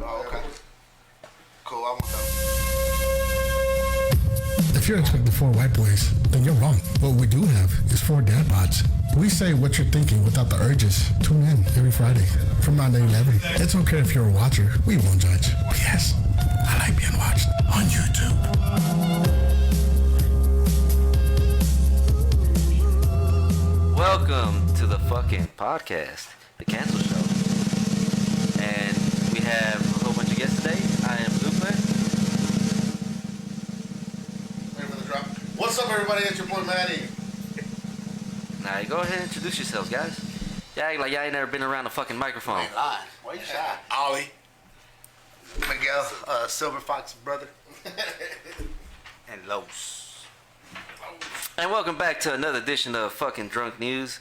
Oh, okay. Cool, I want those. If you're expecting 4 white boys, then you're wrong. What we do have is 4 dad bods. We say what you're thinking without the urges. Tune in every Friday from 9 to 11. It's okay if you're a watcher. We won't judge. But yes, I like being watched on YouTube. Welcome to the fucking podcast, The Cancel Show. And we have a whole bunch of guests today. I am Lupe. Ready for the drop? What's up, everybody? It's your boy Manny. Now, go ahead and introduce yourselves, guys. Y'all act like y'all ain't never been around the fucking microphone. Ain't lying. Why you shy? Ollie. Miguel, Silver Fox brother. And Los. And welcome back to another edition of fucking Drunk News.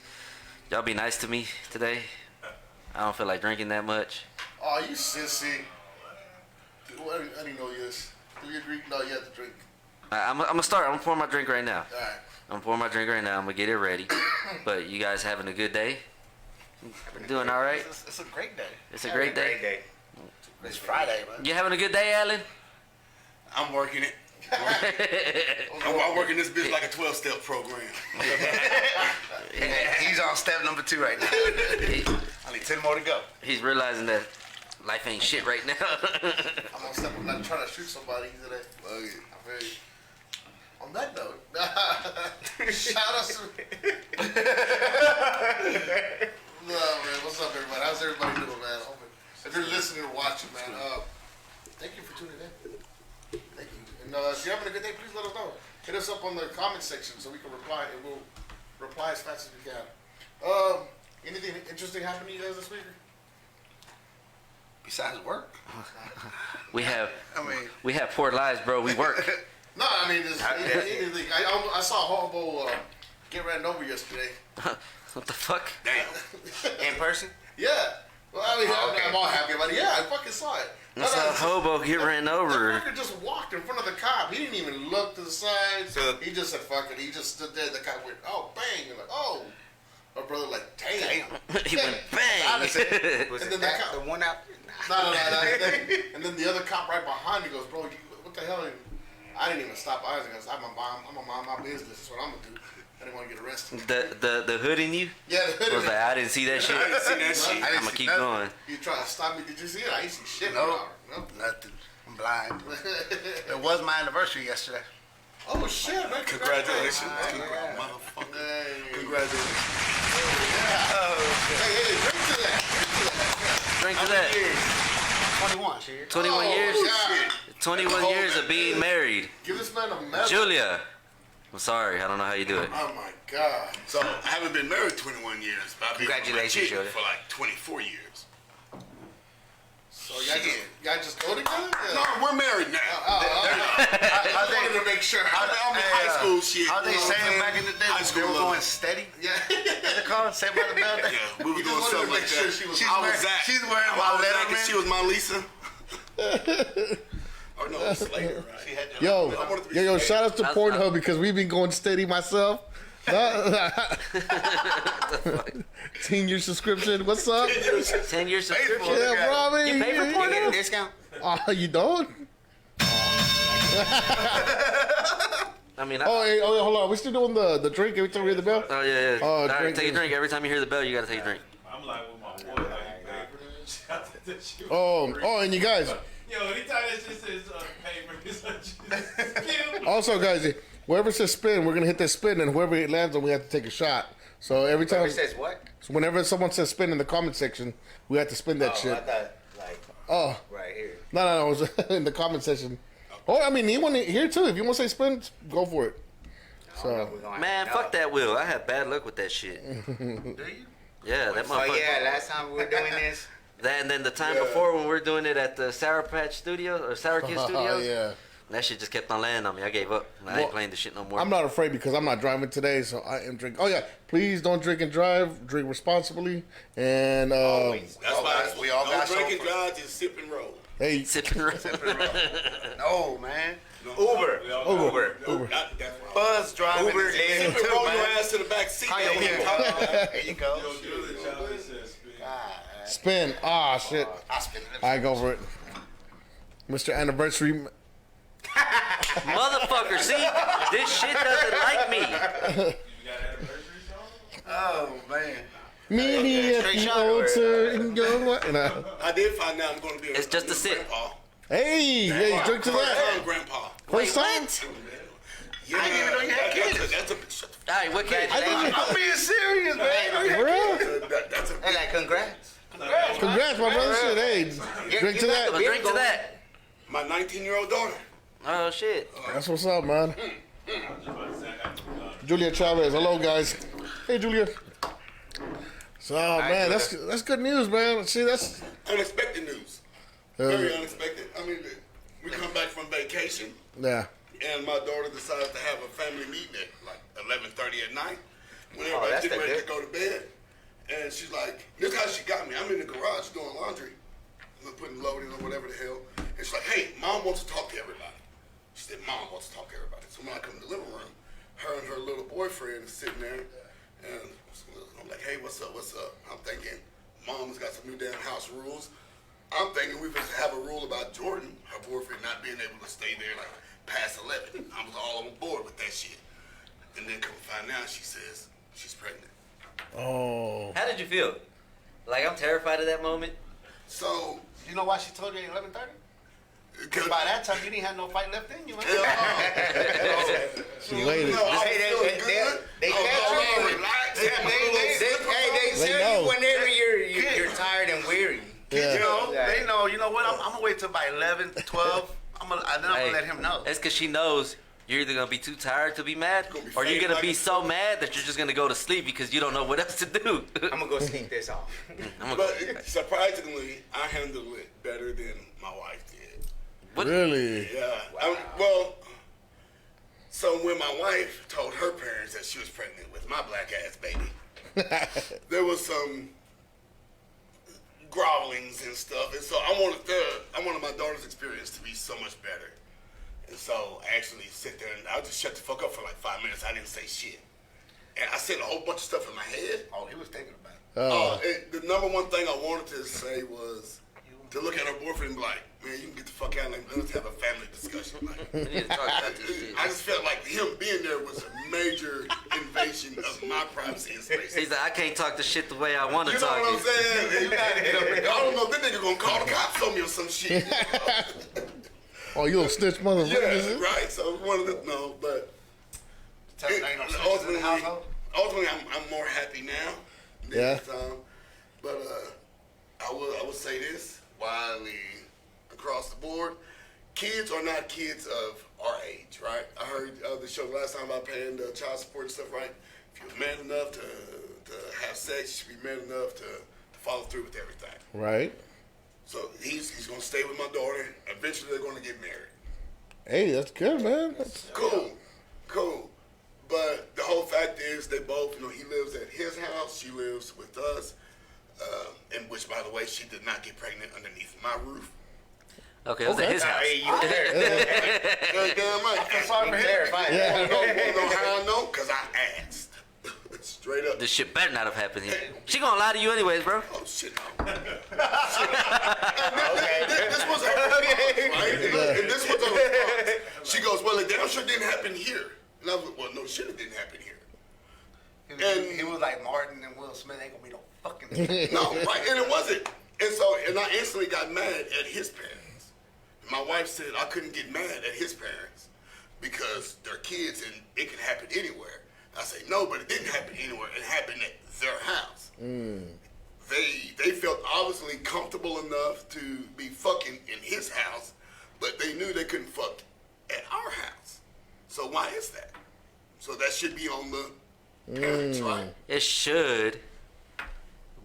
Y'all be nice to me today. I don't feel like drinking that much. Oh, you sissy. I didn't know this. Do you drink? No, you have to drink. I'm gonna start. I'm gonna pour my drink right now. Alright. I'm pouring my drink right now. I'm gonna get it ready. But you guys having a good day? Doing all right? It's a great day. It's a great day. It's Friday, man. You having a good day, Alan? I'm working it. I'm working this bitch like a 12-step program. He's on step number 2 right now. I need 10 more to go. He's realizing that life ain't shit right now. I'm on step. I'm not trying to shoot somebody today. On that note, shout out to no man. What's up, everybody? How's everybody doing, man? If you're listening or watching, man, thank you for tuning in. Thank you. And if you're having a good day, please let us know. Hit us up on the comment section so we can reply, and we'll reply as fast as we can. Anything interesting happened to you guys this week? Besides work? we have poor lives, bro. We work. No, I mean, anything. I saw Hobo get ran over yesterday. What the fuck? Damn. In person? Yeah. Well, I mean, I'm all happy about it. Yeah, I fucking saw it. I saw a hobo get ran over. The fucker just walked in front of the cop. He didn't even look to the side. So he just said, fuck it. He just stood there. The cop went, oh, bang. You're like, oh. My brother like, damn. He went bang. Was and then the one out? No. And then the other cop right behind me goes, bro, what the hell? I didn't even stop eyes because I'm gonna mind my business. That's what I'm gonna do. I didn't want to get arrested. The hood in you? Yeah, the hood in me. Like, I didn't see that shit. I didn't see that shit. I'm gonna keep going. You try to stop me? Did you see it? I didn't see shit. No, nothing. I'm blind. It was my anniversary yesterday. Oh shit, man! Congratulations. Motherfucker. Hey. Congratulations. Hey, drink to that. Drink to that. 21, shit. 21 years? God. 21 years of being married. Give this man a medal. Julia. I'm sorry, I don't know how you do it. Oh my God. So I haven't been married 21 years, but I've been Congratulations, with my Julia. chick for like 24 years. So y'all just go together? No, we're married now. I wanted to make sure. I'm in high school shit. How they saying back in the day? High They were school going steady. Yeah. The car, say by the bell. Yeah, we were You doing just wanted to something like make sure that. she was. She's wearing my Zack and Letterman. she was my Lisa. Oh no, Slater, right? She had Yo, I wanted to be yo, straight. shout out to Pornhub because we've been going steady myself. 10-year subscription. What's up? 10 years subscription. Yeah, bro. I mean, You pay for You get a Pornhub? discount? Oh, you don't? I mean, Hey, hold on. We still doing the drink every time we hear the bell? Oh, yeah. Oh, All right, drink take a is- drink. Every time you hear the bell, you gotta take a drink. I'm like with my boy, like, you pay for this? I think that shit was Oh, and you guys. Yo, anytime that shit says pay for this, I just Also, guys, whoever says spin, we're gonna hit that spin, and whoever it lands on, we have to take a shot. So every time, Whoever says what? so whenever someone says spin in the comment section, we have to spin that I shit. thought, like, Oh, right here. no, it was in the comment section. Oh, I mean, you want to here too. If you want to say spin, go for it. So, Man, fuck that wheel. I have bad luck with that shit. Do you? Yeah, that Oh, motherfucker. yeah, last time we were doing this. That and then the time before when we were doing it at the Sour Patch Studios or Sour Kid Studios. yeah. That shit just kept on landing on me. I gave up. I ain't playing the shit no more. I'm not afraid because I'm not driving today, so I am drinking. Oh yeah, please don't drink and drive. Drink responsibly, and Always. That's why we all got don't drink and sober. drive, just sip and roll. hey, Sipping around. No, man. Uber. Uber. Buzz driving. Uber. is Sip lazy and too, roll your man. ass to the back seat. Call your There you people. go. There you go. Yo, Julia Charlie says, spin. Ah, shit. I spin it. I go for it. Mr. Anniversary. Motherfucker, see? This shit doesn't like me. You got anniversary song? Oh man. Meet at Straight the shot or- altar and go what? Nah. I did find out I'm going to be. It's just a sip. Grandpa. Hey, yeah, you drink to First that. time grandpa. Wait, First time? what? Yeah, I didn't even know you had kids. That's a shut the All right, what kid? I'm being serious, man. For real? that's a Hey, like, congrats. Congrats, my brother. Shit, hey, drink to Well, that. drink to that. my 19-year-old daughter. Oh, shit. That's what's up, man. I'm just about to say I got Julia Chavez. Hello, guys. Hey, Julia. So, man, that's good news, man. See, that's Unexpected news. Very unexpected. I mean, we come back from vacation, yeah. and my daughter decided to have a family meeting at like 11:30 at night when Oh, everybody's that's getting the ready good. to go to bed. And she's like, this is how she got me. I'm in the garage doing laundry, putting loading or whatever the hell. And she's like, hey, mom wants to talk to everybody. She said, mom wants to talk to everybody. So when I come in the living room, her and her little boyfriend is sitting there, and I'm like, hey, what's up, what's up? I'm thinking, mom's got some new damn house rules. I'm thinking we just have a rule about Jordan, her boyfriend, not being able to stay there like past 11. I was all on board with that shit. And then come find out, she says she's pregnant. Oh. How did you feel? Like, I'm terrified of that moment. So, You know why she told you at 11:30? Because cause by that time you didn't have no fight left in you, man. She waited. No, I was Hey, feeling good. they I was catch all you. relaxed. They, had my little zip on. They tell know. you whenever you're tired and weary. Yeah. You know, Yeah. they know. You know what? I'm gonna wait till by 11, 12. I'm gonna Hey, let him know. That's because she knows you're either going to be too tired to be mad, Gonna be or you're fading going to like be a so mad that you're just going to go to sleep because you don't know what else to do. I'm gonna go sneak this off. I'm But surprisingly, I handled it better than my wife did. What? Really? Yeah. Well, so when my wife told her parents that she was pregnant with my black ass baby, there was some grovelings and stuff, and so I wanted my daughter's experience to be so much better. And so I actually sit there and I just shut the fuck up for like 5 minutes. I didn't say shit. And I said a whole bunch of stuff in my head. Oh, he was thinking about it. The number one thing I wanted to say was to look at her boyfriend and be like, man, you can get the fuck out and let's have a family discussion. Like, We need to talk about this shit. I just felt like him being there was a major invasion of my privacy and space. He's like, I can't talk the shit the way I want to You know talk. what I'm saying? I don't know if this nigga gonna call the cops on me or some shit. Oh, you little snitch motherfucker. Yeah, right. So one of the but Tell him there ain't no snitches in the household. ultimately, I'm more happy now than Yeah. this time. But I will say this widely across the board: kids are not kids of our age, right? I heard the show last time about paying the child support and stuff, right? If you're man enough to have sex, you should be man enough to follow through with everything. Right. So he's gonna stay with my daughter. Eventually, they're gonna get married. Hey, that's good, man. That's, Cool. But the whole fact is, they both, he lives at his house, she lives with us, in which, by the way, she did not get pregnant underneath my roof. Okay, it was at his house. Hey, you there? Damn right. Sorry for clarifying. Yeah. You know how I know? Because I asked. Straight up. This shit better not have happened here. She gonna lie to you anyways, bro. Oh, shit, no. This was her response, right? And this was her response. She goes, well, it damn sure didn't happen here. And I was like, well, no shit, it didn't happen here. He was like Martin and Will Smith ain't gonna be no fucking. No, right, and it wasn't. And I instantly got mad at his parents. My wife said I couldn't get mad at his parents because they're kids and it can happen anywhere. I say no, but it didn't happen anywhere. It happened at their house. They felt obviously comfortable enough to be fucking in his house, but they knew they couldn't fuck at our house. So why is that? So that should be on the parents, right? It should,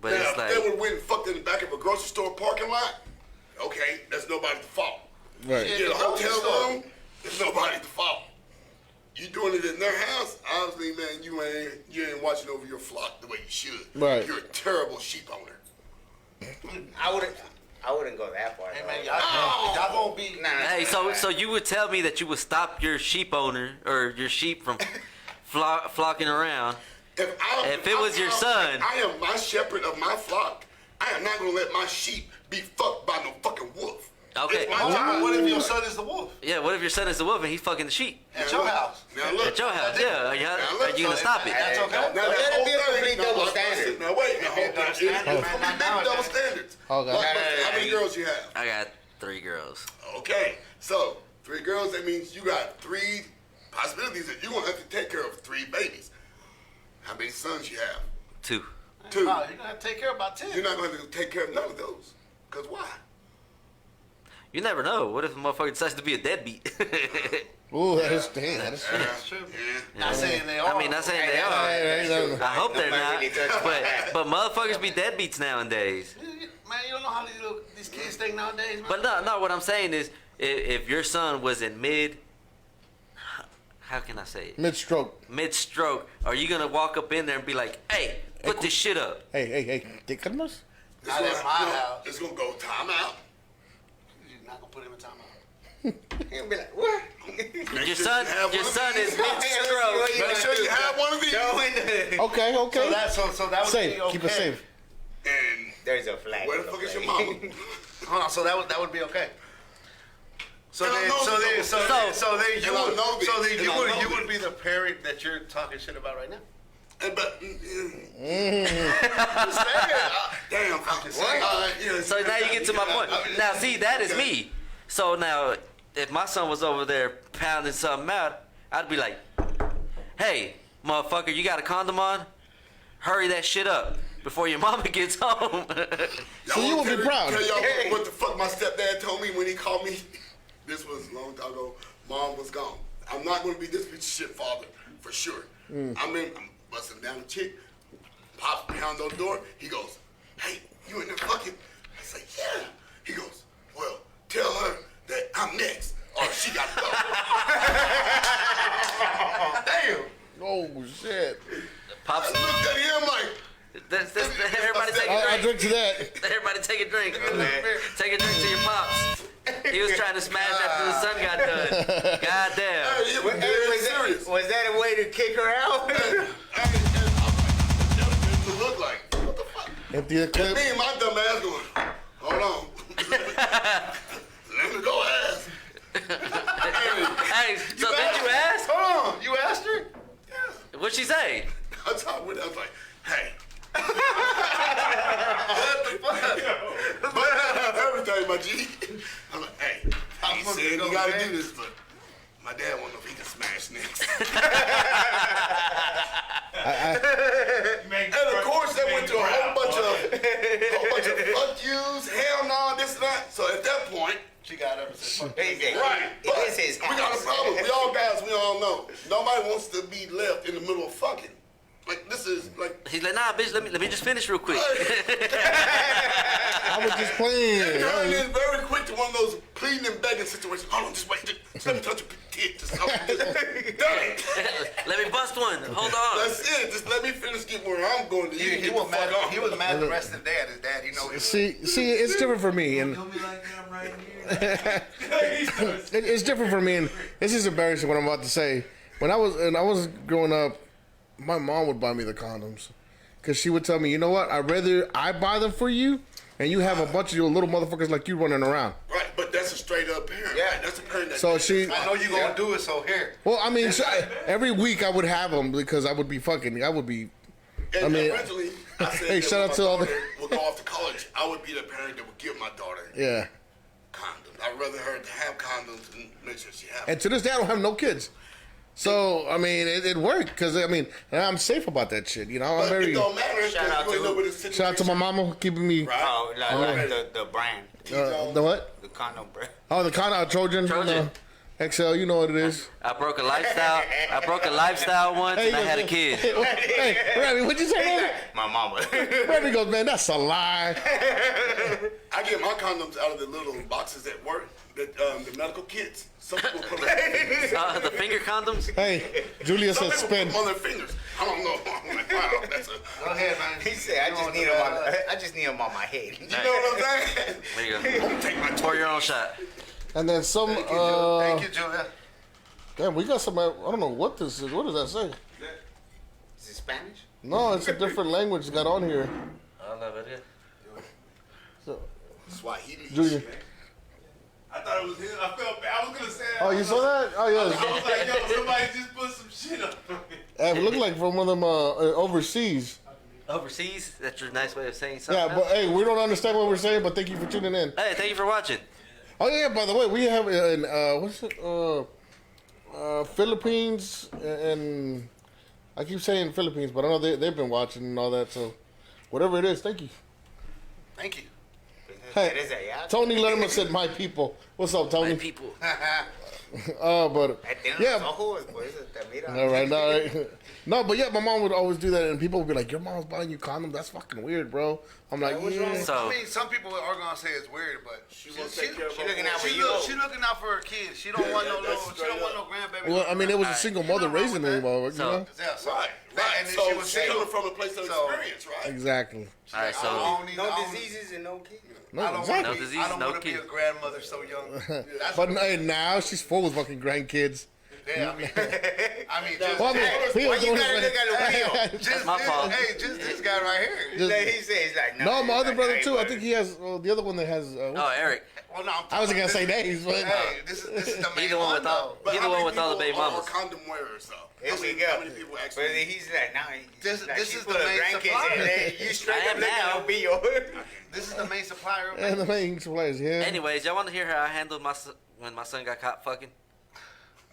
but Now, it's if like, they would have went and fucked in the back of a grocery store parking lot, okay, that's nobody's fault. right. You get a hotel room, it's nobody's fault. You doing it in their house, obviously, man, you ain't watching over your flock the way you should. Right. You're a terrible sheep owner. I wouldn't go that far. Hey man, y'all gonna be hey, so you would tell me that you would stop your sheep owner or your sheep from flocking around. If it was your son. If I am my shepherd of my flock, I am not gonna let my sheep be fucked by no fucking wolf. Okay. It's my time. What if your son is the wolf? Yeah, what if your son is the wolf and he's fucking the sheep? At your house. Now look. At your house, yeah. Are you gonna stop it? That's okay. Now, Let that it be a whole complete thing, double now, standard. Now wait, now hold on. It's gonna be big double standards. Okay. How many girls you have? I got 3 girls. Okay, so 3 girls, that means you got 3 possibilities that you're gonna have to take care of 3 babies. How many sons you have? 2. 2. Oh, you're gonna have to take care of about 10. You're not gonna have to take care of none of those. Cause why? You never know. What if a motherfucker decides to be a deadbeat? Ooh, that is true. That's true. Yeah. Not saying they are. I mean, not saying they are. I hope they're not. But motherfuckers be deadbeats nowadays. Man, you don't know how these kids think nowadays, man. But no, what I'm saying is, if your son was in how can I say it? Mid-stroke, are you gonna walk up in there and be like, hey, put this shit up? Hey, ¿te calmas? Not at my house. It's gonna go time out. You're not gonna put him in timeout. He'll be like, what? Your son is mid-stroke. Make sure you have one of these. Okay. So that would Safe. be okay. Keep it safe. And There's a flag. where the fuck is your mama? Hold on. So that would be okay. So And I then, know so this. then, so then, so then And you I would, know this. so then And you I would, know you this. would be the parent that you're talking shit about right now. But Damn. So now you get to my point. Now, see, that is me. So now, if my son was over there pounding something out, I'd be like, hey, motherfucker, you got a condom on? Hurry that shit up before your mama gets home. So you will be proud. Tell y'all what the fuck my stepdad told me when he called me. This was a long time ago. Mom was gone. I'm not gonna be this bitch of shit father for sure. I'm busting down the chick. Pops pound on the door. He goes, hey, you in there fucking? I say, yeah. He goes, well, tell her that I'm next, or she got to go. Damn. Oh shit. Pops, I looked at him like, everybody take a I drink. drink to that. Everybody take a drink. Take a drink to your pops. He was trying to smash after the sun got done. God damn. hey, it was dead serious. Was that a way to kick her out? To look like, what the fuck? Empty the clip. Me and my dumb ass going, hold on. Let me go ask. Hey, so did you ask? Hold on. You asked her? What'd she say? I talked with her, I was like, hey. But everything, my G. I'm like, hey, he said you gotta do this, but my dad wanna know if he can smash next. And of course, they went to a whole bunch of fuck yous, hell no, this and that. So at that point, She got up and said, fuck. right, but It is his we got a house. problem. We all guys, we all know. Nobody wants to be left in the middle of fucking. Like, this is like, He's like, nah, bitch, let me just finish real quick. I was just playing. it turned in very quick to one of those pleading and begging situations. Hold on, just wait. Just let me touch your tit. Just done it. Let me bust one. Hold on. That's it. Just let me finish getting where I'm going to. You He get was the mad. fuck on. He was mad the rest of the day at his dad. You know. See, it's different for me, and Don't be like that, I'm right here. it's different for me. And this is embarrassing what I'm about to say. When I was growing up, my mom would buy me the condoms, cause she would tell me, you know what? I'd rather I buy them for you, and you have a bunch of your little motherfuckers like you running around. Right, but that's a straight up parent. Yeah. Right? That's a parent that. So she. I know you gonna do it, so here. Well, I mean, every week I would have them because I would be fucking. I would be. And I mean, originally, I said hey, that shout when out my to all the- daughter would go off to college, I would be the parent that would give my daughter Yeah. condoms. I'd rather her to have condoms and make sure she has them. And to this day, I don't have no kids. So I mean, it worked because I mean, and I'm safe about that shit. You know, I'm But very. it don't matter Shout out because you to ain't know who? what the situation. Shout out to my mama keeping me. Right. Oh, like the brand, The what? the condom brand. Oh, the Condom Trojan. Trojan. XL, you know what it is. I broke a lifestyle once, and I had a kid. Hey, Remy, what'd you say, Remy? My mama. Remy goes, man, that's a lie. I get my condoms out of the little boxes at work, the medical kits. Some people put them, The finger condoms. Hey, Julia some says people put spin. them on their fingers. I don't know. I'm like, wow, that's a. Go ahead, man. He said, I just need him on my head. You know what I'm saying? There you go. I'm gonna take my Pour your own shot. And then some, Thank you, Julia. damn, we got some, I don't know what this is. What does that say? Is it Spanish? No, it's a different language got on here. I love it. So, Swahili. Julia, thought it was him. I felt bad. I was gonna say that. Oh, you saw that? Oh, I yeah. was like, yo, somebody just put some shit up. It looked like from one of them overseas. Overseas? That's your nice way of saying Yeah, something. but hey, we don't understand what we're saying, but thank you for tuning in. Hey, thank you for watching. Oh yeah, by the way, we have in what's it? Philippines and I keep saying Philippines, but I know they've been watching and all that. So whatever it is, thank you. Thank you. Hey, Eres de allá. Tony Letterman said, "My people." What's up, Tony? My people. But Tiene yeah. los ojos, pues, te mira. All right, all right. No, but yeah, my mom would always do that, and people would be like, "Your mom's buying you condoms? That's fucking weird, bro." I'm like, yeah. So- I mean, some people are gonna say it's weird, but She won't take care of She her looking out for she you. looking out for her kids. She don't want no That's little. She straight don't want up. no grandbaby. Well, I mean, it was a single mother Ain't nothing raising wrong him, with you So- know. that. Yeah, so, Right. And then So she was she's single. coming from a place of So- experience, right? Exactly. All right, I so don't need- No I don't- diseases and no kids. No, I don't exactly. want No to be, disease, I don't no want to be a kids. grandmother so young. But now she's full with fucking grandkids. Yeah, I mean, just, Well, I mean, Why Leo's you doing gotta his look at thing. Leo? just my this, fault. Hey, just this guy right here. Just- Like he says, like, No, my he's other like, brother ain't too. I worried. think he has the other one that has. oh, Eric. Well, no, I wasn't gonna say names, but Hey, this is the main He the one with all. though. He the one with all the baby Are mamas. condom wearers, though? Here How we many- go. How many people But actually? he's like, now This she is put the her main grandkids supplier. in there. You straight I up am looking now. at Bio. This is the main supplier. and the main suppliers, yeah. Anyways, y'all want to hear how I handled when my son got caught fucking?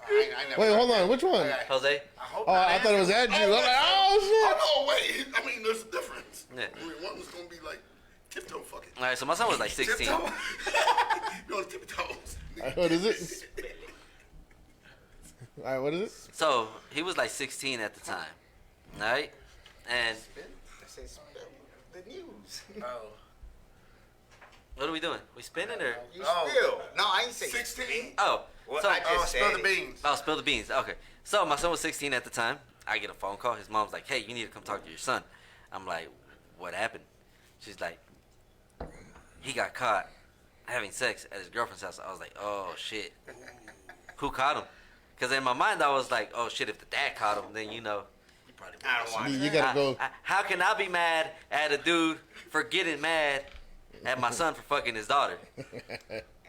I never Wait, heard hold that. on. Which one? Okay. Jose? I hope Oh, not, I thought it was Andrew. I'm like, Oh, no, wait. I mean, there's a difference. Yeah. I mean, one was going to be like tiptoe fucking. All right, so my son was like 16. Tiptoe? You're on tiptoes. shit. What is it? All right, what is it? So he was like 16 at the time, all right? And I say, spill the news. Oh. what are we doing? We spinning or? You Oh. spill. No, I ain't say 16? Oh, What so I just spill said the it. beans. oh, spill the beans. Okay, so my son was 16 at the time. I get a phone call. His mom's like, "Hey, you need to come talk to your son." I'm like, "What happened?" She's like, "He got caught having sex at his girlfriend's house." I was like, "Oh shit, who caught him?" Because in my mind I was like, "Oh shit, if the dad caught him, then you know." I don't want You gotta go. How can I be mad at a dude for getting mad at my son for fucking his daughter?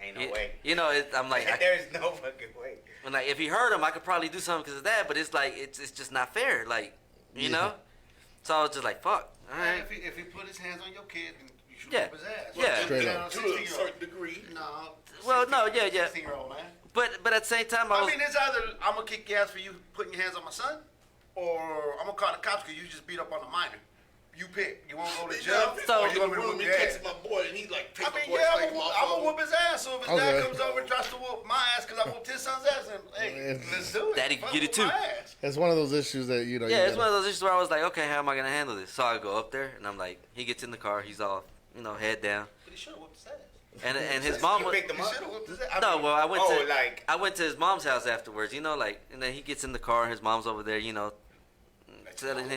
Ain't no way. You know, I'm like, There's no fucking way. and like, if he hurt him, I could probably do something because of that. But it's like, it's just not fair. Like, you know. So I was just like, fuck. All right. If he put his hands on your kid, then you should Yeah. whip his ass. Yeah. Straight You up. know, To a 16-year-old. certain degree. No. Well, no, yeah. 16-year-old man. But at the same time, I I was. mean, it's either I'm gonna kick your ass for you putting your hands on my son, or I'm gonna call the cops because you just beat up on a minor. You pick. You want to go to jail? So- or you want me to room, whoop he your takes ass? my boy and he like takes I mean, my boy, yeah, take I'm him off gonna of whoop his ass. So if his dad Okay. comes over and tries to whoop my ass because I whooped his son's ass, then hey, let's do it. Daddy can Fuck, get it whoop too. my ass. It's one of those issues that you know. Yeah, you it's one gotta- of those issues where I was like, okay, how am I gonna handle this? So I go up there and I'm like, he gets in the car, he's all, head down, But he should have whooped his ass. and his mom. You picked him He up. should have whooped his ass. No, well, I went Oh, to like- I went to his mom's house afterwards, like, and then he gets in the car, and his mom's over there, telling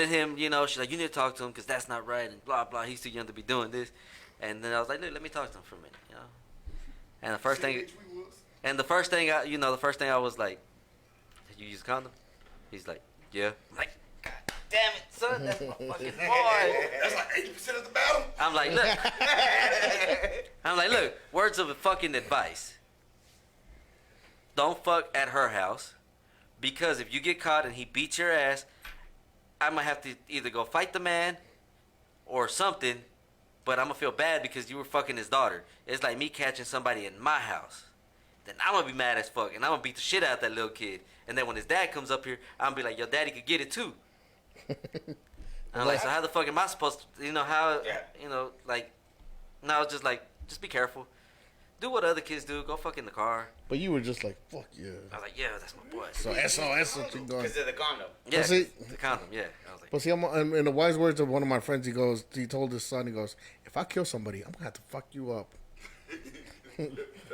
him, she's like, you need to talk to him because that's not right, and blah blah. He's too young to be doing this. And then I was like, look, let me talk to him for a minute, And the first thing, the first thing I was like, did you use a condom? He's like, yeah. I'm like, God damn it, son, that's my fucking boy. That's like 80% of the battle. I'm like, look, words of fucking advice. Don't fuck at her house, because if you get caught and he beats your ass, I'm gonna have to either go fight the man or something, but I'm gonna feel bad because you were fucking his daughter. It's like me catching somebody in my house. Then I'm gonna be mad as fuck, and I'm gonna beat the shit out of that little kid. And then when his dad comes up here, I'm gonna be like, your daddy could get it too. I'm like, so how the fuck am I supposed to, how, like, no, it's just like, just be careful. Do what other kids do. Go fuck in the car. But you were just like, fuck yeah. I was like, yeah, that's my boy. So SOS what you going. Because of the condom. Yeah, But see- the condom, yeah. I was like, But see, in the wise words of one of my friends, he told his son, he goes, if I kill somebody, I'm gonna have to fuck you up.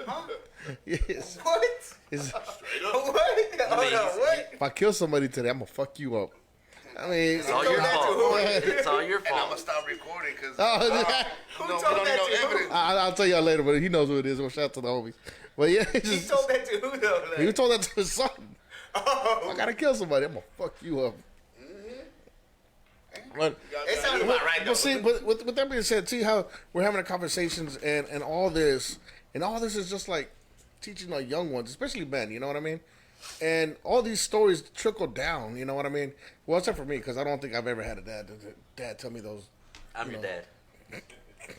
Huh? Yes. What? It's- What? Hold on, what? if I kill somebody today, I'm gonna fuck you up. I mean, it's all your that to fault. who? It's all your And I'm gonna fault. stop recording because Who told that to who? I'll tell y'all later, but he knows who it is. Well, shout out to the homie. But yeah, it's He just, told that to who though? Like, he told that to his son. oh, I gotta kill somebody. I'm gonna fuck you up. But, it sounds about right though. but see, but with that being said, see how we're having the conversations and all this, And all this is just like teaching the young ones, especially men, you know what I mean? And all these stories trickle down, you know what I mean? Well, except for me, because I don't think I've ever had a dad tell me those I'm your dad.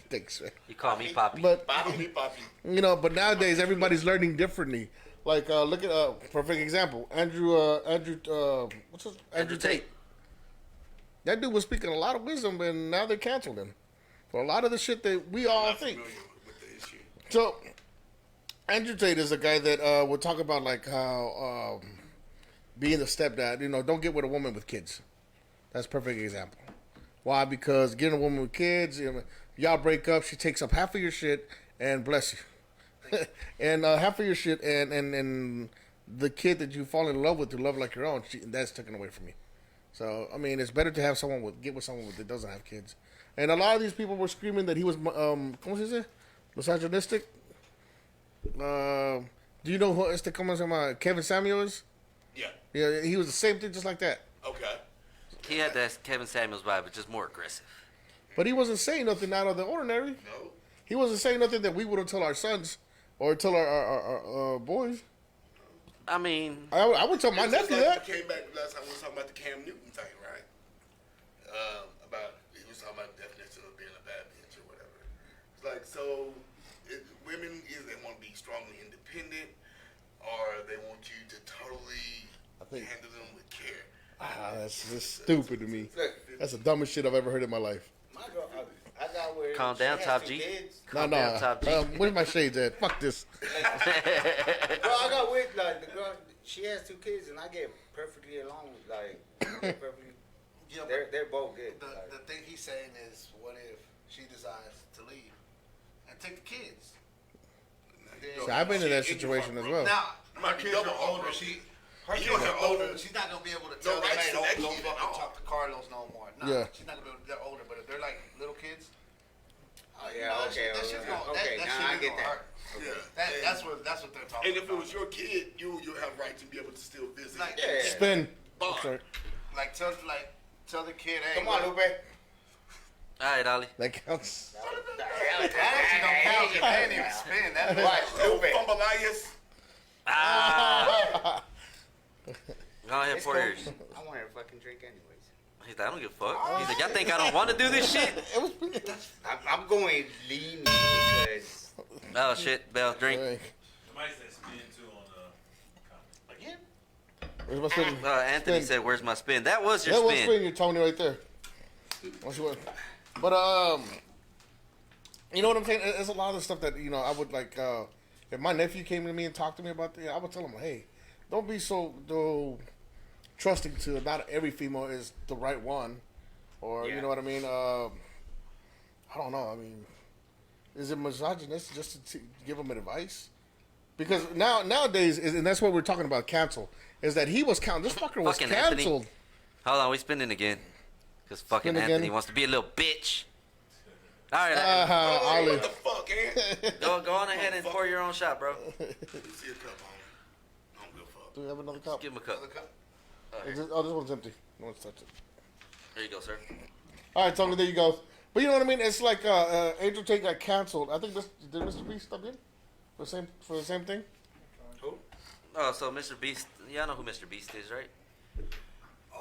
things. You call me Poppy. But, Poppy, Poppy. you know, but nowadays everybody's learning differently. Like, look at, perfect example, what's his, Andrew Tate. That dude was speaking a lot of wisdom, and now they canceled him for a lot of the shit that we all Not think. familiar with the issue. So, Andrew Tate is a guy that would talk about like how being a stepdad, you know, don't get with a woman with kids. That's a perfect example. Why? Because getting a woman with kids, you know, y'all break up, she takes up half of your shit, and bless you, and half of your shit, and the kid that you fall in love with, to love like your own, that's taken away from you. So I mean, it's better to have someone get with someone that doesn't have kids. And a lot of these people were screaming that he was, ¿cómo se dice? Misogynistic. Do you know who este como se llama Kevin Samuels? Yeah. Yeah, he was the same thing, just like that. Okay. He had that Kevin Samuels vibe, but just more aggressive. But he wasn't saying nothing out of the ordinary. No. He wasn't saying nothing that we wouldn't tell our sons or tell our boys. I mean, I would tell my It's just nephew like that. we came back last time we was talking about the Cam Newton thing, right? He was talking about the definition of being a bad bitch or whatever. It's like, so women, either they want to be strongly independent or they want you to totally handle them with care. That's just stupid to me. That's the dumbest shit I've ever heard in my life. My girl, I got where Calm she down, has Top two G. kids. No, down, Top G. where's my shades at? Fuck this. Girl, I got with like the girl. She has two kids, and I get perfectly along. Like perfectly. Yeah, They're both good. the Like, the thing he's saying is, what if she decides to leave and take the kids? See, I've been in that situation as well. Now, my Might be kids are double older. wrong. Her You kids don't are have older. no- She's not gonna be able to no tell them, rights hey, to don't, that don't kid fucking at all. talk to Carlos no more. No, Yeah. she's not gonna be able to. They're older, but if they're like little kids, yeah, okay, that shit's okay, gonna, okay, that now shit I is get gonna that. hurt. Yeah. That's what they're talking And if it about. was your kid, you'll have right to be able to still visit. Like, Yeah. Spin. Bond. Sorry. like tell the kid, hey, come on, look, Lupe. all right, Ollie. That counts. that actually don't count. You can't even spin. That's Watch, Oh, Lupe. Fumbleias. Ah. Go ahead, It's pour cool. yours. I want her to fucking drink anyways. He's like, I don't give a fuck. He's like, y'all think I don't want to do this shit? I'm going lean because Oh shit, Bell, drink. Hey, Somebody said spin too on the comment. Again? where's my spin? Anthony Spin. said, "Where's my spin?" That was your That was spin. spin your Tony right there. Once you went. But you know what I'm saying? There's a lot of stuff that, you know, I would like. If my nephew came to me and talked to me about that, I would tell him, hey, don't be so trusting to not every female is the right one, or you Yeah. know what I mean. I don't know. I mean, is it misogynist just to give him advice? Because nowadays, and that's what we're talking about. Cancel is that he was This fucker was Fucking Anthony. canceled. Hold on, we spinning again. Cause fucking Spin Anthony again. wants to be a little bitch. All right, Hey, Ollie. what the fuck, man? go on ahead and pour your own shot, bro. Let me see a cup on. I don't give a fuck. Do we have another cup? Give him a cup. Another cup? This one's empty. No one's touched it. There you go, sir. All right, Tony, there you go. But you know what I mean? It's like Angel Tate got canceled. I think did Mr. Beast step in for the same thing? who? Oh, so Mr. Beast, y'all know who Mr. Beast is, right?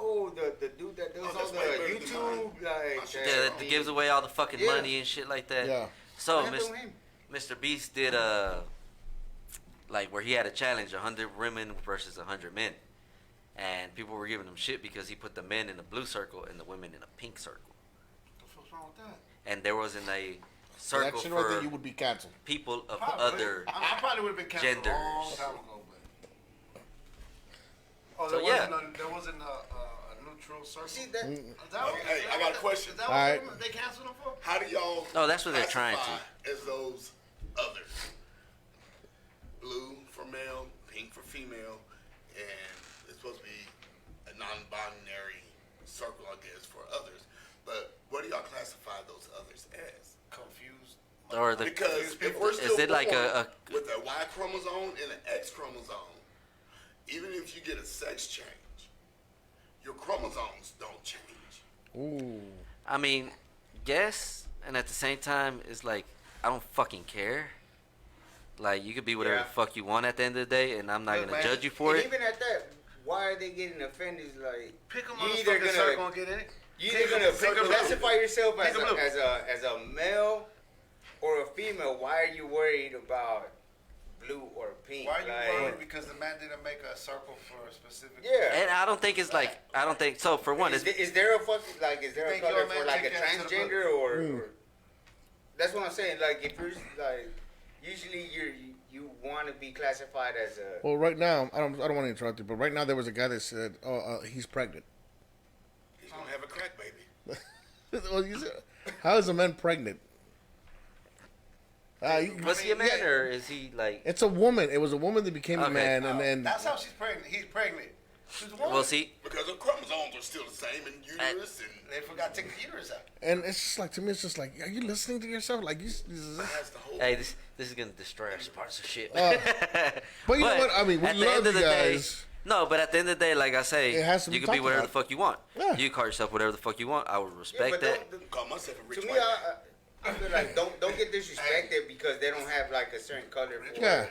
Oh, the dude that does Oh, all that's the way better than YouTube, like Yeah, that gives away all the fucking Yeah. money and shit like that. Yeah. So What happened with him? Mr. Beast did like where he had a challenge, 100 women versus 100 men, and people were giving him shit because he put the men in the blue circle and the women in a pink circle, What the fuck's wrong with that? and there wasn't a That circle shit right there, for you would be canceled. people of Probably. other. I probably would have been canceled a long genders. time ago, but. Oh, So, there wasn't a neutral circle. See that? Is that what- Hey, I got a question. Is that All right. what they canceled him for? How do y'all? No, that's what they're trying to. classify as those others? Blue for male, pink for female, and it's supposed to be a non-binary circle, I guess, for others. But what do y'all classify those others as? Confused. Or the Because if we're still it like born a- with a Y chromosome and an X chromosome, even if you get a sex change, your chromosomes don't change. Ooh. I mean, yes, and at the same time, it's like I don't fucking care. Like, you could be whatever Yeah. the fuck you want at the end of the day, and I'm not Look, gonna man, judge you for And it. even at that, why are they getting offended? Like, Pick a you either motherfucking circle and get in it. you Pick either a- gonna pick a blue. classify yourself Pick as a blue. as a male or a female. Why are you worried about blue or pink? Why are you Like, worried? Because the man didn't make a circle for a specific. Yeah. And I don't think it's like, I don't think, so for one, Is, it's, is there a fucking like? Is there a Think color your man for like a take that to the transgender or? That's what I'm saying. Like, if you're like, usually you want to be classified as a. Well, right now, I don't want to interrupt you, but right now there was a guy that said, he's pregnant. He's gonna have a crack baby. Well, you said, how is a man pregnant? was he a man or is he like, It's a woman. It was a woman that became a Okay. man, and then That's how she's pregnant. He's pregnant. She's a woman. well, see, Because her chromosomes are still the same in uterus and They forgot to take the uterus out. and it's just like, to me, it's just like, are you listening to yourself? Like, that's the whole. hey, this is gonna destroy our parts of shit. but you know what? I mean, we at the love end of you the day, guys. no, but at the end of the day, like I say, It has to be you can be talked whatever about. the fuck you want. Yeah. You call yourself whatever the fuck you want. I would Yeah, respect but that. Call myself a rich to me, white man. I feel like don't get disrespected because they don't have like a certain color for Yeah.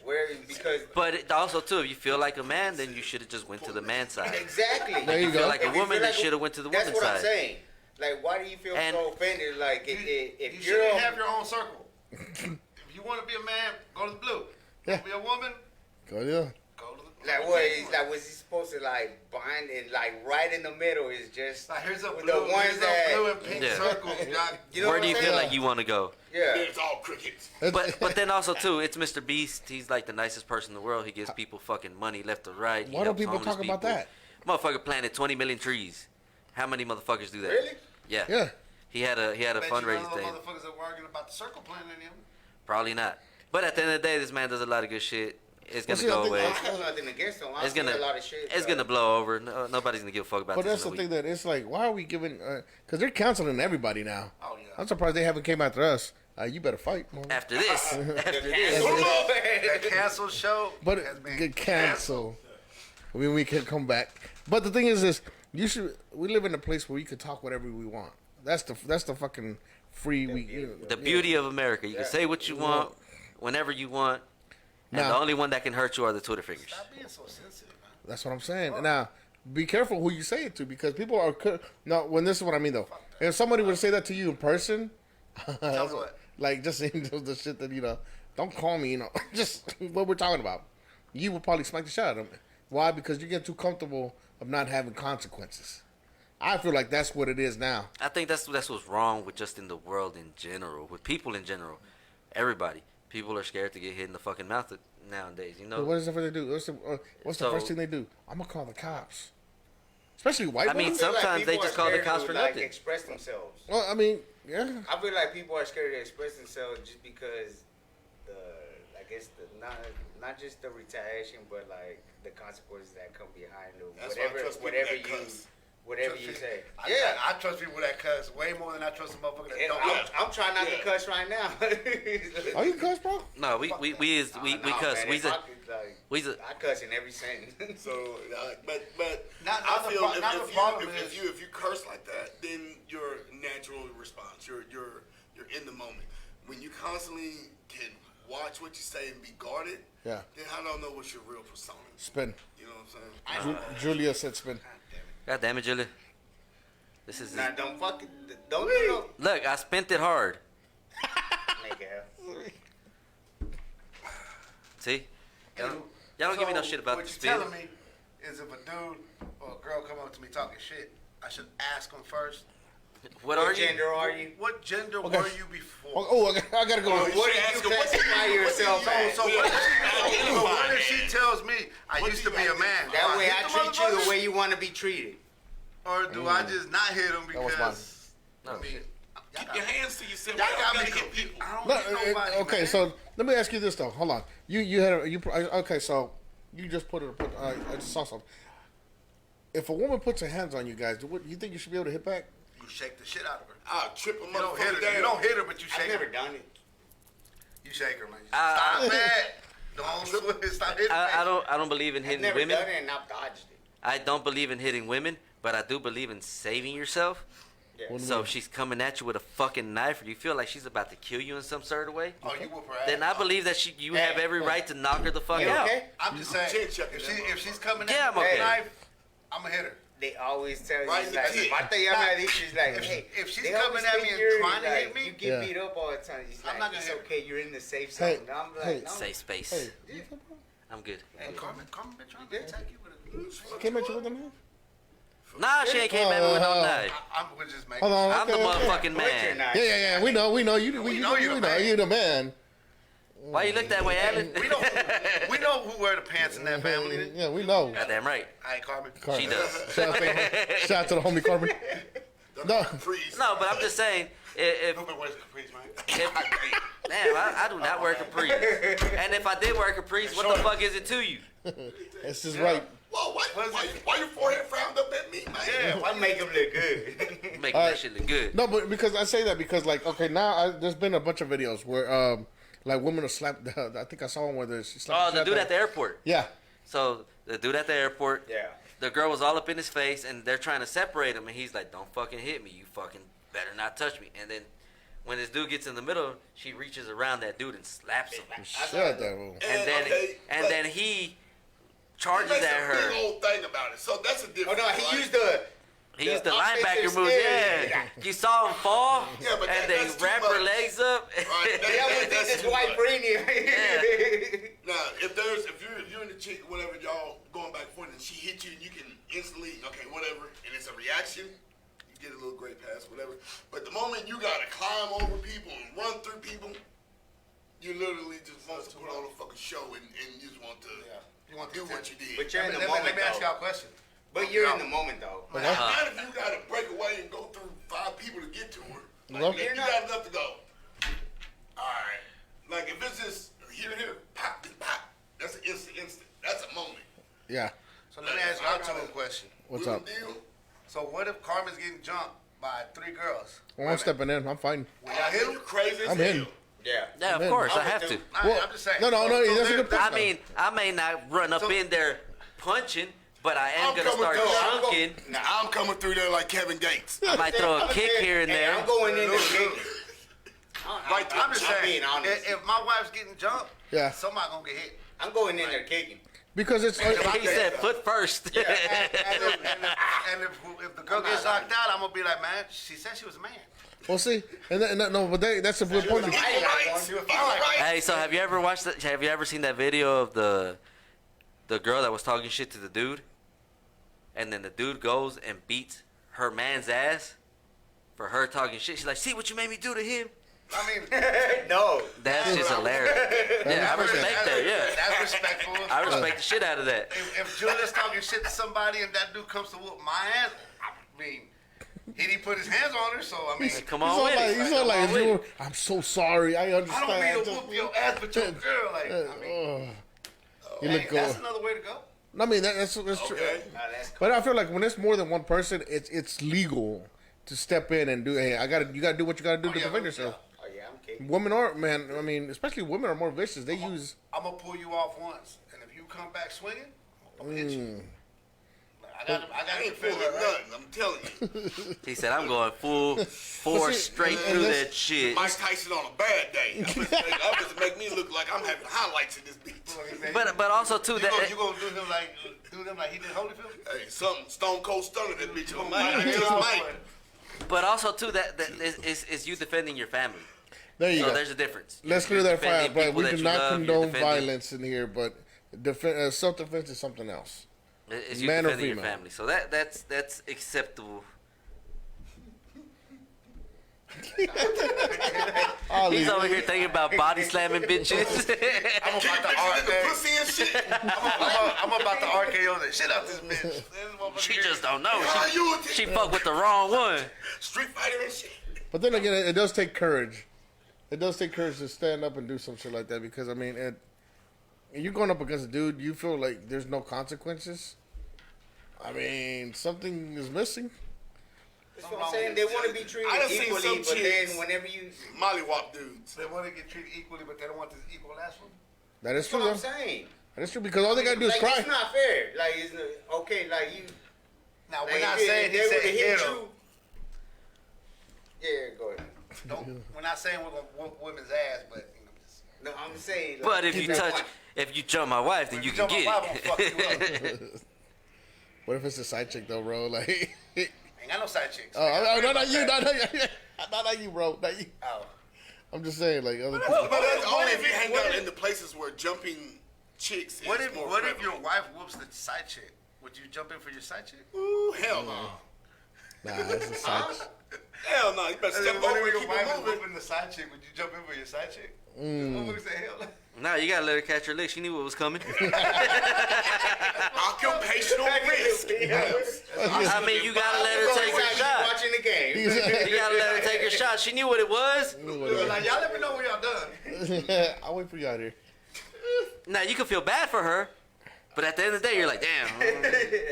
where because But it also too, if you feel like a man, then you should have just went to the man side. exactly. There you If you go. feel like a If you woman, feel they like should have went to the That's woman's what I'm side. saying. Like, why do you feel And- so offended? Like, if You you're shouldn't have your own circle. If you want to be a man, go to the blue. Yeah. Be a woman, Go, yeah. go to the. like, what is like? Was he supposed to like bind and like right in the middle is just Like, here's a with blue, the ones here's that a blue and pink Yeah. circle. Not, you know Where what do you I'm feel saying? like you want to go? Yeah. It's all crickets. But then also too, it's Mr. Beast. He's like the nicest person in the world. He gives people fucking money left or right. He Why don't helps people homeless talk about people. that? Motherfucker planted 20 million trees. How many motherfuckers do that? Really? Yeah. Yeah. He had a Bet you none fundraising uh, of the thing. motherfuckers that were arguing about the circle plan in him. Probably not. But at the end of the day, this man does a lot of good shit. It's gonna see, I go think away. I have nothing against him. I It's see gonna a lot of shit. it's gonna blow over. No, nobody's gonna give a fuck about But this. that's the in a thing week. that it's like, why are we giving? Because they're canceling everybody now. Oh, yeah. I'm surprised they haven't came after us. You better fight. Mom. After this, after this, That canceled show But has been get canceled. We can come back. But the thing is, you should. We live in a place where we could talk whatever we want. That's the fucking free. the beauty of America. You can say what you want, whenever you want, and Now- the only one that can hurt you are the Twitter fingers. Stop being so sensitive, man. That's what I'm saying. Now, be careful who you say it to because people are. No, when this is what I mean though. If somebody would say that to you in person, Tell me what. like just saying the shit that don't call me. Just what we're talking about. You will probably smack the shit out of them. Why? Because you get too comfortable of not having consequences. I feel like that's what it is now. I think that's what's wrong with just in the world in general, with people in general, everybody. People are scared to get hit in the fucking mouth nowadays. You know. What is the first they do? What's the So- first thing they do? I'm gonna call the cops. Especially white I mean, women. feel like sometimes they people just are call the scared cops to, for like, nothing. express themselves. Well, I mean, yeah. I feel like people are scared to express themselves just because I guess not just the retaliation, but like the consequences that come behind it. That's why I trust people that cuss. Whatever you say. I trust people that cuss way more than I trust a motherfucker that And don't. I'm trying not to cuss right now. Are you cuss, bro? No, we cuss. Man, We's a I cuss in every sentence. So, but Not I the feel pro- not the problem is- if you curse like that, then your natural response, you're in the moment. When you constantly can watch what you say and be guarded, Yeah. then I don't know what's your real persona. Spin. You know what I'm saying? Julia said spin. God damn it, Julia. This is Nah, don't do no. look. I spent it hard. Miguel. See, y'all don't give me no shit about what the you're spin. telling me is if a dude or a girl come up to me talking shit, I should ask them first. What are What you? gender are you? What gender Okay. were you before? I gotta go. What do you classify yourself as? So what if she tells me I used to be a man? That way hit I the treat you motherfucker? the way you want to be treated. Or do I just not hit him was because No, I mean, shit. y'all Keep your got, hands to yourself. y'all You got don't me gotta hit people. confused. I No, don't hit nobody, okay, man. so let me ask you this though. Hold on. You had okay. So you just I just saw something. If a woman puts her hands on you guys, do you think you should be able to hit back? You shake the shit out of her. I'll trip a You don't hit motherfucker her. down. You don't hit her, but you I've shake never her. done it. You shake her, man. I- Stop that. Don't stop hitting I her. don't believe in I've hitting never women. done it and I've dodged it. I don't believe in hitting women, but I do believe in saving yourself. Yeah. So if she's coming at you with a fucking knife, or you feel like she's about to kill you in some sort of way, Oh, you whoop her ass. then I believe that you have every right to knock her the fuck You out. okay? I'm just saying, Chin checking if she's coming at Yeah, me I'm with okay. a knife, I'm gonna hit her. They always tell you, Right in the like, teeth. Mata llama, she's like, hey, If she's they coming always at me think and you're, trying to like, hit me, you get Yeah. beat up all the time. He's I'm like, not gonna it's hit her. okay, you're in the safe Hey, zone. I'm like, hey. no. Safe space. Hey, I'm good. Hey, Carmen been trying to attack you with a. came at you with them hands? Nah, she ain't came at me with no knife. We're just making. Hold on. I'm the okay. motherfucking But you're man. not. Yeah. We know. You. We know you're the man. You the man. Why you look that way, Alan? We know who wear the pants in that family. Yeah, we know. Goddamn right. Hey, Carmen. She does. Shout out to the homie Carmen. No. Capris. No, but I'm just saying, if Nobody wears capris, man. damn, I do not wear capris. And if I did wear capris, what the fuck is it to you? This is right. Whoa, why your forehead frowned up at me, man? Yeah, I make him look good. Making that shit look good. No, but because I say that because like okay now there's been a bunch of videos where like women are slapped. I think I saw one where she slapped. Oh, the shit dude out at the airport. Yeah. So the dude at the airport, Yeah. the girl was all up in his face, and they're trying to separate him, and he's like, "Don't fucking hit me, you fucking better not touch me." And then when this dude gets in the middle, she reaches around that dude and slaps him, Shit out that room. and then but then he he charges makes at a her. big old thing about it. So that's a Oh, different. no, he right? used the. He used the offensive linebacker moves, steer. yeah. You saw him fall, Yeah, but and that's they too wrap her much. legs up. Right, They always think that's this too white much. premium. Now, if you're in the chick, whatever, y'all going back and forth, and she hit you, and you can instantly, okay, whatever, and it's a reaction, you get a little great pass, whatever. But the moment you gotta climb over people and run through people, you literally just want to put on a fucking show, and you just want to You want do the what you did. But you're in the Let moment, me ask though. y'all a question. But you're in the moment, though. Not if you gotta break away and go through 5 people to get to her. Like, Well- if you got enough to go. Alright. Like, if it's just here, pop, pop, that's an instant. That's a moment. Yeah. So let me ask y'all two a question. What's Real up? deal. So what if Carmen's getting jumped by 3 girls? Well, I'm stepping in. I'm fighting. Will y'all hit him? Crazy as I'm hell. hitting. Yeah. Yeah, of Man, course, I I'm have with to. you. I'm just saying. No, that's a good point. I mean, I may not run up So- in there punching, but I am I'm gonna coming start through. chunking. I'm coming through there like Kevin Gates. I might throw a kick here and Hey, there. I'm going in there kicking. Right I'm just saying, being honest. if my wife's getting jumped, Yeah. somebody gonna get hit. I'm going in there kicking. Because it's He said foot first. And if the girl gets knocked out, I'm gonna be like, man, she said she was a man. well, see, that's a good point. Equal rights. Equal rights. Hey, so have you ever watched that? Have you ever seen that video of the girl that was talking shit to the dude, and then the dude goes and beats her man's ass for her talking shit? She's like, "See what you made me do to him." I mean, No. That's just hilarious. Yeah, I respect that. Yeah, that's respectful. I respect the shit out of that. If Julia's talking shit to somebody and that dude comes to whoop my ass, I mean, he didn't put his hands on her, so I mean, Come on with it. He's not like, I'm so sorry. I I understand. don't mean to whoop your ass, but your girl, like, I mean, You hey, look that's good. another way to go. I mean, that's true. Okay. That's cool. But I feel like when it's more than one person, it's legal to step in and do. Hey, you gotta do what you gotta do to defend yourself. Oh, yeah, I'm kicking. Women are, man. I mean, especially women are more vicious. They use. I'm gonna pull you off once, and if you come back swinging, I'm gonna hit you. I got I to ain't feel pulling it, right? nothing. I'm telling you. He said, "I'm going full force see, straight and through this- that shit." Mike Tyson on a bad day. I'm just make me look like I'm having highlights in this bitch. But also too You that gonna do him like he did Holyfield? Hey, something Stone Cold Stunner that bitch on Might Mike. be Just off Mike. one. but also too that is you defending your family. There you So go. there's a difference. Let's You're clear that defending fire. But people we that do you not love, you're condone defending- violence in here. But self-defense is something else. It's you Man or defending your female? family. So that's acceptable. Ollie, He's over here thinking about body slamming bitches. I'm about to Bitches in the RKO. pussy and shit. I'm about to RKO the shit out this bitch. She just don't know. How you a She fucked with the wrong one. Street Fighter and shit. But then again, it does take courage. It does take courage to stand up and do some shit like that because I mean, you're going up against a dude. You feel like there's no consequences. I mean, something is missing. That's what I'm saying. They want to be treated I done seen equally, some but chicks- then whenever you. Mollywop dudes. They want to get treated equally, but they don't want this equal last one. That is That's true. what I'm Though. saying. That is true because all they gotta do is Like, cry. it's not fair. Like, it's not, okay, like you. Now Like, we're not if saying he they said would've hit hit him. you. We're not saying we're gonna whoop women's ass, but you know, just, No, I'm saying. Like, But if you jump my wife, then you can get I'm gonna fuck you it. up. What if it's a side chick though, bro? Like, Ain't got no side chicks. oh, no, not you, not you, bro, not you. Oh. I'm just saying, like other But people. that's only if you if- hang what out if- in the places where jumping chicks What is if more what if prevalent. your wife whoops the side chick? Would you jump in for your side chick? Ooh, hell no. Nah, that's a side. Hell no. You better step What over if and your keep wife it is moving. whooping the side chick? Would you jump in for your side chick? Motherfucker say hell no. Nah, you gotta let her catch her lick. She knew what was coming. Occupational risk. I mean, you gotta let her take her shot. Watching the game. You gotta let her take her shot. She knew what it was. Like, y'all let me know when y'all done. I'll wait for you out here. Now you can feel bad for her, but at the end of the day, you're like, damn.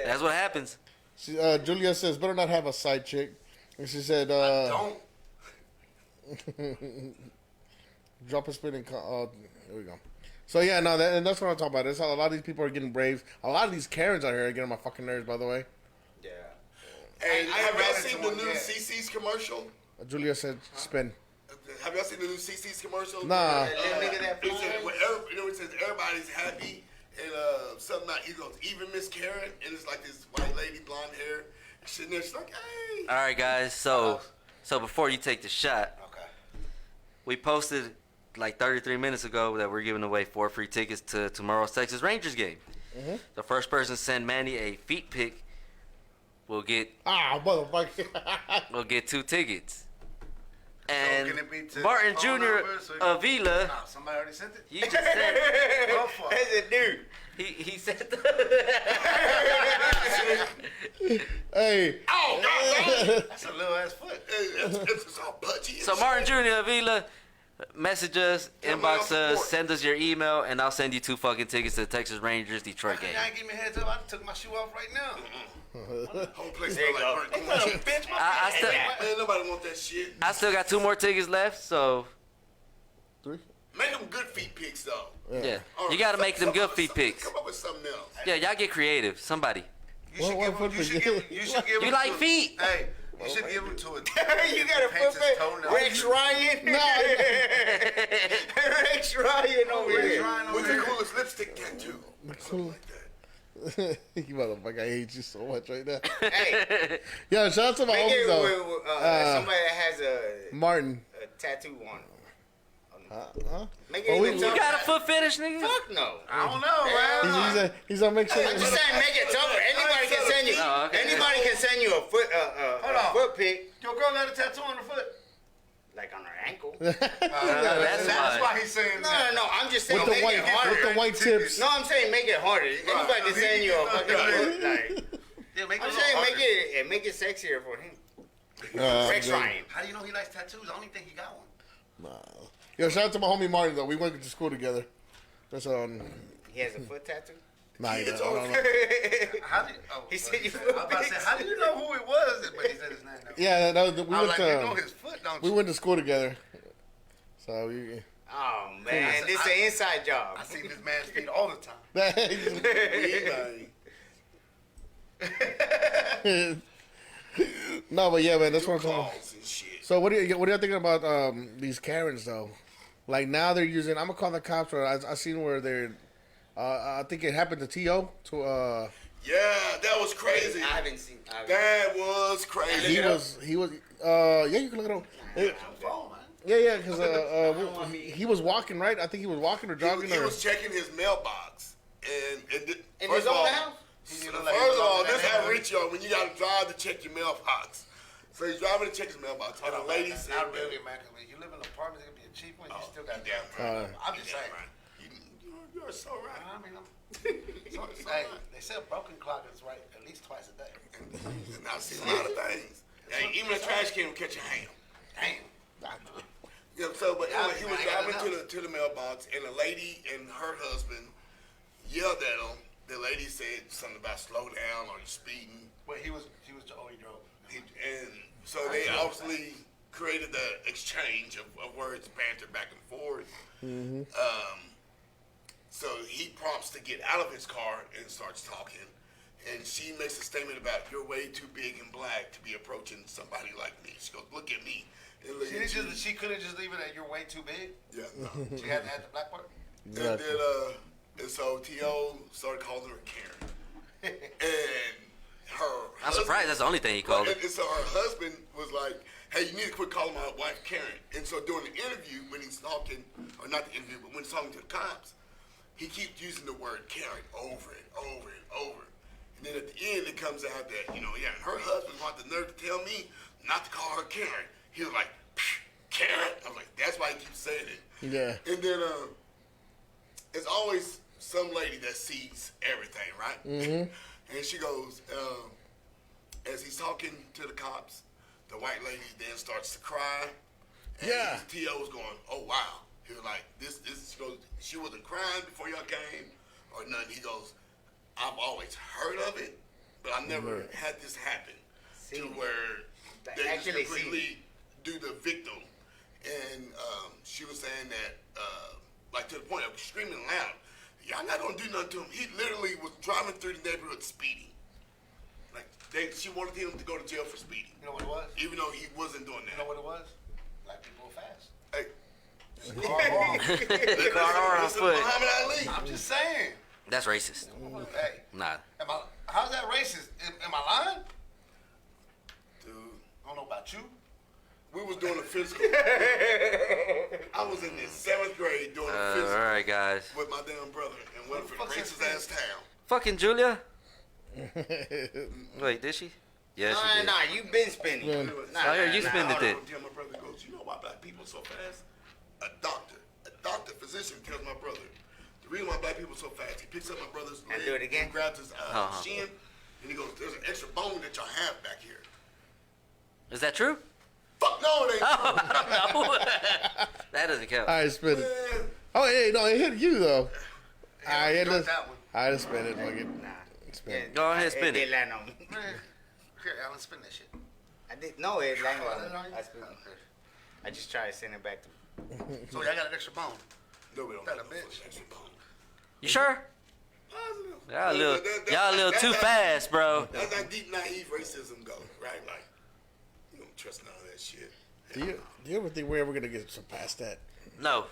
That's what happens. She, Julia says, better not have a side chick. And she said, Don't. drop a spin and here we go. So yeah, no, and that's what I'm talking about. That's how a lot of these people are getting brave. A lot of these Karens out here are getting on my fucking nerves, by the way. Yeah. And I have y'all ran seen into the one new yet. CC's commercial? Julia said, spin. Have y'all seen the new CC's commercial? Nah. That little nigga that It says, flies? it says everybody's happy and something like, it goes, even Miss Karen, and it's like this white lady, blonde hair, sitting there, she's like, hey. All right, guys. So before you take the shot, Okay. we posted like 33 minutes ago that we're giving away 4 free tickets to tomorrow's Texas Rangers game. The first person to send Manny a feet pic will get Motherfucker. 2 tickets. And can it be to Martin phone Jr. number so you can- Avila, Nah, somebody already sent it? he just said Oh, fuck. That's a dude. he said Hey. Oh, God, That's a little ass foot. it's all pudgy. and So shit. Martin Jr. Avila, message us, Tell me inbox I'll us, support. send us your email, and I'll send you 2 fucking tickets to the Texas Rangers Detroit game. Y'all ain't give me a heads up. I took my shoe off right now. Whole place There smell you like go. burnt corn. Bitch, my I still, Man, nobody want that shit. I still got 2 more tickets left, so 3? Make them good feet pics, though. yeah, Or you gotta some- make them good feet pics. Come up with something else. Yeah, y'all get creative. Somebody. You should give him. You should give him. You like to- feet? Hey, you should give him to a. You got a Paints foot his pic? toenails. Rex Ryan? Rex Ryan over Rex here. Ryan over What's the here. coolest lipstick tattoo? Something like that. You motherfucker, I hate you so much right now. Hey, Yo, shout out to my make homies it though. with, somebody that has a Martin. tattoo on. Huh? Make Oh, it we- even You tougher. got a foot fetish, nigga? Fuck no. I don't know, man. He's gonna make sure. I'm just saying, make it tougher. Anybody can send you. Oh, okay. Anybody can send you a foot, Hold a on. foot pic, Your girl got a tattoo on her foot. like on her ankle. That's why. He's saying No, that. no, no. I'm just saying, With the make white, it harder. with the white tips. No, I'm saying make it harder. Anybody can send you a fucking foot. Like, Yeah, make it I'm a saying, little harder. make it sexier for him. Uh, Rex Ryan. How do you know he likes tattoos? I don't even think he got one. Yo, shout out to my homie Martin though. We went to school together. That's He has a foot tattoo. nah, he Kids don't. over How do you, oh, He said you I was about to say, foot how do you know who it was? But he said his name. No. Yeah, no, we I went was like, you know to his foot, don't we you? went to school together. So we. Oh man, this is an inside job. I see this man's feet all the time. No, but yeah, man, that's what I'm talking about. Claws and shit. So what are you thinking about these Karens though? Like now they're using. I'm gonna call the cops. Or I seen where they're. I think it happened to T.O. Yeah, that was crazy. I haven't seen. That was crazy. He was. Yeah, you can look it up. Yeah, because he was walking, right? I think he was walking or jogging. He or was checking his mailbox, and In first his of own all, house? First of all, this is how rich you are when you got to drive to check your mailbox. So he's driving to check his mailbox, and the lady said, Not really, man. Because when you live in an apartment, it's gonna be a cheap one. You still got damn right. I'm just saying. You're so right. I mean, I'm. So Hey, right. they said a broken clock is right at least twice a day. And I've seen a lot of things. Hey, even a trash can will catch a ham. Damn. Yeah, so, but anyway, he was I got driving enough. to the mailbox, and a lady and her husband yelled at him. The lady said something about slow down or you're speeding. Well, he drove. And so they obviously created the exchange of words, banter back and forth. So he prompts to get out of his car and starts talking. And she makes a statement about, you're way too big and black to be approaching somebody like me. She goes, look at me. She couldn't just leave it at you're way too big. Yeah, no. She had to add the black part. And then, and so T.O. started calling her Karen. And I'm surprised that's the only thing he called her. And so her husband was like, hey, you need to quit calling my wife Karen. And so during the interview, when he's talking, or not the interview, but when he's talking to the cops, he keeps using the word Karen over and over and over. And then at the end, it comes out that, her husband wanted the nerve to tell me not to call her Karen. He was like, Karen? I was like, that's why he keeps saying it. Yeah. And then there's always some lady that sees everything, right? Mm-hmm. And she goes, as he's talking to the cops, the white lady then starts to cry. And T.O.'s going, oh, wow. He was like, she goes, she wasn't crying before y'all came or nothing. He goes, I've always heard of it, but I never had this happen to where they just completely do the victim. And she was saying that, like to the point of screaming loud, y'all not gonna do nothing to him. He literally was driving through the neighborhood speeding. Like she wanted him to go to jail for speeding. You know what it was? Even though he wasn't doing that. You know what it was? Black people are fast. Hey. Car on foot. Muhammad Ali. I'm just saying. That's racist. Hey. Nah. How's that racist? Am I lying? Dude. I don't know about you. We was doing a physical. I was in the 7th grade doing a physical. All right, guys. With my damn brother and went from racist ass town. Fucking Julia. Wait, did she? Yeah, she did. Nah, you been spinning. I heard you spin it. Tell my brother, goes, you know why black people are so fast? A doctor, physician tells my brother, the reason why black people are so fast, he picks up my brother's leg, do it again? and grabs his shin, and he goes, there's an extra bone that y'all have back here. Is that true? Fuck no, it ain't true. No. That doesn't count. All right, spin it. Oh, hey, no, it hit you, though. All right, That one. I just spin it. Fuck it. Nah. Spin it. Go ahead, spin It it. did land on me. Here, Alan, spin that shit. I did. No, it landed on me. I I spin it. I just tried to send it back to So y'all got an extra bone. No, we don't That have a no bitch. extra bone. You sure? Y'all a little too fast, bro. That's how deep naive racism go, right? Like, you don't trust none of that shit. Do you ever think we're ever gonna get past that? No.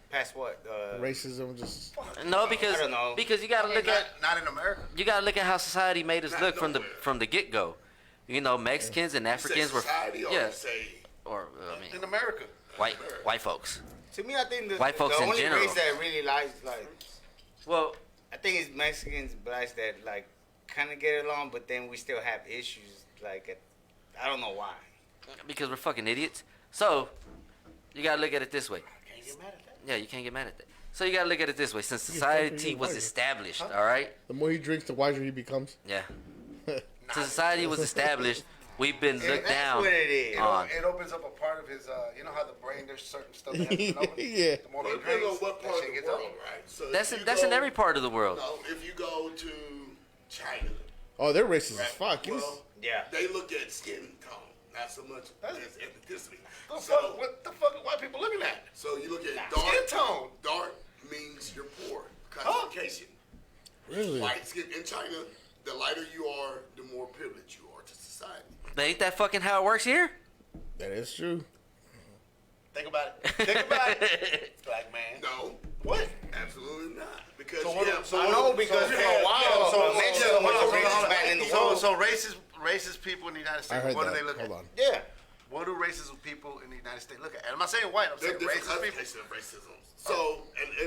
past what? Racism, just No, because I don't know. because you gotta look at Not in America. you gotta look at how society made us look from the get go. You know, Mexicans and Africans were society or yeah, say or I mean In America. white folks. To me, I think White folks the in only general. race that really likes Well, I think it's Mexicans, blacks that like kind of get along, but then we still have issues. I don't know why. because we're fucking idiots. So you gotta look at it this way. Can't get mad at that. Yeah, you can't get mad at that. So you gotta look at it this way. Since society was established, all right. the more he drinks, the wiser he becomes. Yeah. Since society was established, we've been looked That's down what it is. on. It opens up a part of his, you know how the brain, there's certain stuff that has to open? Yeah. The more Well, he it depends on drinks, what that part of shit the gets world, open. right? So That's if in you in every part of the world. No, if you go to China, Oh, they're racist right? as fuck. Well, Yeah. they look at skin tone, not so much as ethnicity. The So, fuck, what the fuck are white people looking at? so you look at Skin tone. Dark means you're poor. Classification. Really? White skin in China, the lighter you are, the more privileged you are to society. But ain't that fucking how it works here? That is true. Think about it. Think about it. Black man. No, What? absolutely not. Because So you what- have so I know because for a while, Mexico was the racist man in the world. So racist people in the United I States, heard what that. do they look Hold at? on. Yeah. What do racist people in the United States look at? And I'm not saying white, I'm There's saying different racist people. classifications of racism. So,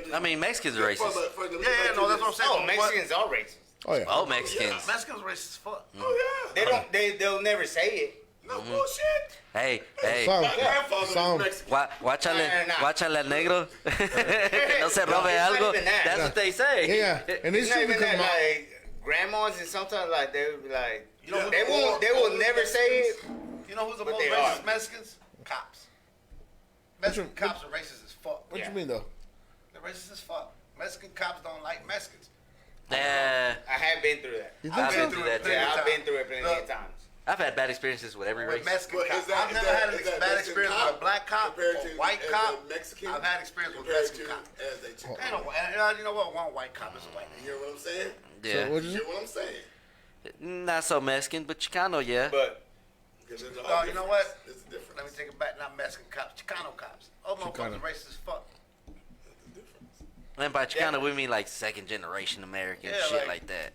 and I mean, Mexicans are racist. Yeah, no, that's what I'm saying. Oh, But Mexicans are racist. Oh yeah. All Mexicans. Mexicans are racist as fuck. Oh yeah. They'll never say it. No bullshit. Hey, hey. Some. My grandfather Some. was Mexican. Guáchale al negro. Que no se robe it's not algo. even that. That's what they say. Yeah, and it's It's not true even because that. my, Like grandmas and sometimes like they would be like, You know, they will never say it. You know who's the But most they racist are. Mexicans? Cops. Mexican cops are racist as fuck. what Yeah. you mean though? They're racist as fuck. Mexican cops don't like Mexicans. Yeah, I have been through that. You I've think been so? through that too. plenty Yeah, of I've been times. through it plenty Look, of times. I've had bad experiences with every With race. Mexican But cops. is that- I've is never that- had is a that bad Mexican experience cop with a black cop, compared a to white as cop. a Mexican I've had experience with compared Mexican to cops. as they Chicano. Ain't no, you know what? One white cop is a white man. You hear what I'm saying? Yeah, So what You you? hear what I'm saying? not so Mexican, but Chicano, yeah. But Because there's No, you know what? There's a difference. Let me take it back. Not Mexican cops, Chicano cops. Oh, motherfuckers racist as fuck. And by Chicano, we mean like second generation American Yeah, shit like that.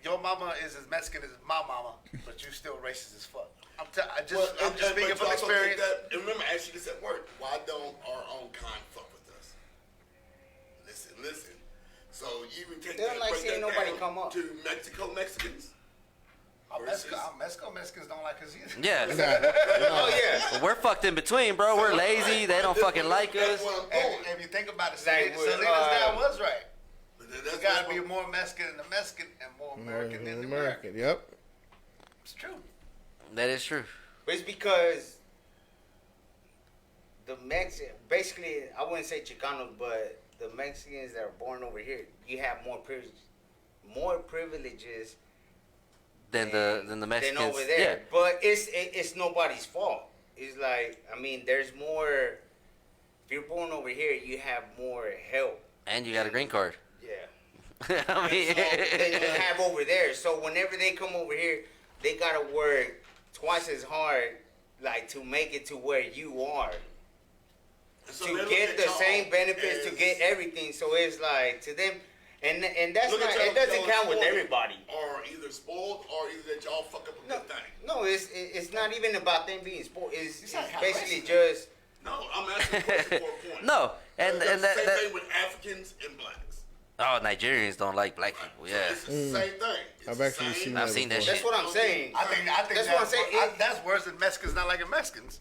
Your mama is as Mexican as my mama, but you still racist as fuck. I'm just And speaking but from you also think experience. that- and remember, I actually this at work. Why don't our own kind fuck with us? Listen. So you even take They don't that, like break seeing that nobody down come up. to Mexicans. Mexicans don't like us either. Yeah. Oh yeah. But we're fucked in between, bro. We're lazy. They don't fucking like us. That's what I'm going. And if you think about it, Like, Selena's dad was right. But You that's gotta what- be more Mexican than the Mexican and more American than the American. American. Yep. It's true. That is true. But it's because the basically, I wouldn't say Chicanos, but the Mexicans that are born over here, you have more privileges Than the Mexicans. than over there. Yeah. But it's nobody's fault. It's like, I mean, there's more. If you're born over here, you have more help. And you got a green card. Yeah. I mean, Than you have over there. So whenever they come over here, they gotta work twice as hard, like to make it to where you are. So To they look get at the y'all same benefits, to as- get everything. So it's like to them, and that's Look at not. y'all- It doesn't y'all count with spoiled, everybody. Or either spoiled, or either that y'all fuck up a No, good thing. no, it's not even about them being spoiled. It's not basically racist. just. No, I'm asking a question for a point. no, and That's the same that thing with Africans and blacks. oh, Nigerians don't like black people. Yeah. So it's the same thing. It's I've the actually same- seen that I've seen that before. That's what I'm saying. I think That's what I'm saying. that's worse than Mexicans not liking Mexicans.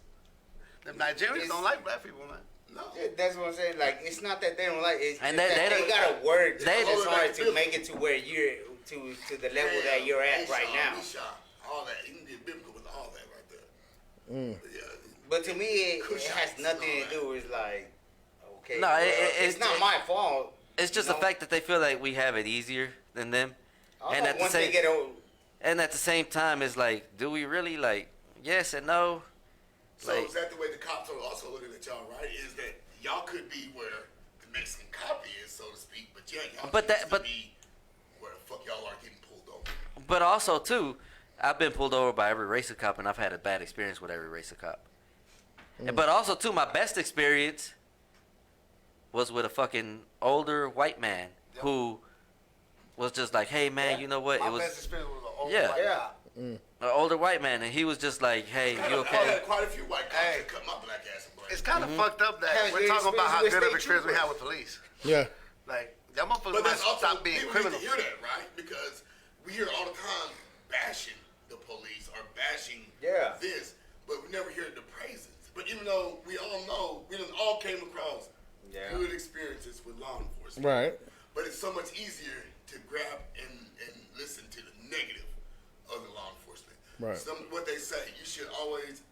Them Nigerians don't like black people, man. No. Yeah, that's what I'm saying. Like, it's not that they don't like it. It's And just they that they don't- gotta work they- just as Hold it hard back to to make it to where you're to the level that you're at right now. All that. You can get biblical with all that right there. But yeah. But to me, it Kushites has and nothing all to that. do with like, okay, No, well, it's it's not my fault. It's just you the know? fact that they feel like we have it easier than them. And at the once same they get old, and at the same time, it's like, do we really like? Yes and no. So Like, is that the way the cops are also looking at y'all, right? Is that y'all could be where the Mexican cop is, so to speak, but yeah, y'all But can that- still but- be where the fuck y'all are getting pulled over. but also too, I've been pulled over by every race of cop, and I've had a bad experience with every race of cop. But also too, my best experience was with a fucking older white man who was just like, "Hey man, you know what? My It was best experience was an old Yeah. white Yeah. cop. an older white man, and he was just like, "Hey, you I okay?" had quite a few white cops Hey. that cut my black ass and black. It's kind of fucked up that Have we're good talking about how experience good of with experience we state have with police. Yeah. Like, that motherfuckers But might that's also stop being people criminals. need to hear that, right? Because we hear all the time bashing the police or bashing Yeah. this, but we never hear the praises. But even though we all know, we done all came across Yeah. good experiences with law enforcement. Right. But it's so much easier to grab and listen to the negative of the law enforcement. Right. What they say, you should always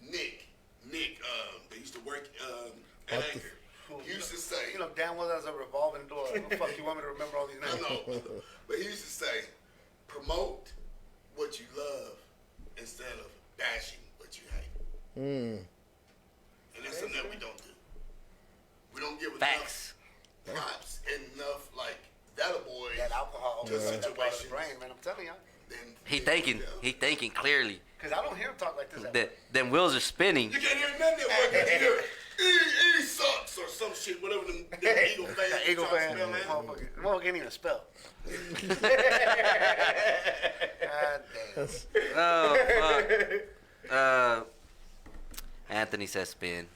Nick, they used to work at What the Anchor. He used to say, You know damn well that's a revolving door. What the fuck you want me to remember all these I names? know, but he used to say, promote what you love instead of bashing what you hate. And that's something that we don't do. We don't give Facts. enough props and enough, like, that a boy. That alcohol To opens up that part of the situations. brain, man. I'm telling y'all. Then He thinking clearly. Because I don't hear him talk like this. Them wheels are spinning. You can't hear nothing at work. You hear, he sucks or some shit, whatever them Eagle fans. That Eagle trying to fan, spell that. motherfucker. Motherfucker can't even spell. God damn. Oh fuck. Anthony says spin.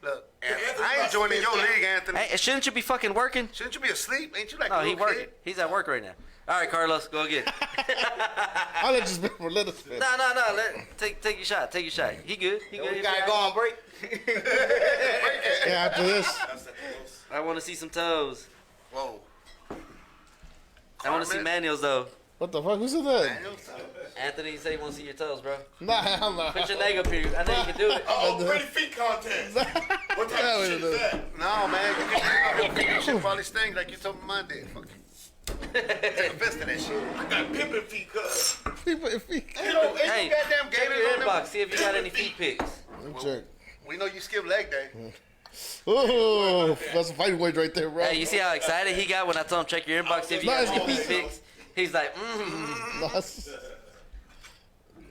Look, Anthony I ain't about joining to your spin league, Anthony. Hey, shouldn't you be fucking working? Shouldn't you be asleep? Ain't you like No, a he little working. kid? He's at work right now. All right, Carlos, go again. I'll let you spin for a little bit. No. Take your shot. Take your shot. He good. He good. we gotta go on break. Yeah, after this. That's that close. I want to see some toes. Whoa. I want to see manuals though. What the fuck? Who said that? Daniels? Anthony said he want to see your toes, bro. Nah, hell no. Put your leg up here. I know you can do it. Oh, pretty feet contest. What type of shit is that? No, man. You can shit probably stings like you told me mine did. Fuck you. Take a fist in that shit. I got pimping feet, cuz. People, if he. You know, ain't Hey, you goddamn check gaming your on them? inbox. See if you got any feet pics. Check. We know you skip leg day. Oh, that's a fighting weight right there, bro. Hey, you see how excited he got when I told him check your inbox, see if you got any feet pics? He's like, Nice.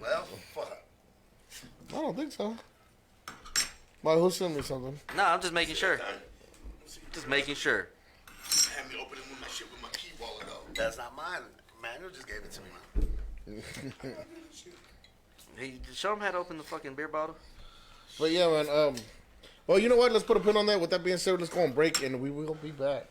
Well, fuck. I don't think so. Why, who sent me something? No, I'm just making sure. Just making sure. Had me opening with my shit with my key wallet though. That's not mine. Manuel just gave it to me. Hey, show him how to open the fucking beer bottle. But yeah, man. Well, you know what? Let's put a pin on that. With that being said, let's go on break, and we will be back.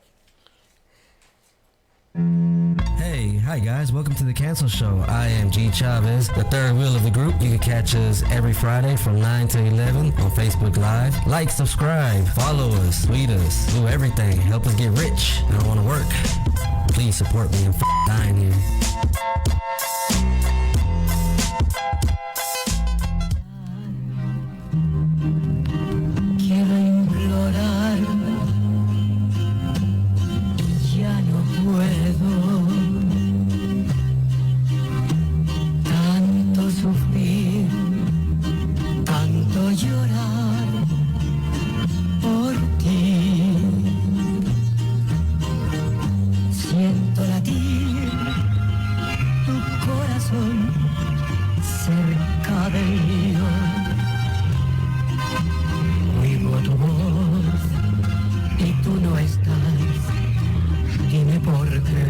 Hey, hi guys, welcome to The Cancel Show. I am G Chavez, the third wheel of the group. You can catch us every Friday from 9 to 11 on Facebook Live. Like, subscribe, follow us, tweet us, do everything. Help us get rich. I don't want to work. Please support me. I'm dying here. Quiero implorar, ya no puedo. Tanto sufrir, tanto llorar por ti. Siento latir tu corazón cerca del mío. Oigo tu voz y tú no estás. Dime por qué.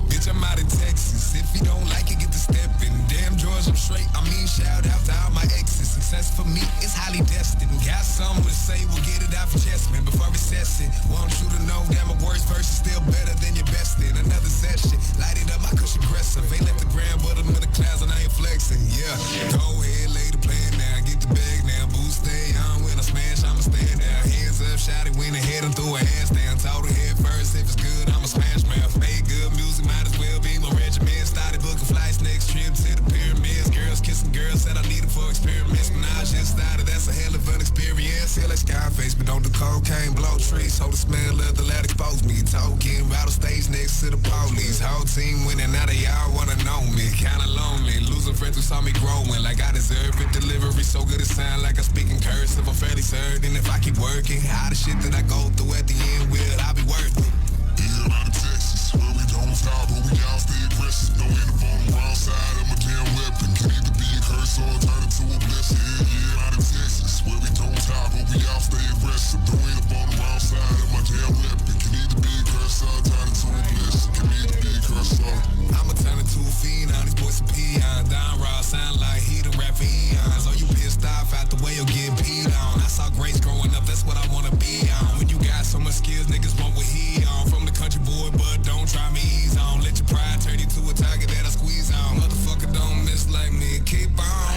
Bitch, I'm out of Texas. If you don't like it, get to stepping. Damn, George, I'm straight. I mean, shout out to all my exes. Success for me is highly destined. Got something to say, we'll get it out for chest, man. Before recess it, want you to know that my worst verse is still better than your best in. Another session, light it up, my cush aggressive. Ain't left the ground, but I'm in the clouds and I ain't flexing. Yeah, go ahead, lay the plan now. Get the bag now, boo, stay on. When I smash, I'ma stand down. Hands up, shout it, went ahead and threw a ass down. Total head first, if it's good, I'ma smash mouth. Made good music, might as well be my regimen. Started booking flights, next trip to the pyramids. Girls kissing girls, said I need them for experiments. When I just started, that's a hell of an experience. Feel like Scarface, but don't do cocaine, blow trees. So the smell of the lead expose me. Talking about a stage next to the police. Whole team winning, now they all wanna know me. Kinda lonely, losing friends who saw me growing. Like I deserve it, delivery so good it sound like I'm speaking cursive. I'm fairly certain if I keep working, all the shit that I go through at the end will, I'll be worth it. Yeah, out of Texas, where we don't stop, but we all stay aggressive. Don't end up on the wrong side of my damn weapon. Can either be a curse or turn into a blessing. Yeah, out of Texas, where we don't stop, but we all stay aggressive. Don't end up on the wrong side of my damn weapon. Can either be a curse or turn into a blessing. Can either be a curse or I'ma turn into a fiend on these boys some peons. Don Raw sound like he the rap for eons. Oh, you pissed off out the way you're getting peed on. I saw Grace growing up, that's what I wanna be on. When you got so much skills, niggas want what he on. From the country boy, but don't try me ease on. Let your pride turn you to a target that I squeeze on. Motherfucker don't miss like me, keep on.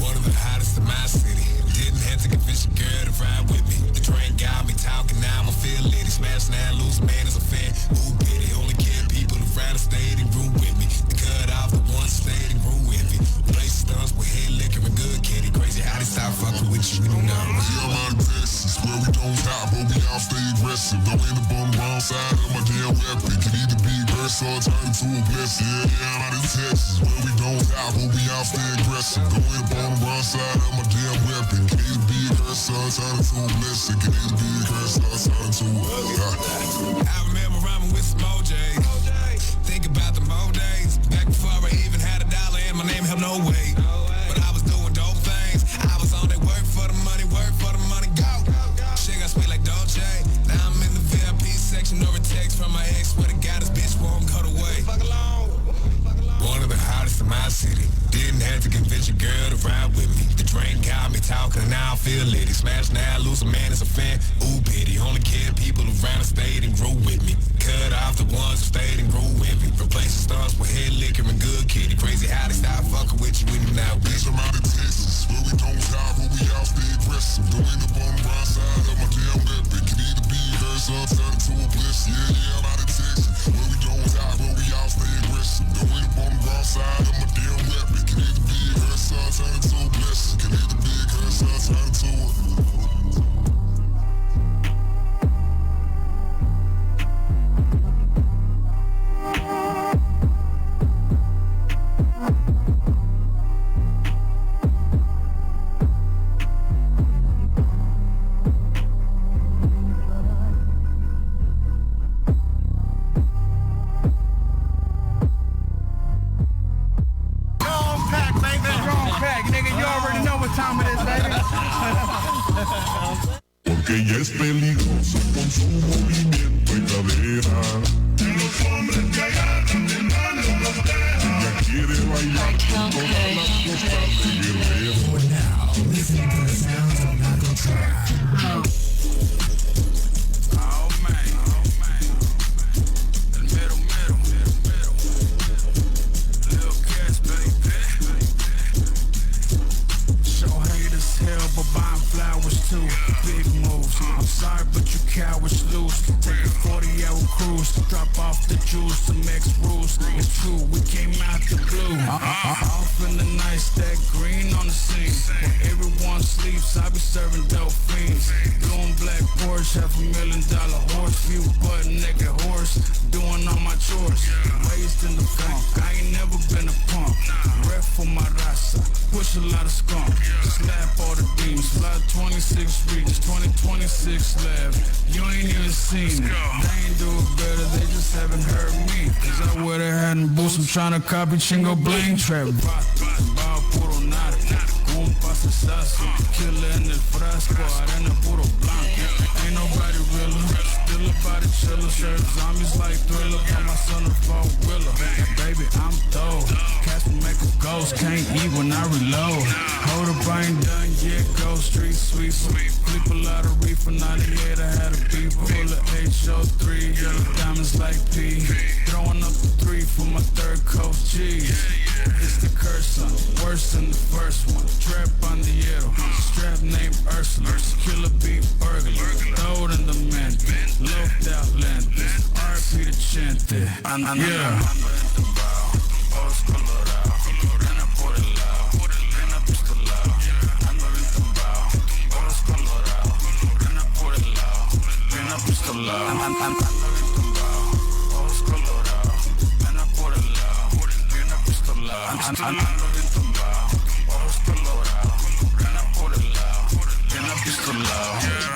One of the hottest in my city. Didn't have to convince your girl to ride with me. The train got me talking, now I'ma feel litty. Smash now, lose man is a fan. Ooh, pity, only care people around the state and room with me. The cut off the one state and room with me. Place stunts with head liquor and good kitty. Crazy how they stop fucking with you, you know. Yeah, I'm out of Texas, where we don't stop, but we all stay aggressive. Don't end up on the wrong side of my damn weapon. Can either be a curse or turn into a blessing. Yeah, I'm out of Texas, where we don't stop, but we all stay aggressive. Don't end up on the wrong side of my damn weapon. Can either be a curse or turn into a blessing. Can either be a curse or turn into a I remember rhyming with some OJs. Think about the Mo days. Back before I even had a dollar and my name held no weight. But I was doing dope things. I was on that work for the money, go. Shit got sweet like Dolce. Now I'm in the VIP section, no text from my ex. Swear to God, this bitch won't go away. One of the hottest in my city. Didn't have to convince your girl to ride with me. The train got me talking, now I feel litty. Smash now, lose a man as a fan. Ooh, pity, only care people around the state and grew with me. Cut off the ones who stayed and grew with me. Replacing stars with head liquor and good kitty. Crazy how they stop fucking with you when you not with me. I'm out of Texas, where we don't stop, but we all stay aggressive. Don't end up on the wrong side of my damn weapon. Can either be a curse or turn into a bliss. Yeah, I'm out of Texas, where we don't stop, but we all stay aggressive. Don't end up on the wrong side of my damn weapon. Can either be a curse or turn into a blessing. Can either be a curse or turn into a what time it is, baby. Porque ella es peligrosa con su movimiento y cadera. Los hombres que agarran de mano los dejan. Ella quiere bailar con todas las cosas de guerrero. For now, listening to the sounds of Naco Trap. Oh man. El mero. Little cats, baby. So hate as hell, but buying flowers too. Big moves. I'm sorry, but you cowards loose. Take a 40-hour cruise. Drop off the jewels, some X rules. It's true, we came out the blue. Off in the night, stack green on the scene. When everyone sleeps, I be serving dope fiends. Blue and black Porsche, $500,000 horse. Few butt naked horse, doing all my chores. Raised in the funk, I ain't never been a punk. Rep for my raza, push a lot of skunk. Slap all the beams, fly 26 reaches, 2026 left. You ain't even seen it. They ain't do it better, they just haven't heard me. Cause I wear the hat and boots, I'm tryna copy Chingo Bling Trap. Bao puro nada, un pasasazo. Killer en el frasco, arena puro blanco. Ain't nobody realer, still about it chiller. Serve zombies like Thriller, got my son a four-wheeler. Baby, I'm dope, catch me make a ghost. Can't eat when I reload. Hold up, I ain't done yet, go street sweet. Flip a lot of reefer, 98, I had a beef full of HO3, yellow diamonds like P. Throwing up the 3 for my third coast, G's. It's the curse on, worse than the first one. Trap on the yellow, strap named Ursula. Killer beat burglar, throw it in the man. Loped out Lantis, RP the Chente. Yeah.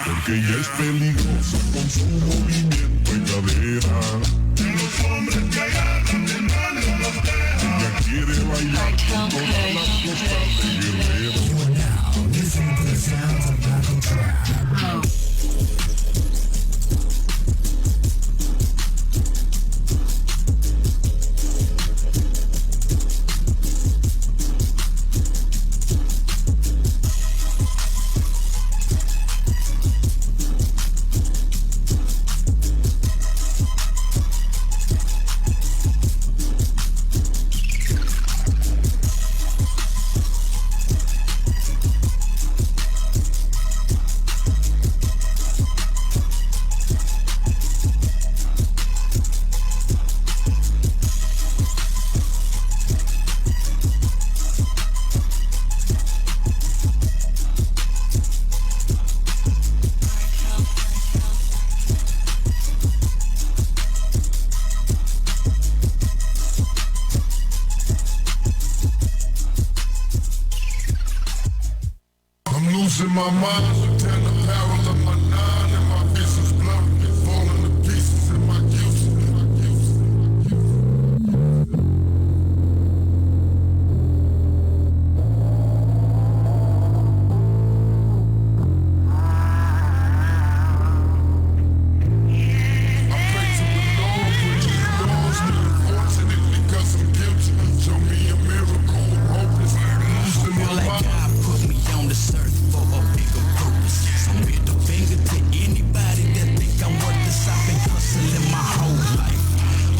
Porque ella es peligrosa con su movimiento y cadera. Los hombres que agarran de mano los dejan. Ella quiere bailar con todas las cosas de guerrero. You are now listening to the sounds of Naco Trap. Losing my mind, turn the barrel of my 9 and my vision's blurry, falling to pieces in my guilt. I pray to the Lord, which he knows me, unfortunately, cause I'm guilty. Show me a miracle, hopeless, losing my mind. Put me on the earth for a bigger purpose. So middle finger to anybody that think I'm worth this. I've been hustling my whole life.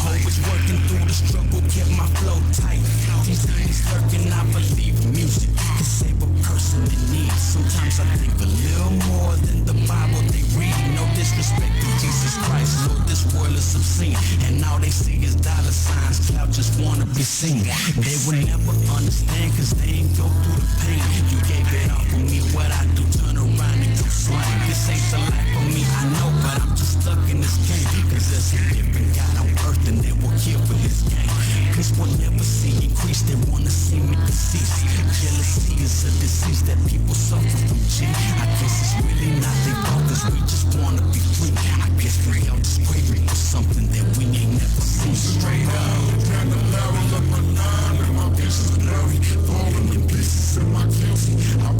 Always working through the struggle, kept my flow tight. These things lurking, I believe music can save a person in need. Sometimes I think a little more than the Bible they read. No disrespect to Jesus Christ, Lord, this world is obscene. And all they see is dollar signs, cloud just wanna be seen. They will never understand cause they ain't go through the pain. You gave it all for me, what I do, turn around and go swing. This ain't the life for me, I know, but I'm just stuck in this game. Cause there's a different God on earth and they will kill for this game. Peace will never see increase, they wanna see me deceased. Jealousy is a disease that people suffer from, G. I guess it's really not their fault cause we just wanna be free. I guess we all just craving for something that we ain't never seen. Straight up, turn the barrel of my 9 and my vision's blurry, falling in pieces in my guilty. I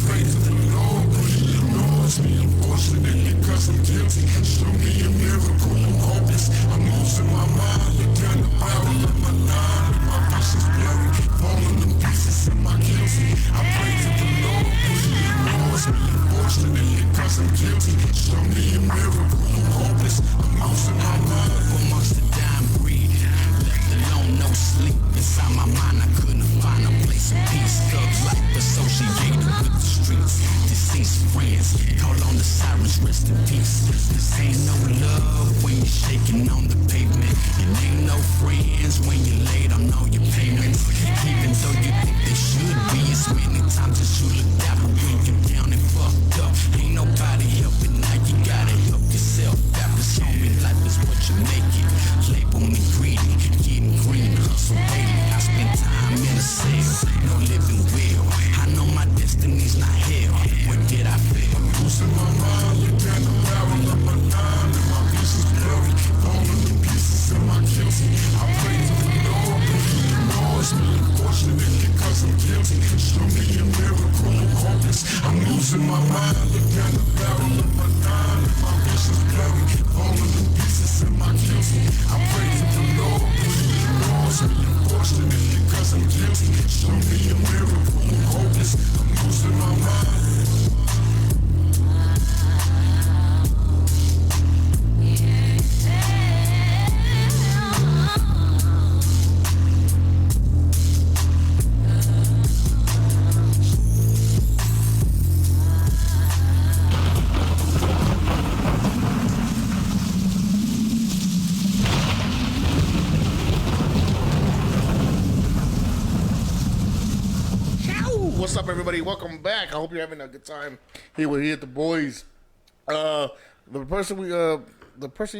unfortunately, cause I'm guilty. Show me a miracle, I'm hopeless. I'm losing my mind up amongst the dying breed. Left alone, no sleep inside my mind. I couldn't find a place of peace. Thug life associated with the streets. Deceased friends, call on the sirens, rest in peace. This ain't no love when you're shaking on the pavement. It ain't no friends when you're late on all your payments. Even though you think they should be, as many times as you look down, but when you're down and fucked up, ain't nobody helping. Now you gotta help yourself. That was homie, life is what you make it. Label me greedy, getting green, hustle daily. I spend time in a cell, no living well. I know my destiny's not hell. Where did I fail? I'm losing my mind, look down the barrel of my line, and my vision's blurry. Falling to pieces in my guilty. I pray to the Lord, but He ignores me. Unfortunately, cause I'm guilty. Show me a miracle, I'm hopeless. I'm losing my mind, look down the barrel of my line, and my vision's blurry. Falling to pieces in my guilty. I pray to the Lord, but He ignores me. Unfortunately, cause I'm guilty. Show me a miracle, I'm hopeless. I'm losing my mind. What's up, everybody? Welcome back. I hope you're having a good time here with the boys. The person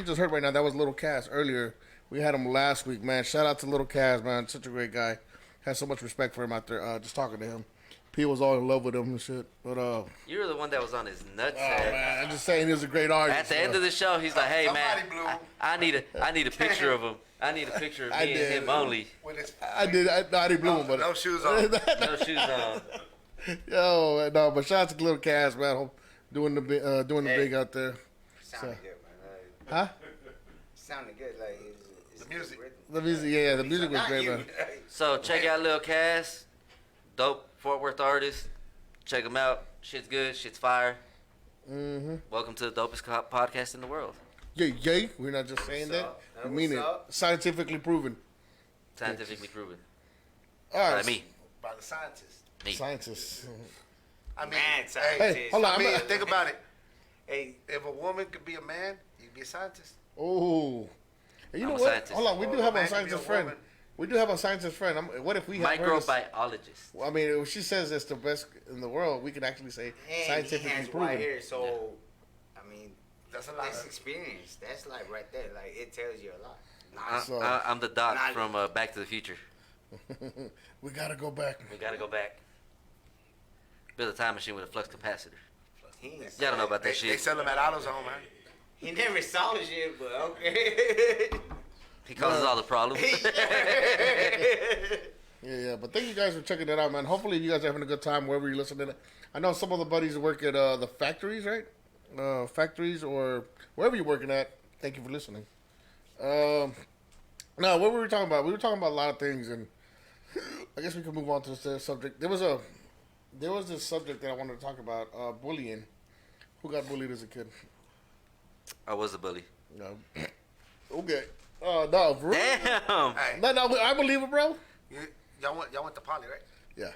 you just heard right now, that was Little Cass earlier. We had him last week, man. Shout out to Little Cass, man. Such a great guy. Had so much respect for him out there. Just talking to him. P was all in love with him and shit. But You were the one that was on his nuts. man, I'm just saying he was a great artist. At the end of the show, he's like, "Hey man, I need a picture of him. I need a picture of me and him only." I didn't bloom him, but No shoes on. No shoes on. Yo, no, but shout out to Little Cass, man. Hope doing the big out there. Sounded good, man. Huh? Sounded good, like it's The music. The music, yeah, the music was Not great, you. man. So check out Lil Cass, dope Fort Worth artist. Check him out. Shit's good. Shit's fire. Mm-hmm. Welcome to the dopest podcast in the world. Yeah. We're not just saying that. We mean it. Scientifically proven. Scientifically proven. All right. By me. By the scientists. Me. Scientists. I mean, Man, hey, scientists. hold on. I mean, I'm think about it. Hey, if a woman could be a man, you'd be a scientist. Oh. You know I'm a what? scientist. Hold on. We Or do a have man a could be scientist a friend. woman. We do have a scientist friend. What if we have her as- Microbiologist. Well, I mean, if she says it's the best in the world, we can actually say And he scientifically has proven. right here, so I mean, That's a lot. this experience, that's like right there, like it tells you a lot. So- I'm the Doc Knowledge. from Back to the Future. We gotta go back. We gotta go back. Build a time machine with a flux capacitor. He, Y'all don't know about that They shit. sell them at AutoZone, man. he never saw shit, but okay. He causes all the problems. Yeah. But thank you guys for checking it out, man. Hopefully you guys are having a good time wherever you're listening. I know some of the buddies work at the factories, right? Factories or wherever you're working at. Thank you for listening. Now, what were we talking about? We were talking about a lot of things, and I guess we can move on to the subject. There was this subject that I wanted to talk about, bullying. Who got bullied as a kid? I was a bully. No. Okay. No, for real? Damn. Hey, No, I believe it, bro. y'all went to Poly, right? Yeah.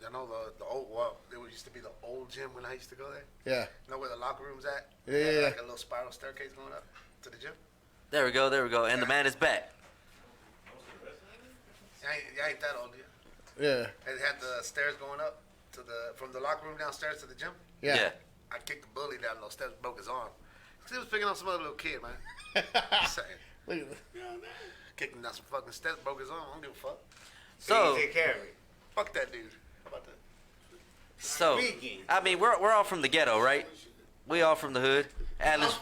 Y'all know the old, well, it used to be the old gym when I used to go there. Yeah. You know where the locker room's at? Yeah, They had, yeah. like a little spiral staircase going up to the gym. There we go. And the man is back. Y'all ain't that old, yeah. Yeah. And it had the stairs going up from the locker room downstairs to the gym. Yeah. I kicked the bully down those steps, broke his arm. 'Cause he was picking on some other little kid, man. Just saying. Look at that. Kicked him down some fucking steps, broke his arm. I don't give a fuck. So, take care of it. Fuck that dude. How about that? Speaking. I mean, we're all from the ghetto, right? We all from the hood. Alan's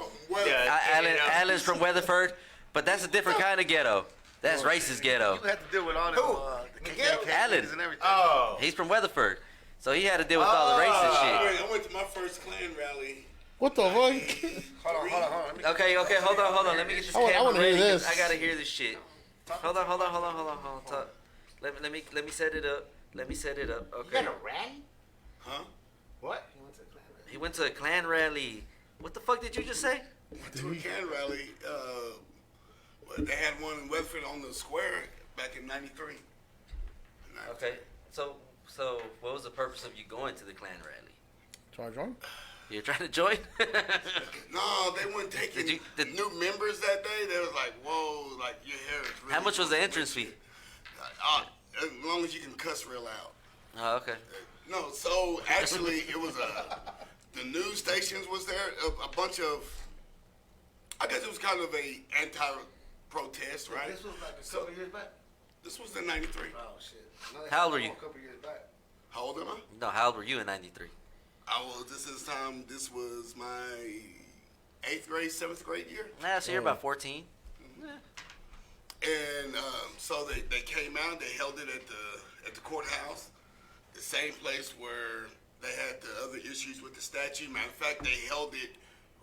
Alan's from Weatherford, but that's a different kind of ghetto. That's racist ghetto. You had to deal with all them, the Miguel? KKK Alan. and everything. Oh. He's from Weatherford, so he had to deal with all the racist shit. I went to my first Klan rally. What the fuck? Hold on. Let me- Okay, hold on. Let me get this I camera wanna hear ready. 'Cause this. I gotta hear this shit. Hold on. Talk. Let me set it up. You Okay. got a rally? Huh? What? He went to a Klan rally. What the fuck did you just say? Went to a Klan rally. They had one in Weatherford on the square back in '93. Okay. So what was the purpose of you going to the Klan rally? Try to join? You're trying to join? No, they weren't taking new members that day. They was like, whoa, like your hair is really. How much was the entrance fee? As long as you can cuss real loud. Oh, okay. No, so actually it was the news stations was there, a bunch of, I guess it was kind of a anti-protest, right? This was like a couple years back. This was in '93. Oh shit. How old were you? A couple years back. How old am I? No, how old were you in '93? This was my 8th grade, 7th grade year. Nah, so you're about 14. And so they came out, they held it at the courthouse, the same place where they had the other issues with the statue. Matter of fact, they held it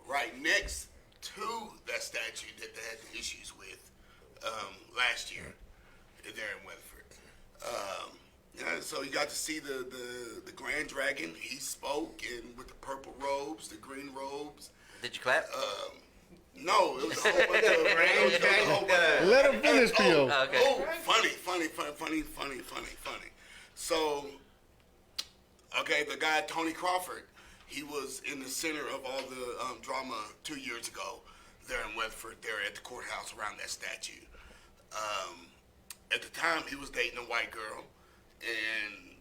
right next to that statue that they had the issues with last year there in Weatherford. Yeah, so you got to see the Grand Dragon. He spoke, and with the purple robes, the green robes. Did you clap? No, it was a whole bunch of Let him finish, Theo. Okay. Oh, funny. So, okay, the guy Tony Crawford, he was in the center of all the drama 2 years ago there in Weatherford, there at the courthouse around that statue. At the time, he was dating a white girl, and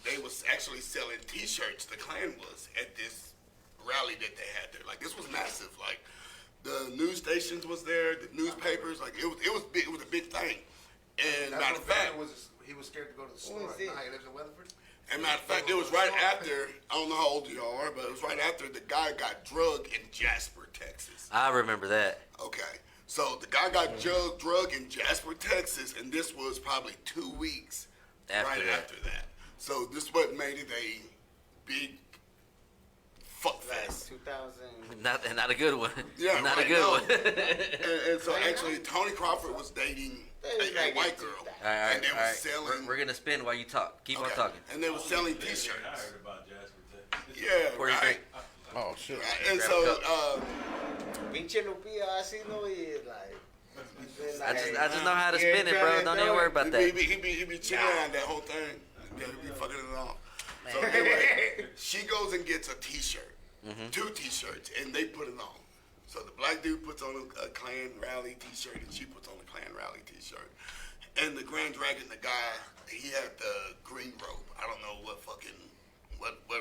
they was actually selling T-shirts. The Klan was at this rally that they had there. Like, this was massive. Like, the news stations was there, the newspapers. Like, it was big. It was a big thing. And matter of fact, he was scared to go to the store. He lives in Weatherford. And matter of fact, it was right after. I don't know how old y'all are, but it was right after the guy got drugged in Jasper, Texas. I remember that. Okay, so the guy got drugged in Jasper, Texas, and this was probably 2 weeks after that. So this is what made it a big fuck fest. 2000. Not a good one. Yeah, not right, a good no. one. and so actually, Tony Crawford was dating a white girl, All right, and they were selling. We're gonna spin while you talk. Keep on Okay. talking. And they were selling T-shirts. I heard about Jasper, Texas. Yeah, Pour your drink. Oh, shit. Right. And Grab so, Pinche Lupilla así no y like. I just know how to spin it, bro. Don't even worry about that. he be chilling on that whole thing. Yeah, he be fucking it off. So anyway, she goes and gets a T-shirt, 2 T-shirts, and they put it on. So the black dude puts on a Klan rally T-shirt, and she puts on a Klan rally T-shirt. And the Grand Dragon, the guy, he had the green robe. I don't know what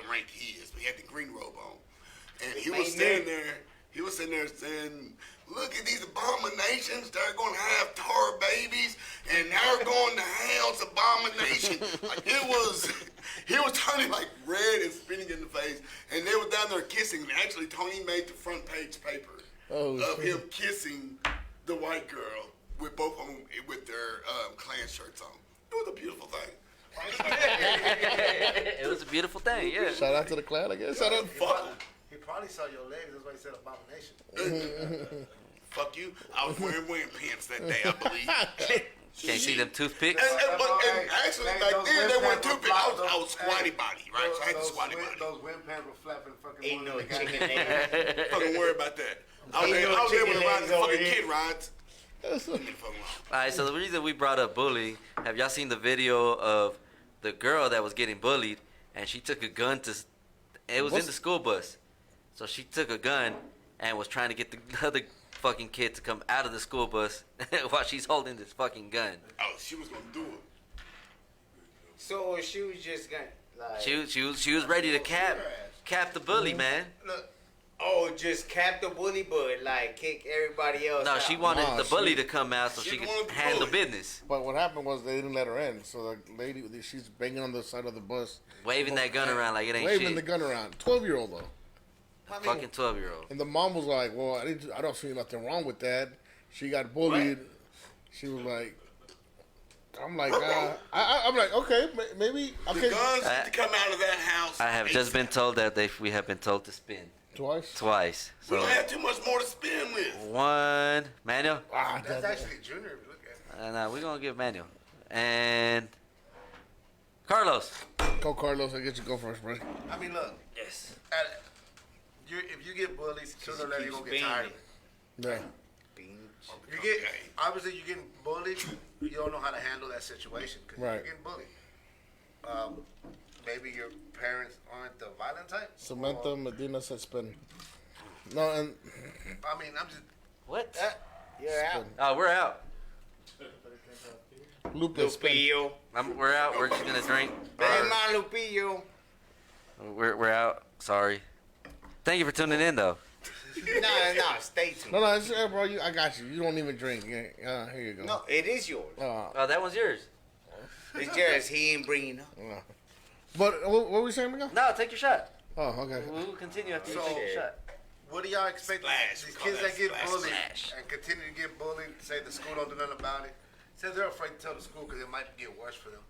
rank he is, but he had the green robe on. And he was standing there. He was sitting there saying, "Look at these abominations. They're going to have tar babies, and they're going to hell's abomination." Like he was turning like red and spinning in the face, and they were down there kissing. And actually, Tony made the front page paper of him kissing the white girl with both of them with their Klan shirts on. It was a beautiful thing. It was a beautiful thing, yeah. Shout out to the Klan, I guess. Shout out. He probably saw your legs. That's why he said abomination. Fuck you. I was wearing pants that day, I believe. Can't see them toothpicks. And actually, back then, they weren't toothpicks. I was squatty body, right? So I had the squatty body. Those wind pants were flapping fucking. Ain't no chicken Fucking don't worry about that. I was able to ride the fucking kid rides. Alright, so the reason we brought up bullying, have y'all seen the video of the girl that was getting bullied, and she took a gun it was in the school bus. So she took a gun and was trying to get the other fucking kid to come out of the school bus while she's holding this fucking gun. Oh, she was gonna do it. So she was just gonna like. She was ready to cap the bully, man. Look, Just cap the bully, but like kick everybody else. No, out. she wanted the bully to come out so she could wanted the handle bully. business. But what happened was they didn't let her in. So the lady, she's banging on the side of the bus, Waving that gun around like it ain't waving shit. the gun around. 12-year-old though. Fucking 12-year-old. And the mom was like, "Well, I don't see nothing wrong with that. She got bullied." She was like, "I'm like, I'm like, okay, maybe The okay." guns need to come out of that house. I have just been told that we have been told to spin Twice. twice. We So don't have too much more to spin with. one, Manuel. that's actually Junior. If you look at it. Nah, we're gonna give Manuel and Carlos. Go, Carlos. I get you go first, bro. I mean, look. Yes. if you get bullied, sooner or later you're gonna get Keeps tired of it. Yeah. You get obviously you're getting bullied. You don't know how to handle that situation because Right. you're getting bullied. Maybe your parents aren't the violent type. Samantha Medina said spin. No, and I mean, I'm just. What? You're out. Oh, we're out. Lupus spin. Lupillo. We're out. We're just gonna drink. Hey, my Lupillo. We're out. Sorry. Thank you for tuning in, though. No, stay tuned. No, it's, bro. I got you. You don't even drink. Here you go. No, it is yours. Oh, that one's yours. It's yours. He ain't bringing up. But what were we saying, Miguel? No, take your shot. Oh, okay. We'll continue after you So- take your shot. What do y'all expect? Splash. These We call kids that that get splash. bullied Splash. and continue to get bullied, say the school don't do nothing about it. Say they're afraid to tell the school because it might get worse for them.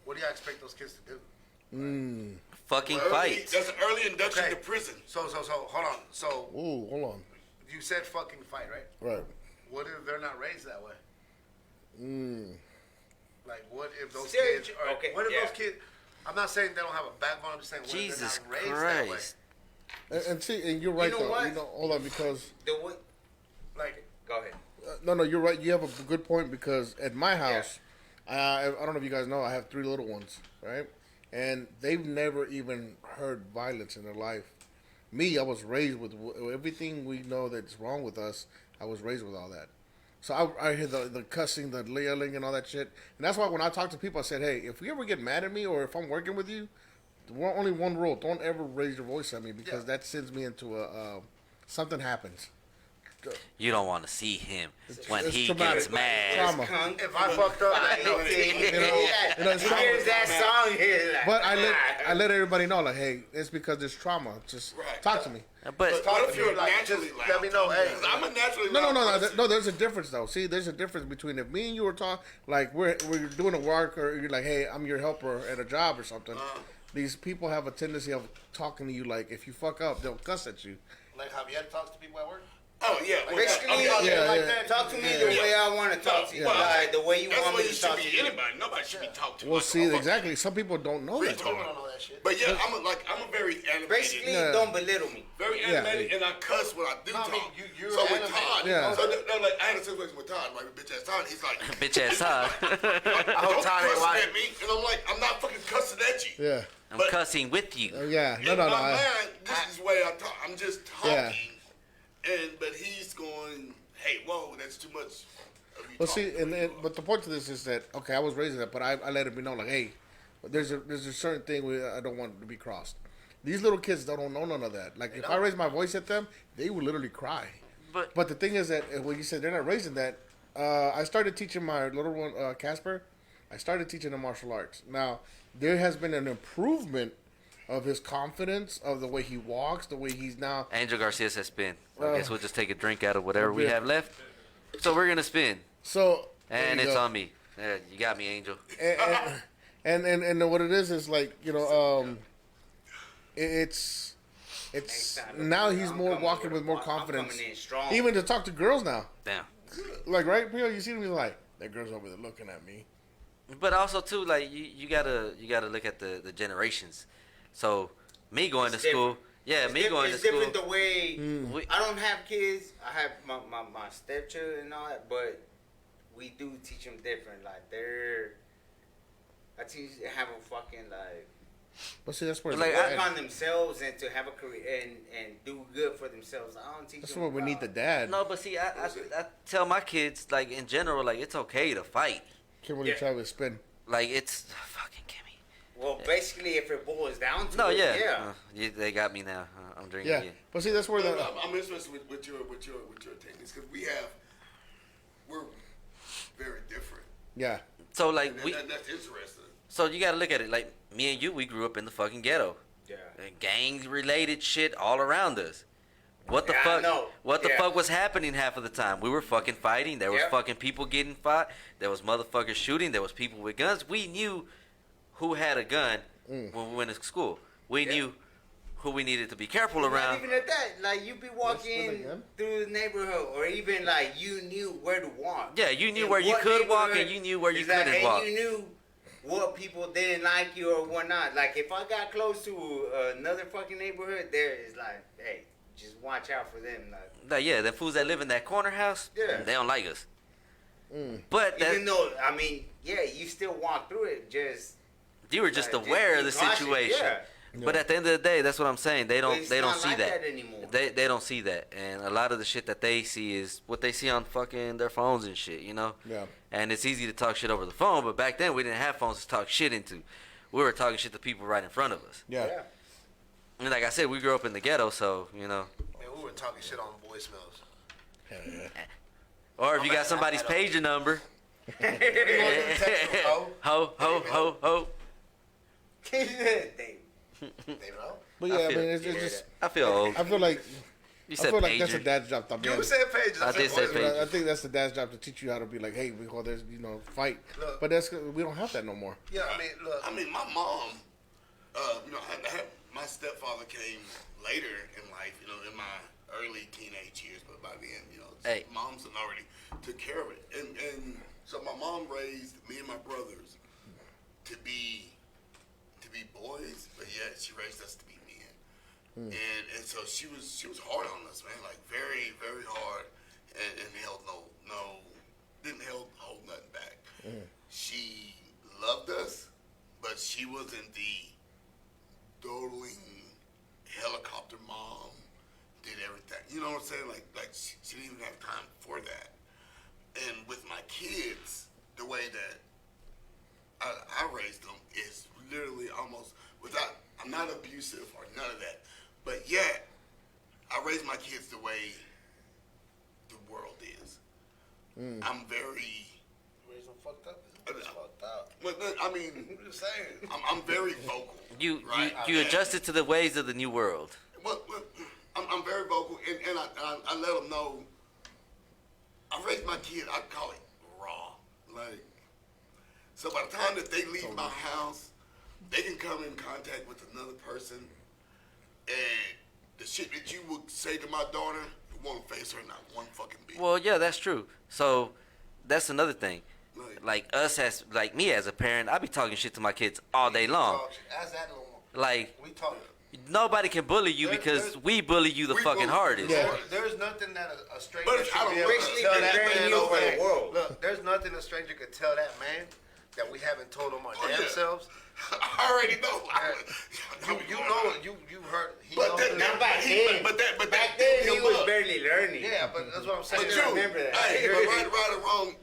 What do y'all expect those kids to do? Fucking Early- fight. That's an early induction Okay. to prison. So hold on. So Ooh, hold on. you said fucking fight, right? Right. What if they're not raised that way? Like, what if those Serious- kids are? okay, What if yeah. those kids? I'm not saying they don't have a backbone. I'm just saying what Jesus if they're not raised that way? Christ. And see, and you're right know though. what? You know, hold on, because The way, Like, go ahead. no, you're right. You have a good point because at my house, I don't know if you guys know, I have 3 little ones, right? And they've never even heard violence in their life. Me, I was raised with everything we know that's wrong with us. I was raised with all that. So I hear the cussing, the yelling, and all that shit. And that's why when I talk to people, I said, hey, if you ever get mad at me or if I'm working with you, only one rule: don't ever raise your voice at me because that sends me into something happens. You don't want to see him when it's he traumatic. gets mad. Trauma. if I fucked up, I know. it's He trauma. hears that song, he's like, But I let everybody know, like, hey, it's because there's trauma. Just Right. talk to me. But What if you're Like, naturally just loud? let me know, hey. 'Cause I'm a naturally No, loud no, no, person. no. There's a difference though. See, there's a difference between if me and you were talking, like we're doing a work, or you're like, hey, I'm your helper at a job or something. These people have a tendency of talking to you like, if you fuck up, they'll cuss at you. Like Javier talks to people at work. Oh, yeah. well, basically, Yeah, like yeah. that. talk to me the way I want to talk to you. Well, Like, the way you That's want why me you to should talk to be you. anybody. Nobody should be talked to. Well, like, see, oh, fuck exactly. Some people don't know that. People don't know that shit. But yeah, I'm a very animated. Basically, Yeah. don't belittle me. Very Yeah. animated, and I cuss when I do No, I talk. mean, you're so with animated. Todd, Yeah. so no, like I had a situation with Todd, like bitch ass Todd. He's like, bitch ass Todd. I hope don't Todd ain't cuss watching. at me, and I'm like, I'm not fucking cussing at you. Yeah. I'm But- cussing with you. Yeah. No, In no, no. my mind, this is the way I talk. I'm just talking, Yeah. but he's going, hey, whoa, that's too much. Of you Well, see, talking. but the point to this is that okay, I was raised that, but I let it be known like, hey, there's a certain thing where I don't want to be crossed. These little kids don't know none of that. Like if I raise my voice at them, they would literally cry. But the thing is that when you said they're not raising that, I started teaching my little one Casper. I started teaching him martial arts. Now there has been an improvement of his confidence, of the way he walks, the way he's now. Angel Garcia says spin. I guess we'll just take a drink out of whatever we yeah. have left. So we're gonna spin, So and there you it's go. on me. You got me, Angel. And what it is like, you know, it's Next time, now he's I'm more coming walking with with more I'm confidence, coming in strong. even to talk to girls now. Damn. Like right, Pio, you see him, he's like, that girl's over there looking at me. But also too, like you gotta look at the generations. So me going It's to school, different. yeah, It's me diff- going to it's school. different the way We- I don't have kids. I have my stepchildren and all that, but we do teach them different. Like I teach have a fucking like But see, that's where Like, work on themselves and to have a career and do good for themselves. I don't teach that's them where we need the about- dad. No, but see, I tell my kids like in general, like it's okay to fight. Kimberly Yeah. Travis spin. Like it's fucking Kimmy. Well, basically, if it boils down to No, it, yeah, they got me now. I'm drinking Yeah, again. but see, that's where the I'm interested with your opinions because we're very different. yeah. So like And we, that's interesting. so you gotta look at it like me and you. We grew up in the fucking ghetto. Yeah. Gang related shit all around us. What the Yeah, I fuck? know. What the Yeah. fuck was happening half of the time? We were fucking fighting. There was Yep. fucking people getting fought. There was motherfuckers shooting. There was people with guns. We knew who had a gun when we went to school. We Yeah. knew who we needed to be careful Not around. even at that, like you be walking again? through the neighborhood, or even like you knew where to walk. Yeah, you knew In where you what could walk and neighborhood you knew where you is like, couldn't and walk. You knew what people didn't like you or whatnot. Like if I got close to another fucking neighborhood, there is like, hey, just watch out for them. Like, yeah, the fools that live in that corner house, Yeah. they don't like us. But even though, I mean, yeah, you still walk through it. Just you were just like, aware of the be cautious, situation. yeah. But at the end of the day, that's what I'm saying. They But don't it's they don't not see like that. that anymore. They don't see that, and a lot of the shit that they see is what they see on fucking their phones and shit, you know. Yeah. And it's easy to talk shit over the phone, but back then we didn't have phones to talk shit into. We were talking shit to people right in front of us. Yeah. And like I said, we grew up in the ghetto, so you know. Man, we were talking shit on voicemails. Hell yeah. Or if you got somebody's pager number. Ho ho ho ho. They know. But yeah, I mean, it's just. I feel old. I feel like. You I said feel like that's pager. a dad's job. To You said pages. I did say voicemails. pages. I think that's the dad's job to teach you how to be like, hey, before there's fight. Look. But that's we don't have that no more. Yeah, I mean, look. I mean, my mom, my stepfather came later in life, in my early teenage years, but by then, Hey. mom's had already took care of it. And so my mom raised me and my brothers to be boys, but yet she raised us to be men. And so she was hard on us, man, like very, very hard, and held didn't hold nothing back. She loved us, but she wasn't the doting helicopter mom, did everything. You know what I'm saying? Like she didn't even have time for that. And with my kids, the way that I raised them is literally almost I'm not abusive or none of that, but yet I raised my kids the way the world is. I'm very. Raised them fucked up. It's fucked up. But I mean, I'm just saying. I'm very vocal. You right? adjusted to the ways of the new world. Well, I'm very vocal, and I let them know. I raised my kid. I call it raw, like. So by the time that they leave my house, they can come in contact with another person, and the shit that you would say to my daughter, it won't face her not one fucking bit. Well, yeah, that's true. So that's another thing. Like, Like me as a parent, I be talking shit to my kids all day long. Ask that little one. Like We talk. nobody can bully you because we bully you the We fucking bully- hardest. Yeah. There's nothing that a stranger But I should don't be able to Especially tell that preparing man you over for the there. world. Look, there's nothing a stranger could tell that man that we haven't told him our damn yeah. selves. I already know. You know, you heard. He But knows that, it. Not back then. But that, Back then, he built him was up. barely learning. Yeah, but that's what I'm saying. But still you, remember that. hey, but right or wrong,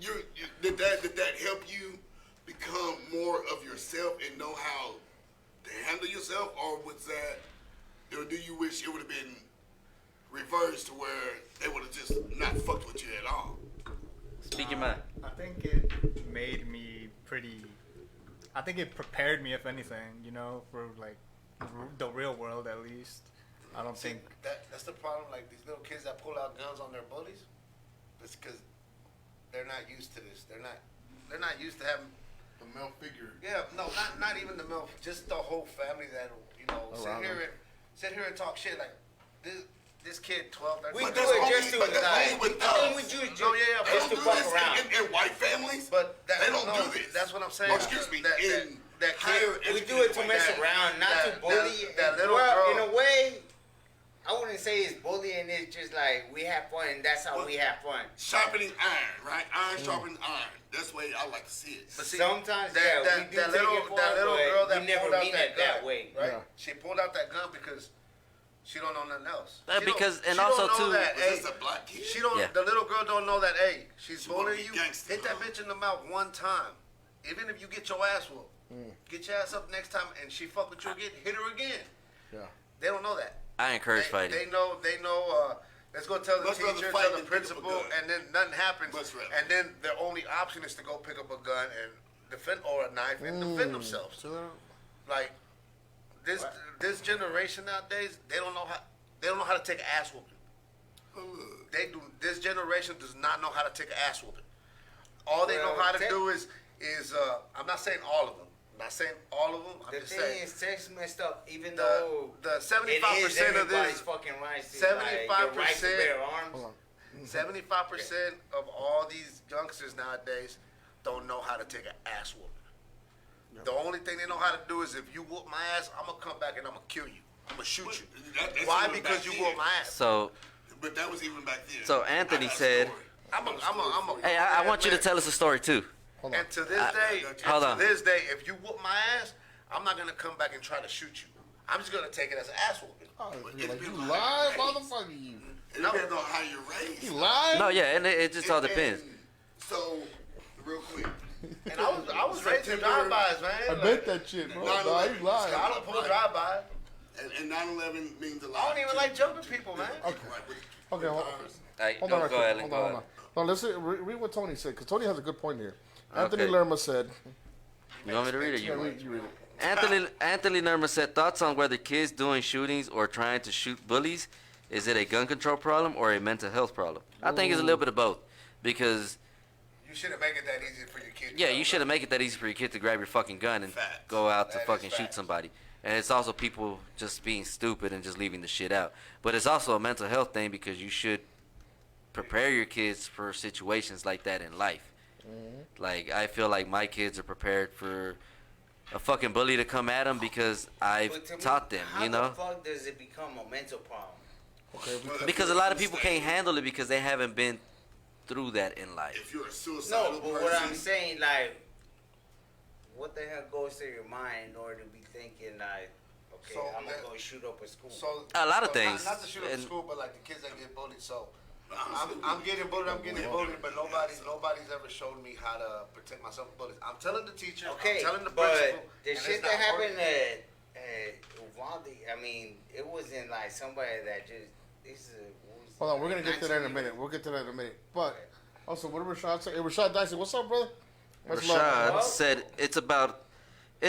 did that help you become more of yourself and know how to handle yourself, or was that, or do you wish it would have been reversed to where they would have just not fucked with you at all? Speak your mind. I think it made me pretty. I think it prepared me, if anything, for like the real world at least. I don't think. That's the problem. Like these little kids that pull out guns on their bullies, it's because they're not used to this. They're not used to having. The male figure. Yeah, no, not even the milk. Just the whole family that sit here and talk shit like this kid 12, 13. We But do that's it only- just to but that's like, only with I think us. we do it No, yeah, They just don't to do fuck this around. in white families. But They don't do this. That's what I'm saying. Oh, excuse me, in that higher kid. We do it to educated mess like that. around, not to bully. that little well, girl. in a way, I wouldn't say it's bullying. It's just like we have fun, and that's how we have fun. Sharpening iron, right? Iron sharpening iron. That's the way I like to see it. But see, Sometimes, that we do take it for that little but girl that we never pulled out mean that it gun, that way. right? Yeah. She pulled out that gun because she don't know nothing else. Yeah, She because- don't- and she also, don't know too- that, Was hey, this a black kid? she don't. Yeah. The little girl don't know that. Hey, she's She wanna bullying be you. gangster, Hit that huh? bitch in the mouth one time. Even if you get your ass whooped, get your ass up next time, and she fuck with you again. Hit her again. Yeah. They don't know that. I encourage They fighting. know. Let's go tell the Much rather teacher, fight tell the than pick up a principal, gun. and then nothing happens. Much rather. And then their only option is to go pick up a gun and defend, or a knife and defend themselves. Like this generation nowadays, they don't know how to take an ass whooping. They do. This generation does not know how to take an ass whooping. All they know Well, how to do is I'm not saying all of them. I'm not saying all of them. I'm The just thing saying is, sex messed up. Even though the it 75% is of everybody's this, fucking rights. 75% bear arms. 75% of all these youngsters nowadays don't know how to take an ass whooping. The only thing they know how to do is if you whoop my ass, I'm gonna come back and I'm gonna kill you. I'm gonna shoot you. That's Why? even Because back you then. whooped my ass. So, But that was even back then. so Anthony I got a said, story. I'm a "Hey, I want you to tell us a story too." Hold on. And to this day, hold on. to this day, if you whoop my ass, I'm not gonna come back and try to shoot you. I'm just gonna take it as an ass whooping. Oh, But you're it's like, you been lied, like- motherfucker. You. It depends on how you're raised. You lied? No, yeah, and it just all depends. And so, real quick. And I was raised in September- drive-bys, man. I bet that shit, bro. No, you lied. I don't pull drive-by. And 9/11 means a lot. I don't even like jumping people, man. Okay. Okay, hold on. Hey, Hold go, on, right go quick. ahead, Hold go on, ahead. hold on. No, listen, read what Tony said, because Tony has a good point here. Anthony Okay. Lerma said, You want me to read it? yeah, You you read it. Anthony Lerma said, thoughts on whether kids doing shootings or trying to shoot bullies, is it a gun control problem or a mental health problem? I think it's a little bit of both, because You shouldn't make it that easy for your kid. yeah, you shouldn't make it that easy for your kid to grab your fucking gun and Facts. go out to That is fucking shoot facts. somebody. And it's also people just being stupid and just leaving the shit out. But it's also a mental health thing because you should prepare your kids for situations like that in life. Like, I feel like my kids are prepared for a fucking bully to come at them because I've But to me, taught them, how you know? the fuck does it become a mental problem? Because a lot of people can't handle it because they haven't been through that in life. If you're a suicidal No, but person, what I'm saying, like, what the hell goes through your mind in order to be thinking, like, okay, So I'm gonna that- go shoot up a school? So A lot of so things. Not to shoot up And- school, but like the kids that get bullied. So honestly, I'm getting bullied. But nobody's ever showed me how to protect myself from bullies. I'm telling the teacher. Okay, I'm telling the but principal. the and shit it's that not happened working. at Uvalde, I mean, it wasn't like somebody that just. Hold on, we're going to get to that in a minute. We'll get to that in a minute. But, also, what did Rashad say? Hey, Rashad Dyson, what's up, brother? Much love, Rashad man. said it's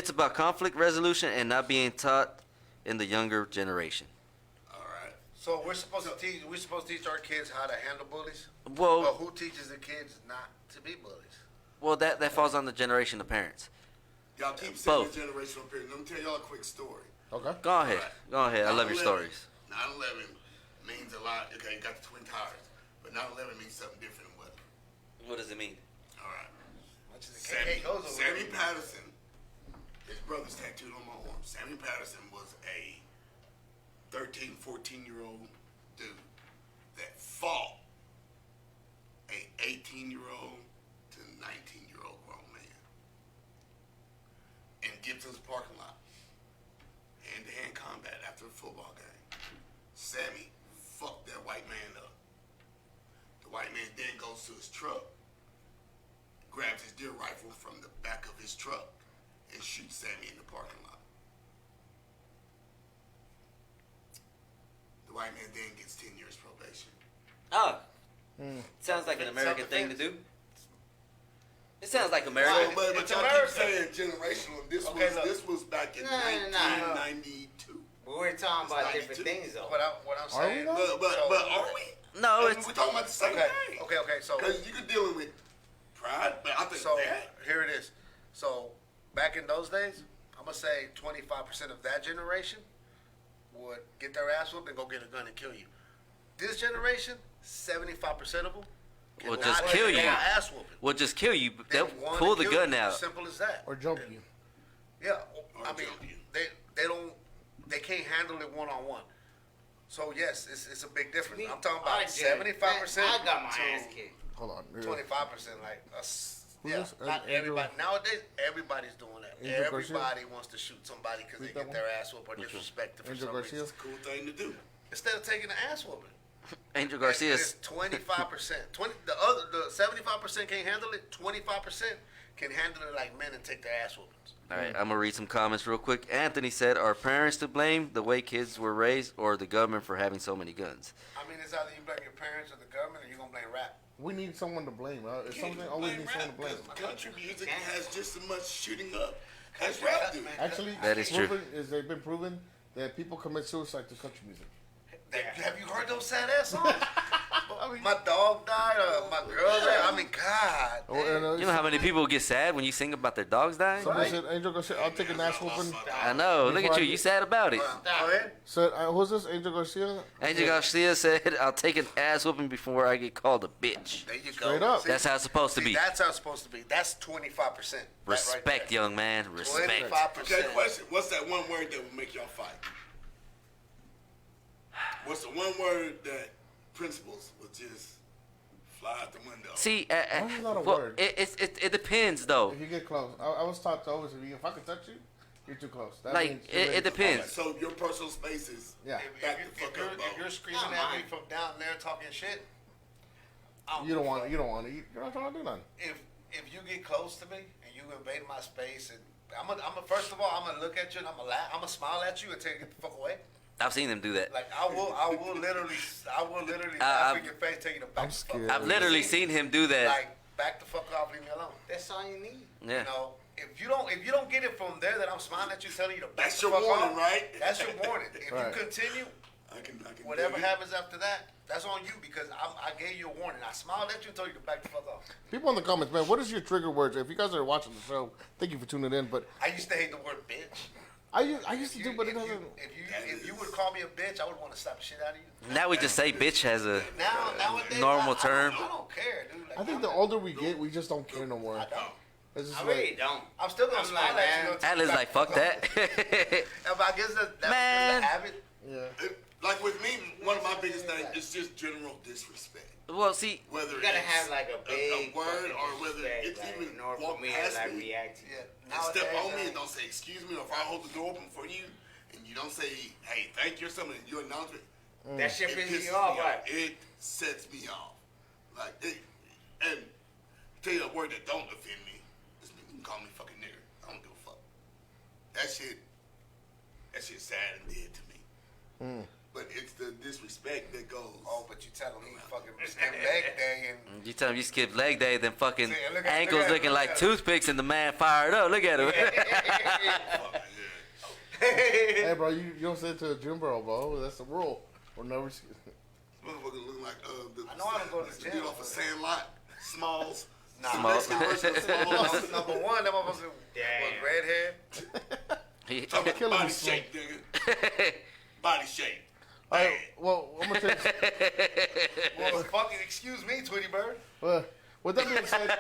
about conflict resolution and not being taught in the younger generation. all right. So we're supposed to teach our kids how to handle bullies. Well, But who teaches the kids not to be bullies? that falls on the generation of parents. Y'all keep saying Both. the generational period. Let me tell y'all a quick story. Okay. Go ahead. Go ahead. I love your 9/11 stories. 9/11 means a lot. Okay, you got the Twin Towers. But 9/11 means something different than weather. What does it mean? All right. Much as the KK goes over Sammy there. Patterson, his brother's tattooed on my arm. Sammy Patterson was a 13, 14-year-old dude that fought a 18-year-old to 19-year-old grown man in Gibson's parking lot. Hand-to-hand combat after a football game. Sammy fucked that white man up. The white man then goes to his truck, grabs his deer rifle from the back of his truck, and shoots Sammy in the parking lot. The white man then gets 10 years probation. Oh, sounds like an American thing to do. It sounds like American. But It's y'all America. keep saying generational. Okay, look. This was back in Nah. 1992. But we're talking about It's different 92. things, though. What I'm Are we saying. though? But are we? No, I mean, it's we're talking about the same Okay. thing. Okay. So Because you could deal with pride, but I think So that. here it is. So back in those days, I'm gonna say 25% of that generation would get their ass whooped and go get a gun and kill you. This generation, 75% of them Will cannot just get kill their you. ass whooping. We'll just kill you. They They'll wanna pull the kill gun you. out. Simple as that. Or jump you. Yeah, Or I mean, jump you. they can't handle it one on one. So yes, it's a big difference. Me- I'm talking I about did. 75%. I got my to ass kicked. Hold on. 25%, like us. Who's Yeah, this? not Andrew- everybody. Nowadays, everybody's doing that. Angel Garcia? Everybody wants to shoot somebody because they Who's that get their ass whooped or disrespected for Angel some Garcia? reason. Cool thing to do. Instead of taking the ass whooping. Angel And Garcia. it's 25%. The 75% can't handle it. 25% can handle it like men and take their ass whoopings. All right, I'm gonna read some comments real quick. Anthony said, "Are parents to blame the way kids were raised, or the government for having so many guns?" I mean, it's either you blame your parents or the government, or you gonna blame rap. We need someone to blame. It's something always need someone to blame. Country music has just as much shooting up as rap do. Actually, That is true. They've been proven that people commit suicide to country music. Have you heard those sad ass songs? My dog died, my girl died. I mean, God. You know how many people get sad when you sing about their dogs dying? Somebody said, Angel Garcia, I'll take an ass whooping. I know. Look at you. You sad about it. Go ahead. Said, who's this? Angel Garcia? Angel Garcia said, "I'll take an ass whooping before I get called a bitch." There you Straight go. up. See, That's how it's supposed to see, be. That's how it's supposed to be. That's 25%. Respect, young man. Respect. 25%. Okay, question. What's that one word that would make y'all fight? What's the one word that principles would just fly out the window? See, That's not a well, word. it depends though. If you get close, I was taught to always, if I can touch you, you're too close. That Like means you're ready it to- depends. So your personal space is Yeah. back the fuck up, bro. If you're screaming at me from down there talking shit, You don't want to. You don't want to eat. You're not trying to do nothing. if you get close to me and you invade my space, and first of all, I'm gonna look at you and I'm gonna smile at you until you get the fuck away. I've seen them do that. Like I will literally laugh in your face, tell you to back the fuck scared. up. I've literally seen him do that. Like back the fuck off, leave me alone. That's all you need. Yeah. You know, if you don't get it from there that I'm smiling at you, telling you to back That's the your fuck warning, off, right? That's your warning. If Right. you continue, I can whatever dig it. happens after that, that's on you because I gave you a warning. I smiled at you and told you to back the fuck off. People in the comments, man, what is your trigger words? If you guys are watching the show, thank you for tuning in. But I used to hate the word bitch. I used to do, but it doesn't. If you would call me a bitch, I would want to slap the shit out of you. Now we just say bitch has a Nowadays, normal term. I don't care, dude. Like, I think the older we get, we just don't care no more. I don't. It's just I like, really don't. I'm still gonna I'm smile like, at you. man. until you Atlas back like the fuck fuck that. off. But I guess that Man. was just a habit. yeah. Like with me, one of my biggest things is just general disrespect. Well, see, Whether You gotta it's have like a big word fucking or whether respect, it's like, even in order walk for me to past like me. react to Yeah. And step Nowadays, on me I- and don't say excuse me, or if I hold the door open for you and you don't say hey thank you or something, and you acknowledge it. That shit It pisses pisses you off, me right? It sets me off. Like it, and tell you a word that don't offend me is you can call me fucking nigger. I don't give a fuck. That shit's sad and dead to me. But it's the disrespect that goes. Oh, but you telling me fucking skip leg day and you tell him you skipped leg day, then fucking See, look at- ankles look at- looking look like at- toothpicks, and the man fired up. Look at him. Hey, bro, you don't say it to a gym bro, bro. That's the rule. We'll never. Motherfucker looking like the I know I don't go to the dude gym. off a Sandlot, Smalls. Nah, Smalls. Mexican version of Smalls. number one, that motherfucker was Damn. red hair. He- Talking about Killing body me, shape, nigga. Body shape. All right, well, I'm gonna tell you. Well, fucking excuse me, Tweety Bird. Well, with that being said,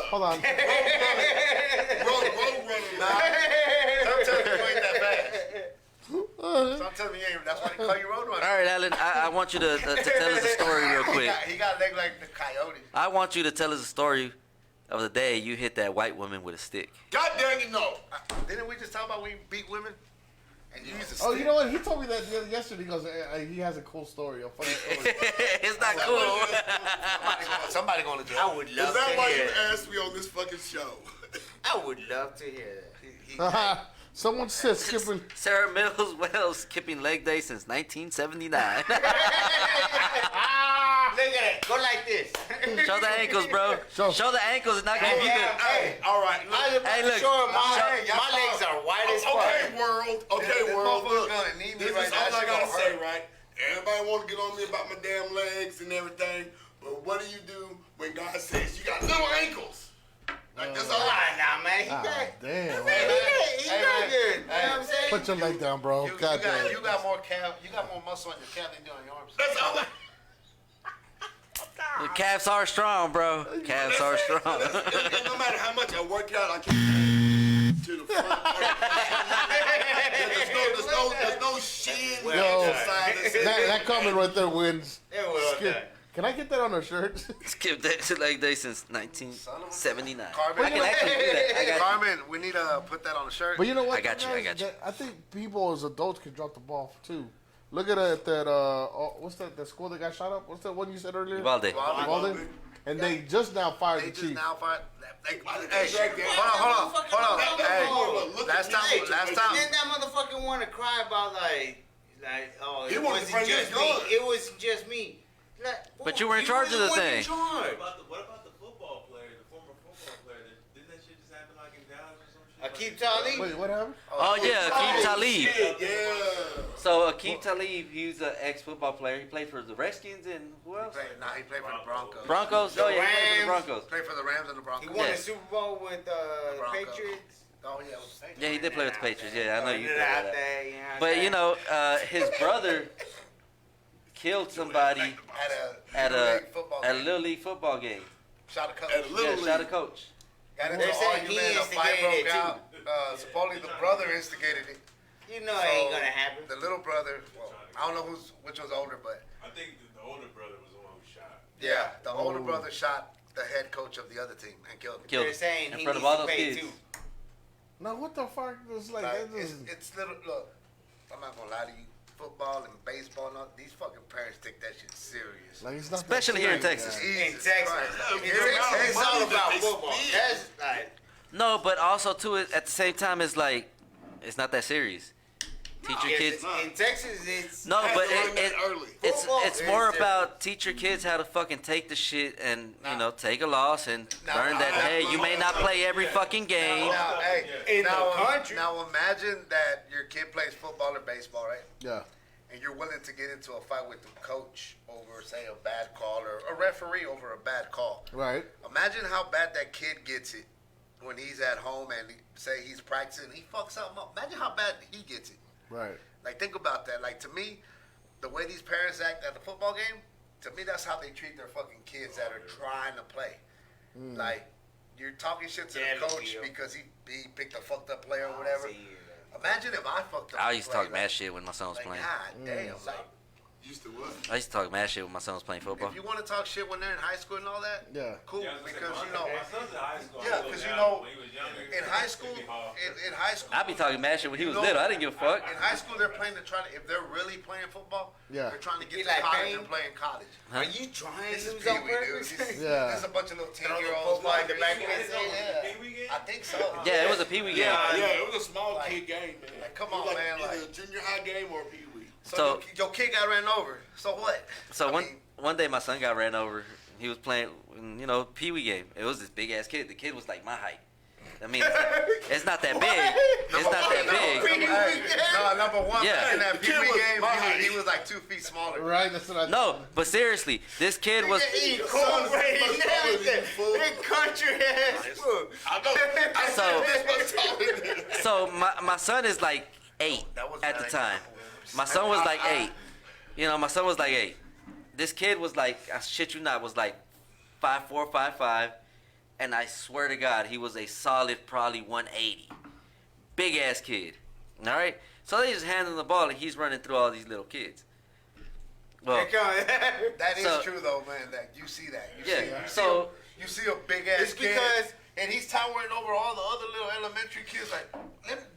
hold on. Road running now. Don't tell me you ain't that fast. Don't tell me you ain't. That's why they call you Roadrunner. All right, Alan, I want you to tell us a story real quick. He got leg like the coyote. I want you to tell us a story of the day you hit that white woman with a stick. God dang it, no. Didn't we just talk about when you beat women? And you used to Oh, you know what? He told me that yesterday. He goes, he has a cool story, a funny story. It's not cool. Somebody going to jail. I would Is love that to why hear you that. asked me on this fucking show? I would love to hear that. Someone said skipping. Sarah Mills Wells skipping leg day since 1979. Look at it. Go like this. Show the ankles, bro. Show the ankles. It's not gonna be good. Hey, all right. Look. Hey, look. Sure, y'all my legs are white as fuck. Okay, world. Okay, This world. motherfucker's Look, gonna need me this right is now. all I That shit gotta gonna say, hurt. right? Everybody want to get on me about my damn legs and everything, but what do when God says you got little ankles? Like that's all. Come on now, man. He Ah, got, damn. he Hey, got man. good. You know Hey. what I'm saying? Put your leg down, bro. God damn. You got more calf. You got more muscle on your calf than you do on your arms. That's all. The calves are strong, bro. Calves are strong. No matter how much I work out, I can't to the front. There's no shin Yo, inside. that comment right there wins. Yeah, well Skip. done. Can I get that on our shirt? Skip that leg day since 1979. Carmen, I can actually do that. I got Carmen, we need to put that on the shirt. But you know what? I got you, guys? I got you. I think people as adults can drop the ball too. Look at that. What's that? The school that got shot up? What's that one you said earlier? Uvalde. Uvalde? And they just now fired They the just chief. now fired. Hey, drag that. hold on. Hey, Look last at time, me. last time. Then that motherfucker want to cry about oh, He it wanted to wasn't bring his just me. gun. It wasn't just me. Like, But you were in charge of the thing. What about the football player, the former football player? Didn't that shit just happen like in Dallas or some shit? Akeem Talib. Wait, what happened? Oh yeah, Akeem Talib. Shit, yeah. So Akeem Talib, he's an ex-football player. He played for the Redskins and who else? He played for the Broncos. Broncos. Oh yeah, he played for the Rams. Broncos. Played for the Rams and the He Broncos. won Yeah. the Super Bowl with Broncos. Patriots. Oh yeah, it was Patriots. Yeah, he did play with the Patriots. Yeah, I know you. Put it know out that. there, you know what I'm But saying? you know, his brother killed somebody At at football a game. little league football game. Shot a coach. At a little Yeah, shot a league. coach. Got into They're an saying he argument. A fight instigated broke it, out. Supposedly the brother instigated it. You know it ain't gonna happen. The little brother, I don't know which one's older, but I think the older brother was the one who shot. yeah, the older brother shot the head coach of the other team and killed him. Killed They're saying in he front of needs all to those pay kids. too. Now what the fuck? It's like, Like, that is, it's little. Look, I'm not gonna lie to you. Football and baseball, and all, these fucking parents take that shit serious. like it's not that Especially here in serious, Texas. yeah. In Texas, it's all about football. That's like. No, but also too at the same time, it's like it's not that serious. Teach your kids. In Texas, it's No, but early. Football it's is more different. about teach your kids how to fucking take the shit and take a loss and learn that hey, you may not play every fucking game. Now, hey, In the country. Now imagine that your kid plays football or baseball, right? Yeah. And you're willing to get into a fight with the coach over, say, a bad call or a referee over a bad call. Right. Imagine how bad that kid gets it when he's at home and say he's practicing, he fucks something up. Imagine how bad he gets it. Right. Like, think about that. Like, to me, the way these parents act at the football game, to me, that's how they treat their fucking kids that are trying to play. Like, you're talking shit to the coach because he picked a fucked up player or whatever. Imagine if I fucked up. I used to play, talk mad shit when my son was playing. God damn. Like, Used to what? I used to talk mad shit when my son was playing football. if you want to talk shit when they're in high school and all that, Yeah. cool. Yeah, I was Because, gonna say, you know, my son's in high school. yeah, I because, go you down know, when he was younger. in high school, It'd be hard. in high school, I be talking mad shit when he was know, little. I didn't give a fuck. in high school, they're playing to try to, if they're really playing football, Yeah. they're trying to get Be to like college Payne? and play in college. Huh? Are you trying This to is lose on Pee Wee, dude. purpose? Yeah. There's a bunch of little Throw the 10-year-olds. football in the back of Yeah. his head. Pee Wee game? I think so. Yeah, it was a Pee Wee game. Yeah, it was a small kid game, man. Like, come It was on, man, either like- a junior high game or a pee wee. So your kid got ran over. So what? So I one mean, one day my son got ran over. He was playing, Pee Wee game. It was this big ass kid. The kid was like my height. I mean, it's not that big. It's not that big. No, number one, Yeah. back in that Pee Wee game, my height. he was like 2 feet smaller. Right. That's what I. No, but seriously, this kid was. Eating cornbread and everything. That country ass food. I know. So- So my son is like 8 That was at the bad. time. My son was like 8. My son was like 8. This kid was like, I shit you not, was like 5'4", 5'5", and I swear to God, he was a solid probably 180. Big ass kid. All right. So they just hand him the ball and he's running through all these little kids. Well, That is So- true though, man. That you see that. You yeah. see, So you see a big ass It's kid, because- and he's towering over all the other little elementary kids. Like,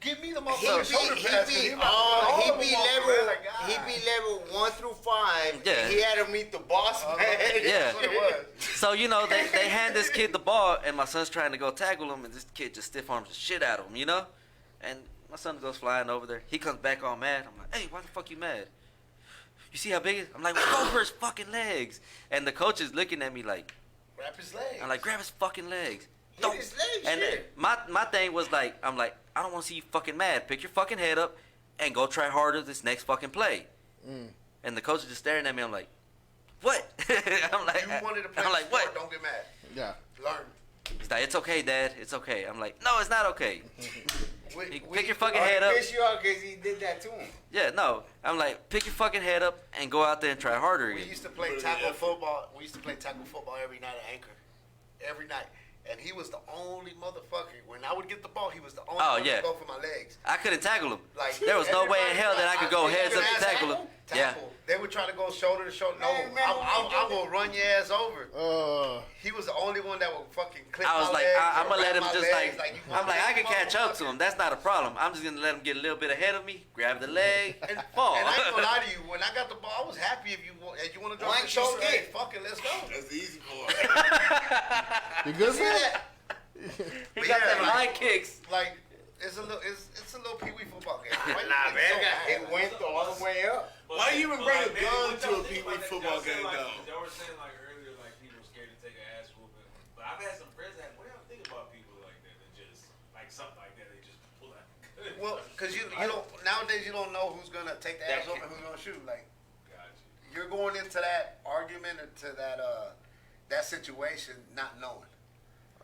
give me the He motherfucking shoulder pass. 'cause be about to run over them, man. Like, God. he be level 1 through 5. Yeah. And he had to meet the boss man. Yeah. That's what it was. So, they hand this kid the ball, and my son's trying to go tackle him, and this kid just stiff arms the shit out of him, And my son goes flying over there. He comes back all mad. I'm like, hey, why the fuck you mad? You see how big it is? I'm like, well, go for his fucking legs. And the coach is looking at me like, Wrap his legs. I'm like, grab his fucking legs. Hit his legs, And shit. my thing was like, I'm like, I don't want to see you fucking mad. Pick your fucking head up and go try harder this next fucking play. And the coach is just staring at me. I'm like, what? I'm like, You wanted to play I'm like, sport, what? don't get mad. Yeah. Learn. He's like, it's okay, Dad. It's okay. I'm like, no, it's not okay. We- Pick your fucking Or he head up. pissed you off because he did that to him. Yeah, no. I'm like, pick your fucking head up and go out there and try harder We again. used to play tackle football. We used to play tackle football every night at Anchor. Every night. And he was the only motherfucker. When I would get the ball, he was the only one yeah. to go for my legs. I couldn't tackle him. Like, There was no way in everybody- hell that I could go Like, heads up even to ass tackle him. Yeah. Tackle. They would try to go shoulder to shoulder. No, Man, remember I'm going to run your ass over. He was the only one that would fucking clip I was my like, legs I'm or gonna let grab him my just legs, like, you I'm like, I can motherfucker. catch up to him. That's not a problem. I'm just gonna let him get a little bit ahead of me, grab the leg, and fall. And I ain't gonna lie to you, when I got the ball, I was happy if you want to drop Why the ain't you shoulder. Hey, scared? fuck it, let's go. That's the easy part. You good, See man? that? He But got yeah, them like- high kicks. Like, it's a little Pee Wee football game. Why you Nah, think man, so bad? it went all the way up. Why you even But bring a maybe gun what to y'all a think Pee Wee about that? football Y'all said, game, like, though? Y'all were saying like earlier, like people scared to take an ass whooping. But I've had some friends that, what do y'all think about people like that just like something like that? They just pull out. Well, because you don't nowadays you don't know who's gonna take the ass up and who's gonna shoot. Like, Gotcha. you're going into that argument or to that situation not knowing.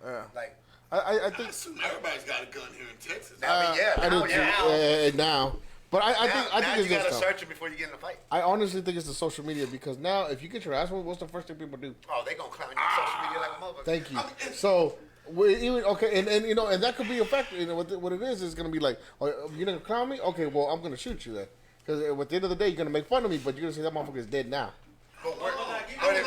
Yeah. Like, I I think. assume everybody's got a gun here in Texas. I mean, yeah, I now, do too. yeah, Now. But I now, think now it's you this gotta though. search it before you get in a fight. I honestly think it's the social media because now if you get your ass whooped, what's the first thing people do? Oh, they gonna clown you on social media like a motherfucker. Thank you. I mean, So we even okay, and and that could be a factor. What it is gonna be like, oh, you're gonna clown me? Okay, well I'm gonna shoot you then. Because at the end of the day, you're gonna make fun of me, but you're gonna say that motherfucker's dead now. But I I don't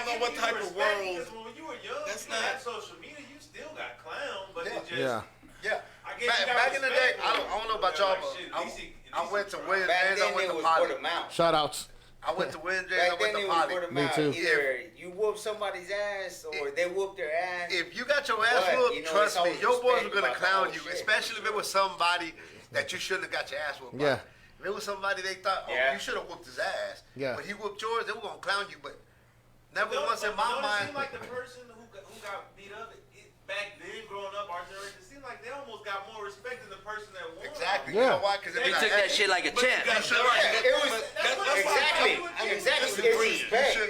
know what type of world. Because when you were young, That's you had not. social media, you still got clown, but it just. Yeah. Yeah. I guess you got Back in the day, respect I for don't it. know about y'all, but Shit, I at least he went to tried. Williams Back James, then I went it to was Poly. word of mouth. Shout outs. I went to Williams James, I Back went then to it was Poly. word of Me mouth. too. Either you whoop somebody's ass or they whoop their ass. If you got your ass But, whooped, you know, trust it's me, always your boys respect were gonna about the clown whole you, shit. especially if it was somebody that you shouldn't have got your ass whooped by. Yeah. If it was somebody they thought, oh, Yeah. you should have whooped his ass, Yeah. but he whooped yours, they were gonna clown you. But never Don't- once in but my don't it mind. seem like the person who got beat up back then, growing up, our generation, it seemed like they almost got more respect than the person that won. Exactly. Yeah. You know why? Because He took that shit like a champ. It was exactly.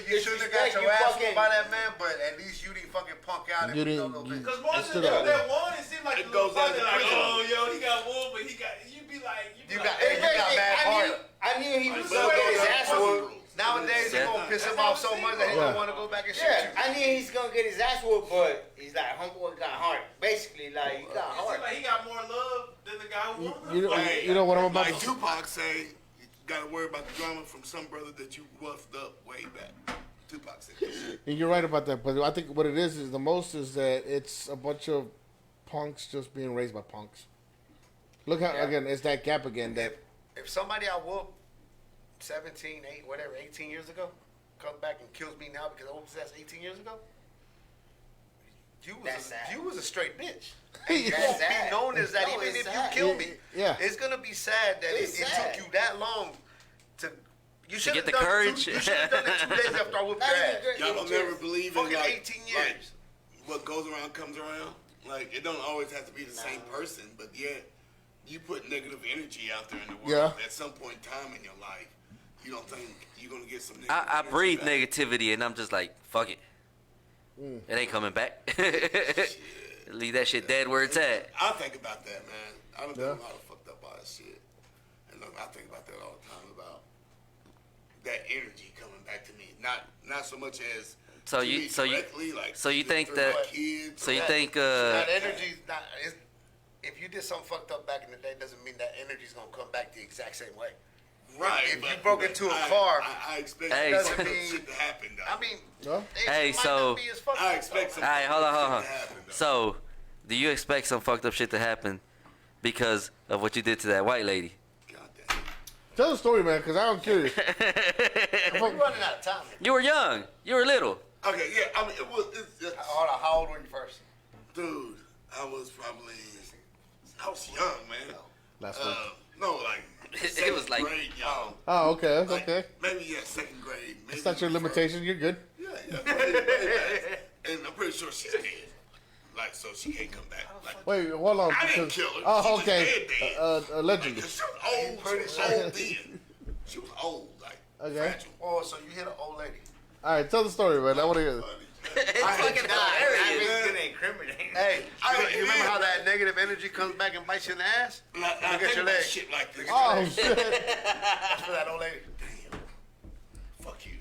You shouldn't have got your ass whooped by that man, but at least you didn't fucking punk out and You be no didn't- little bitch. Because most of stood the out. people that won, it seemed like It the little goes down brother, to like, prison. oh, yo, he got won, but he got, you be like, You be got, like, hey, you got bad heart. I knew he was But gonna it get his goes ass down to whooped. Nowadays, they're gonna piss him off so much that he don't want to go back and shoot Yeah, you. I knew he's gonna get his ass whooped, but he's like, homeboy got heart. Basically, like, he got it heart. seemed like he got more love than the guy who won. You know what I'm about Like to Tupac say, you gotta worry about the drama from some brother that you roughed up way back. Tupac said that shit. And you're right about that, but I think what it is the most is that it's a bunch of punks just being raised by punks. Look how again, it's that gap again. That If somebody I whooped 17, 8, whatever, 18 years ago, comes back and kills me now because I whooped his ass 18 years ago, That's sad. you was a straight bitch. And you That's won't be sad. known as that No, even it's if sad. you kill me. Yeah. It's gonna be sad that It's it sad. took you that long to. You should get have the done courage. You should have done it 2 days after I whooped Not your even ass. good. Y'all don't never believe in Fucking like 18 years. what goes around comes around. Like it don't always have to be the same person, but yet you put negative energy out there in the world. Yeah. At some point in time in your life, you don't think you're gonna get some. Negative I energy breathe back. negativity, and I'm just like, fuck it. It ain't coming back. Leave that shit dead where it's at. I think about that, man. I done done Yeah. a lot of fucked up ass shit, and look, I think about that all the time about that energy coming back to me. Not so much as So to you- me so you- directly, like so you think through that- my kids, So you or- think, That energy's not. If you did something fucked up back in the day, doesn't mean that energy's gonna come back the exact same way. right? if you but- broke but into a I- car, I expect Hey, that doesn't mean- shit to happen. Though. I mean, No? it Hey, might so- not be as fucked I up, expect though. some. Alright, hold on, fucked hold up on. shit to happen, though. So, do you expect some fucked up shit to happen because of what you did to that white lady? God damn. tell the story, man, because I'm curious. We're running out of time. You were young. You were little. Okay, yeah. I mean, it was. It's, Hold on, how old were you first? dude, I was probably. I was young, man. Last week. No, like. It was like- grade young. Oh, okay, that's Like, okay. Maybe second grade. Maybe It's not your first. limitation. You're good. Yeah, yeah. And I'm pretty sure she's dead. Like, so she can't come back. Like, Wait, hold on. I didn't because- kill her. Oh, She just okay. dead. Allegedly. Like, she was old. She was old then. She was old, like Okay. fragile. Oh, so you hit an old lady. All right, tell the story, man. I want to hear it. It's I fucking had- hilarious. Gonna incriminate. Hey, I- you remember how that negative energy comes back and bites you in the ass? Like, I Look at think your about leg. shit like this. Oh, shit. That's for that old lady. Damn. Fuck you.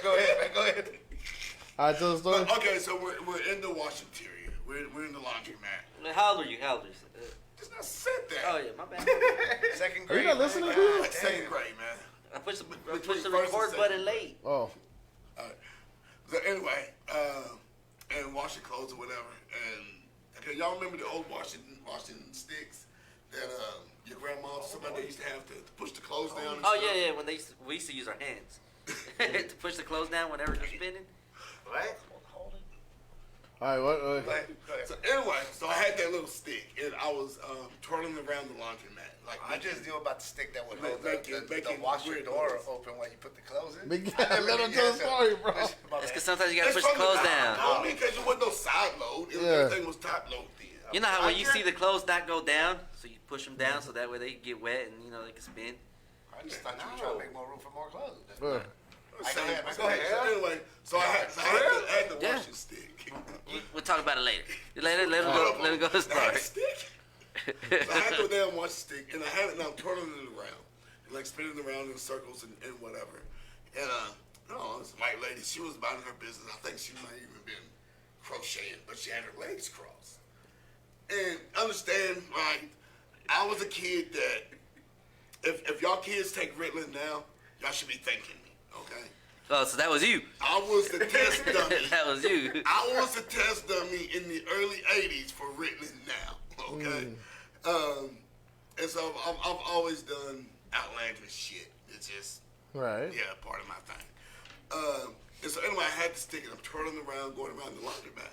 Go ahead, man. Go ahead. All right, tell the story. But, okay, so we're in the washing area. We're in the laundromat. How old are you? How old are you? Just not said that. Oh yeah, my bad. Second Are grade. you not man. listening, dude? Like second grade, man. I pushed the Between first and record second. button late. Oh, Alright. So anyway, and washing clothes or whatever. And okay, y'all remember the old washing sticks that your grandma or somebody used to have to push the clothes down? And Oh stuff? yeah, yeah. When we used to use our hands to push the clothes down whenever they're spinning. What? all right. What? Go ahead. Go ahead. So anyway, so I had that little stick and I was twirling around the laundromat. Like I just knew about the stick that would hold Making the washer weird door noises. open when you put the clothes in. Big I never let him did tell that, the story, bro. My That's bad. because sometimes you gotta It's push the from clothes top, down. homie, because there was no side load. Yeah. Everything was top load then. You know how when you see the clothes not go down, so you push them down so that way they get wet and they can spin. I just thought you were trying to make more room for more clothes. Yeah. Same- go ahead, man. same. Go ahead. So anyway, so I had the Yeah. washing stick. We'll talk about it later. Let it go. Let it go. I had Start. a stick. So I had the damn washing stick, and I had it, and I'm twirling it around, like spinning around in circles and whatever. And no, this white lady, she was minding her business. I think she might even been crocheting, but she had her legs crossed. And understand, right? I was a kid that if y'all kids take Ritalin now, y'all should be thanking me. Okay. Oh, so that was you. I was the test dummy. That was you. I was the test dummy in the early '80s for Ritalin now. Okay. And so I've always done outlandish shit. It's just Right. part of my thing. And so anyway, I had to stick it. I'm twirling around, going around the laundromat,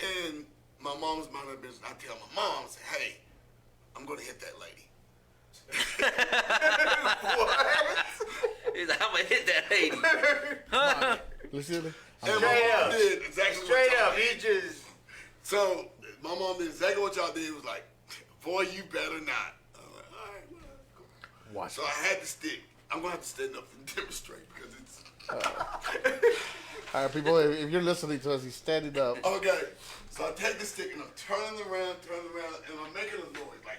and my mom's minding her business. I tell my mom, I say, "Hey, I'm gonna hit that lady." What? He's like, I'm gonna hit that lady. Huh? Listen. And my mom did exactly Straight what y'all up, he did. just. So my mom did exactly what y'all did. It was like, "Boy, you better not." I was like, "All right, well, cool." Watch. So I had to stick. I'm gonna have to stand up and demonstrate because it's All right, people. If you're listening to us, he's standing up. okay. So I take the stick and I'm turning around, and I'm making a noise like,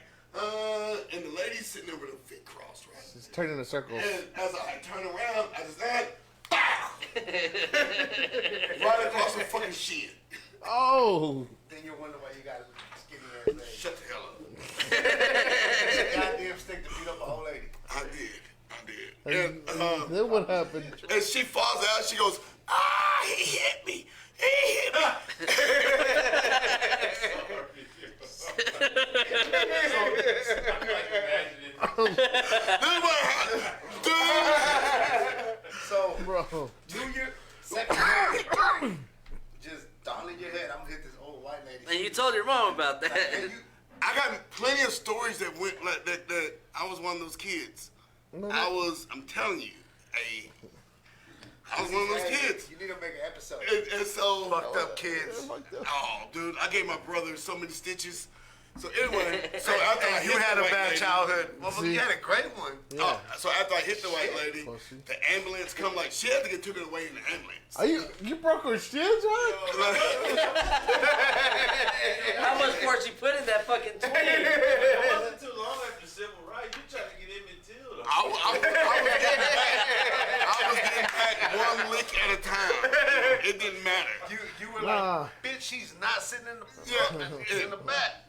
and the lady's sitting there with her feet crossed, right? He's turning in a circle. And as I turn around, I just BOW! Right across her fucking shin. Oh. Then you wonder why you got skinny ass legs. Shut the hell up. Goddamn stick to beat up a whole lady. I did. And And then what happened? and she falls out. She goes, "Ah, he hit me. He hit me." This is what happened. Dude. So, Bro. do your second just down in your head. I'm gonna hit this old white lady. And you told your mom about that. And you, I got plenty of stories that went like that. That I was one of those kids. I'm telling you, I was one of those kids. You need to make an episode. And so Fucked up kids. Oh, dude, I gave my brother so many stitches. So anyway, so after I hit You had the a white bad lady, childhood. Motherfucker, you had a great one. So after I hit the white lady, Pussy. the ambulance come like she had to get taken away in the ambulance. Are you broke her shins, right? How much force you put in that fucking twin? It wasn't too long after civil rights. You trying to get Emmett Till. I was getting back one lick at a time. It didn't matter. You were Nah. like, bitch, she's not sitting in the in the back.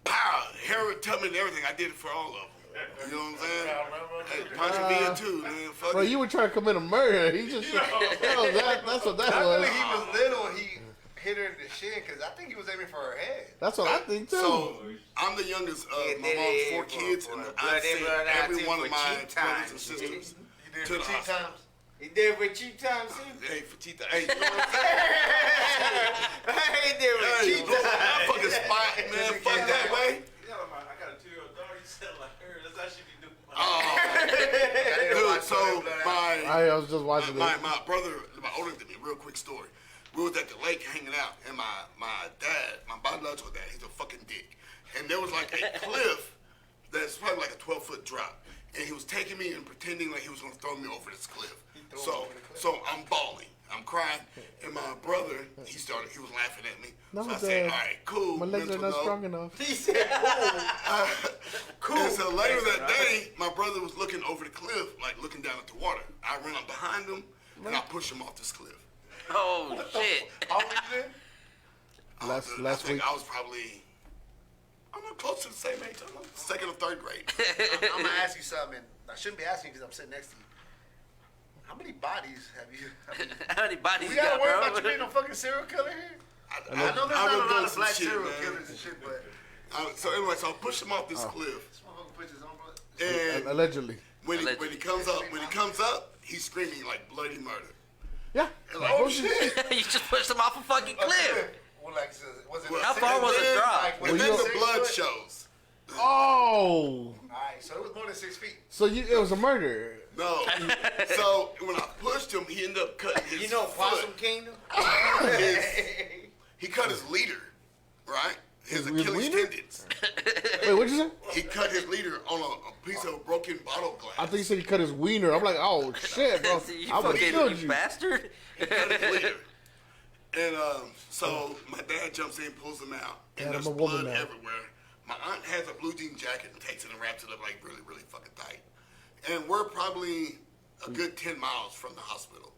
Pow, Harold Tubman and everything. I did it for all of them. You know what I'm saying? Hey, punching me in too, man. Fuck Bro, it. you were trying to commit a murder. He just that's what that I was. think he was little. He hit her in the shin because I think he was aiming for her head. That's what I think too. So I'm the youngest of my mom's 4 kids, and I sent every one of my brothers and sisters You did to it the for cheap hospital. times. He did it with cheap times too. Hey, for cheetah. Hey, you know what I'm saying? He did it with Hey, cheap look, times. that fucking spot, man. Fuck that way. I got a 2-year-old daughter. You sound like her. That's how she be doing. Dude, so I was just watching my this. brother, my older than me, real quick story. We was at the lake hanging out, and my dad, my biological dad, he's a fucking dick. And there was like a cliff that's probably like a 12-foot drop. And he was taking me and pretending like he was gonna throw me over this cliff. So I'm bawling, I'm crying, and my brother, he was laughing at me. No, so I said, Dad. all right, cool. My legs are mental not note. strong enough. He said, Cool. And so later that day, my brother was looking over the cliff, like looking down at the water. I ran up behind him, and I pushed him off this cliff. Oh shit! How old were you then? I think I was probably, I'm not close to the same age. I'm like 2nd or 3rd grade. I'm gonna ask you something. I shouldn't be asking because I'm sitting next to you. How many bodies have you? How many bodies We you gotta got, worry bro? about you being a fucking serial killer here. I know there's I've not a done lot of some black shit, serial man. killers and shit, but So anyway, so I pushed him off this cliff, this motherfucker puts his own blood. and Allegedly. when he comes up, he's screaming like bloody murder. Yeah. And like, Oh shit! You just pushed him off a fucking cliff. Well, like, was it? How far was the drop? Like, And Well, then you- the blood shows. Oh. Alright, so it was more than 6 feet. So it was a murder. No. So when I pushed him, he ended up cutting his you know Possum foot. Kingdom? He cut his leader, right? His His Achilles leader? tendons. Wait, what'd you say? He cut his leader on a piece of broken bottle glass. I think you said he cut his wiener. I'm like, oh shit, bro. You I would have fucking killed you. bastard. He cut his leader. And so my dad jumps in, pulls him out, and Dad, there's I'm a woman blood now. everywhere. My aunt has a blue jean jacket and takes it and wraps it up like really, really fucking tight. And we're probably a good 10 miles from the hospital.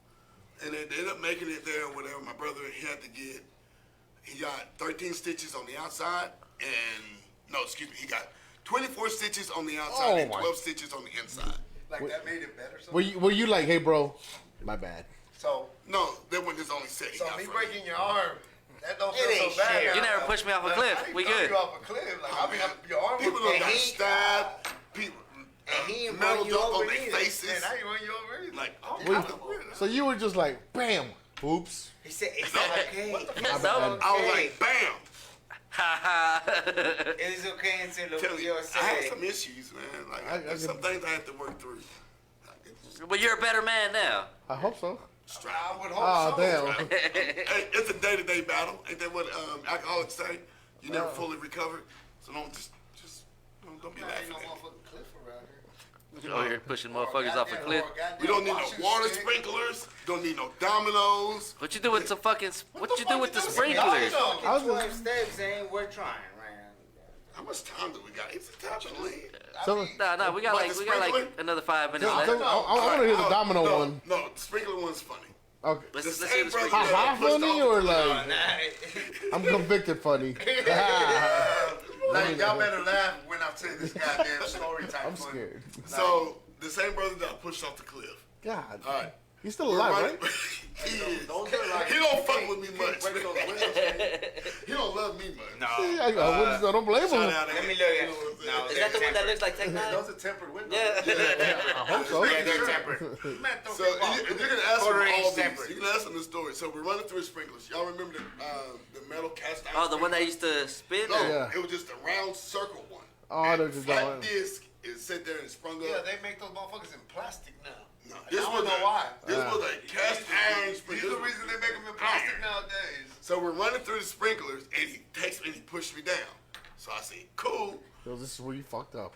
And they ended up making it there or whatever. My brother, he got 13 stitches on the outside, and, no, excuse me, he got 24 stitches on the outside and my. 12 stitches on the inside. Like that made it better. So, Were you like, hey, bro, my bad? so, No, that wasn't his only set. He so got me from me. breaking your arm, that don't feel ain't so bad. shit. now. You never pushed me off a cliff. I didn't We throw good. you off a cliff. Like, I mean, your arm People was done got he- stabbed. People And he ain't metal run you dunk over on their either. faces. Man, I ain't run you over either. Like, oh, Wait, I don't know. so you were just like, bam, oops. He said, "It's okay. It's No. I was okay. like, bam. Ha ha. It's okay until Tell the you, video I had said." some issues, man. Like, I there's some things I have to work through. But you're a better man now. I hope so. I would hope Oh, so. damn. Hey, it's a day-to-day battle. Ain't that what alcoholics say? You never fully recover. So don't don't be Man, ain't laughing no at me. motherfucking cliff around here. Oh, you're pushing motherfuckers off a cliff. We don't need no water sprinklers. Don't need no dominoes. What you do with some fucking? What you do with the fuck you sprinklers? doing? I was 12 steps ain't worth trying right now. How much time do we got? It's a time to leave. So, No, we got Like like the we got like sprinkler? another 5 minutes I left. want to hear the domino no, one. No, the sprinkler one's funny. Okay. Let's The hear same the brother sprinkler. that Ha ha pushed funny off or the- like Nah. I'm convicted funny? Like, y'all better laugh when I tell this goddamn story time. I'm scared. So the same brother that I pushed off the cliff. God, All right. he's still alive, right? He is. Those are like, He don't fuck with me much. break those windows, man. He don't love me much. No. See, I don't blame Shout him. out Let me to look him. at You know what I'm No, Is saying? that the one that looks like Tech Nine? Those are tempered windows. Yeah. I hope so. Yeah, they're tempered. Man, don't So get you can ask him Quarter all inch these. tempered. You can ask him the story. So we're running through sprinklers. Y'all remember the metal cast iron? Oh, the one that sprinkler? used to spin. No, Yeah. it was just a round circle one. Oh, I know And what you're flat talking about. disc is sit there and sprung up. Yeah, they make those motherfuckers in plastic now. No, I don't know why. This was a cast iron These sprinkler. are the reason they make them in plastic nowadays. So we're running through the sprinklers, and he takes me and he pushed me down. So I said, "Cool." Yo, this is where you fucked up.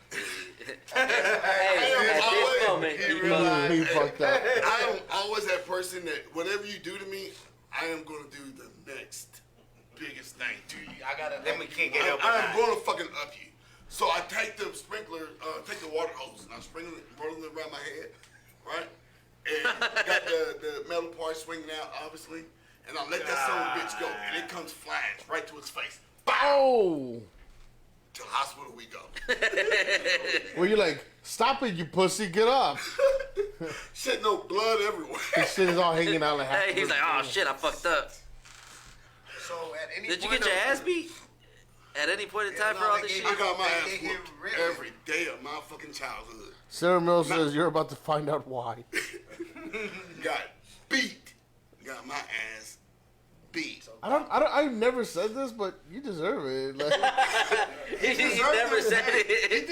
Hey, at always- this moment, he you realized- He fucked up. I am always that person that whatever you do to me, I am going to do the next biggest thing to you. I gotta Let me kick it up a I'm notch. going to fucking up you. So I take the sprinkler, take the water hose, and I'm sprinkling it, rolling it around my head, right? And got the metal part swinging out, obviously. And I let that son of a bitch go, and it comes flying right to his face. Bow! Oh, To the hospital we go. well, you're like, stop it, you pussy, get up. Shit, no blood everywhere. This shit is all hanging out like half. Hey, he's like, oh shit, I fucked up. So at any Did you point get your of- ass beat at any point in time Yeah, for no, all they this gave shit? I got my They ass get whooped rid of every day of my fucking childhood. Sarah Mills says you're about to find out why. Got beat. Got my ass beat. I never said this, but you deserve it. Like, He never said it.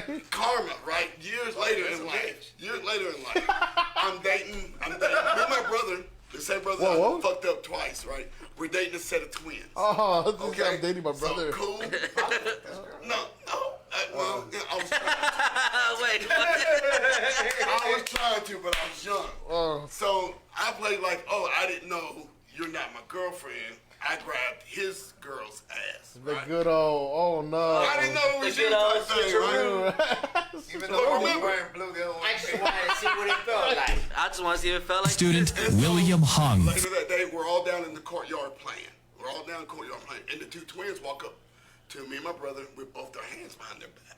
right? Karma, right? Years later in life. I'm dating me and my brother, the same brother Whoa. I fucked up twice, right? We're dating a set of twins. Oh, this Okay. I'm dating my brother. So cool. No. Well, yeah, I was trying. Wait, what? I was trying to, but I was young. Oh. So I played like, oh, I didn't know you're not my girlfriend. I grabbed his girl's ass. The Right? good old, oh no. I didn't know it was The you good old type thing, right? Even So though he was remember- wearing blue, the other one. I just wanted to see what it felt like. I just want to see if it felt like Student this. William Hung. Later that day, we're all down in the courtyard playing. And the two twins walk up to me and my brother with both their hands behind their back.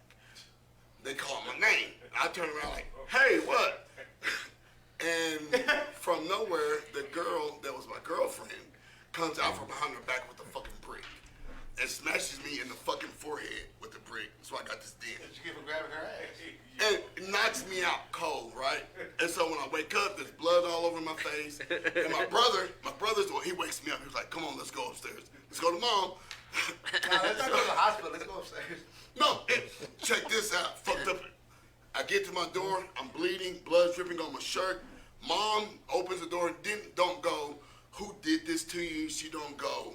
They call my name. I turn around like, hey, what? And from nowhere, the girl that was my girlfriend comes out from behind her back with a fucking brick and smashes me in the fucking forehead with the brick. So I got this dent. Did you give him grabbing her ass? And it knocks me out cold, right? And so when I wake up, there's blood all over my face. And my brother's the one, he wakes me up. He was like, come on, let's go upstairs. Let's go to mom. Nah, let's not go to the hospital. Let's go upstairs. No, check this out. Fucked up. I get to my door. I'm bleeding. Blood's dripping on my shirt. Mom opens the door. Don't go. Who did this to you? She don't go.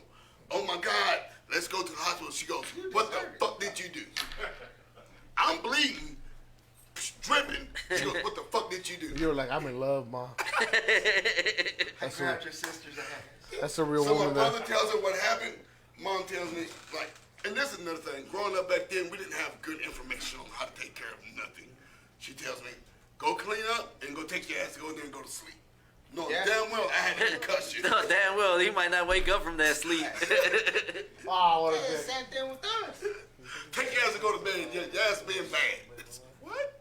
Oh my God. Let's go to the hospital. She goes, what the fuck did you do? I'm bleeding. Dripping. She goes, what the fuck did you do? You were like, I'm in love, Mom. I grabbed your sister's ass. That's a real So my woman brother there. tells her what happened. Mom tells me, like, and this is another thing. Growing up back then, we didn't have good information on how to take care of nothing. She tells me, go clean up and go take your ass to go in there and go to sleep. No, Yeah. damn well I had a concussion. No, damn well, he might not wake up from that sleep. Oh, what a Yeah, dick. same thing with us. Take your ass and go to bed. Your ass being bad. What?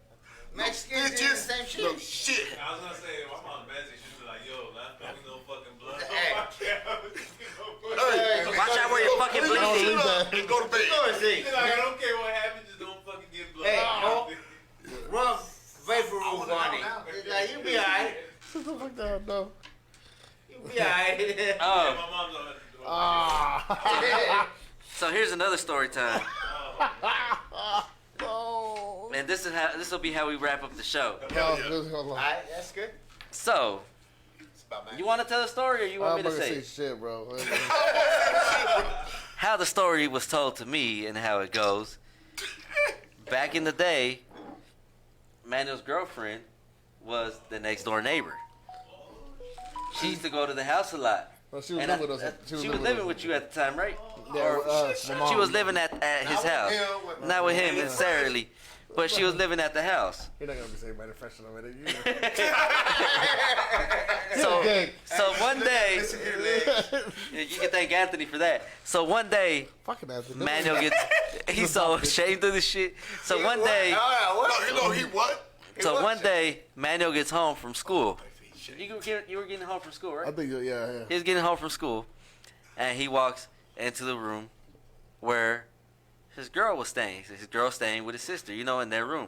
Mexicans do the same shit. No shit. I was gonna say, my mom message, she was like, yo, last time we no fucking blood. Hey. Watch out where your fucking Leave bleeding. shit up and go to bed. She's like, I don't care what happens, just don't fucking get blood. Hey, rub vapor roof on it. Like, you be alright. Shut the fuck down, no. You be alright. Yeah, Oh, my mom's on it. so here's another story time. No. And this will be how we wrap up the show. Hold on. Alright, that's good. So, you want to tell a story, or you want I'm me not to gonna say say it? shit, bro. How the story was told to me and how it goes. Back in the day, Manuel's girlfriend was the next door neighbor. She used to go to the house a lot. Well, she was And living with us. She was living with you at the time, right? Yeah, Or with us, my she mom. was living at his house. Not with him necessarily, but she was living at the house. You're not gonna be saying my professional with it. So one day, you can thank Anthony for that. So one day, Fucking Anthony. Manuel he's so ashamed of this shit. So one day, He what? so one day, Manuel gets home from school. You were getting home from school, I right? think, yeah. He was getting home from school, and he walks into the room where his girl was staying. His girl staying with his sister, in their room.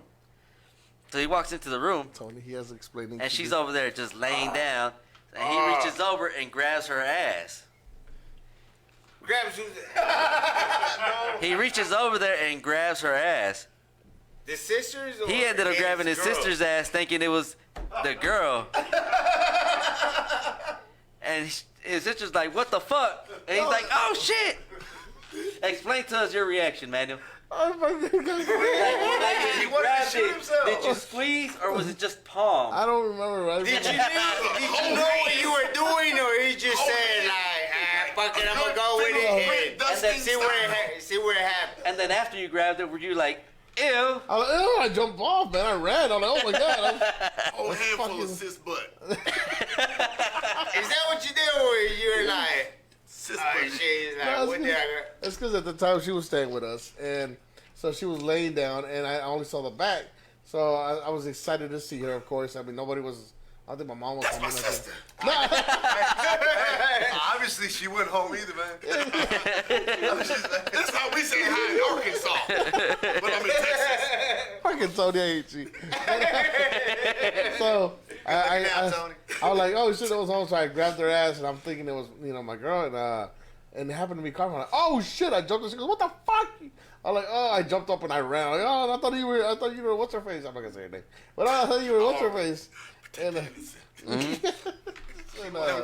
So he walks into the room, Tony, he has explaining. and to she's do. over there just laying down, and he reaches over and grabs her ass. Grabs you. He reaches over there and grabs her ass. The sisters? Or He ended up grabbing his girl? sister's ass, thinking it was the girl. And his sister's like, "What the fuck?" And he's like, "Oh shit!" Explain to us your reaction, Manuel. Oh my God. Like, He wanted to grabbed shoot it. himself. Did you squeeze or was it just palm? I don't remember. Right? Did you know what you were doing, or he just said like, fuck it, I'm gonna go with it and then see where it happened? And then after you grabbed it, were you like, "Ew"? I jumped off, man. I ran. I'm like, oh my God. Whole handful fucking- of cis butt. Is that what you did, or you were like, Cis oh butt. shit, No, like, what did I? It's because at the time she was staying with us, and so she was laying down, and I only saw the back. So I was excited to see her, of course. I mean, nobody was. I think my mom was That's home. my or nothing. sister. Obviously, she went home either, man. That's how we say hi in Arkansas. But I'm in Texas. Fucking Tony, I hate you. So I was like, oh shit, it was home. So I grabbed her ass, and I'm thinking it was my girl, and it happened to be Carmen. I'm like, oh shit! I jumped. And she goes, what the fuck? I'm like, oh, I jumped up and I ran. I'm like, oh, I thought you were what's her face? I'm not gonna say her name, but I thought you were what's her face. And, and,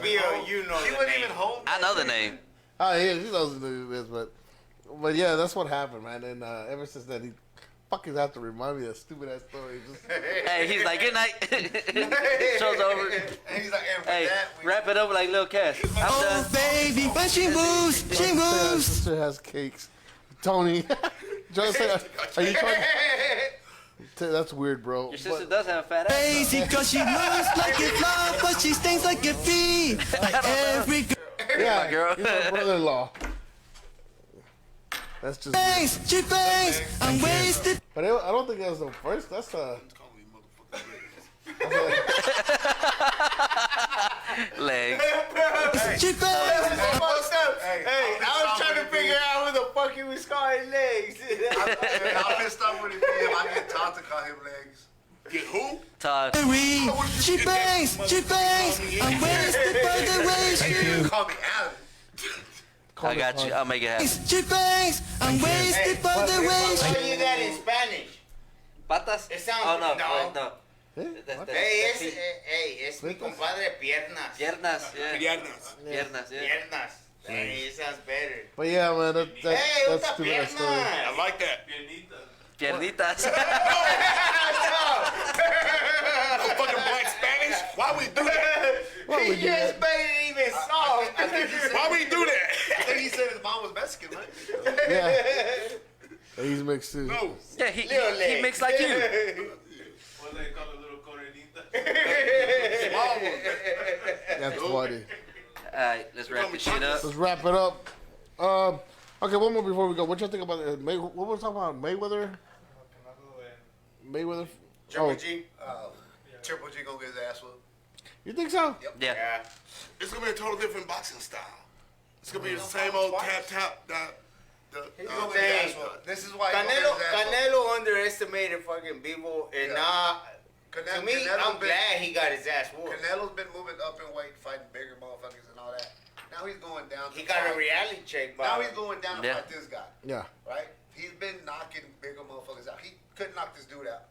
Bill, you know. He wasn't even home. I know the name. oh yeah, she knows who it is, but yeah, that's what happened, man. And ever since then, he fucking have to remind me of that stupid ass story. Just, Hey, he's like, "Good night." Show's over. And he's like, and for Hey, that, we wrap it up like Lil Cass. I'm done. Baby, when she moves, she my moves. sister has cakes. Tony, just say, are you trying? That's weird, bro. Your sister But- does have a fat ass. Crazy cause she moves like a flower, but she stings like a bee. Like every girl. Yeah, my girl. he's my brother-in-law. That's just. Weird. Bangs, she bangs, I'm wasted. But I don't think that was the first. That's Legs. She bangs. Hey, I was trying to figure out who the fuck he was calling legs. I'm pissed off with it. I get Todd to call him legs. Get who? Todd. She bangs, I'm wasted by the way she Call me Alan. I got you. I'll make it happen. She bangs, I'm wasted by the way Tell you that in Spanish. Patas? It sounds- Oh, no. no. Wait, no. That's Es mi compadre piernas. Piernas. Yeah. Piernas. Piernas. Yeah. Piernas. Hey, it sounds better. But yeah, man, Hey, that's usa stupid ass story. piernas. I like that. Piernitas. No fucking black Spanish. Why we do that? Why would He you do just that? made it even soft. Why we do I that? think he said his mom was Mexican, right? Yeah. He's mixed too. No. Yeah, he mixed like you. What they call a little coronita? Small one. That's funny. Alright, let's wrap this shit up. Let's wrap it up. I Okay, one more before we go. What y'all think about what was we talking about? Mayweather? Mayweather? Triple G. Triple G gonna get his ass whooped. You think so? Yep. Yeah. It's gonna be a total different boxing style. It's gonna be the same old tap. He's gonna get his ass whooped. This is why Canelo underestimated fucking Bivol, and to me, I'm glad he got his ass whooped. Canelo's been moving up in weight, fighting bigger motherfuckers and all that. Now he's going down. He got a reality check. Now he's going down to fight this guy. Yeah. Right? He's been knocking bigger motherfuckers out. He couldn't knock this dude out.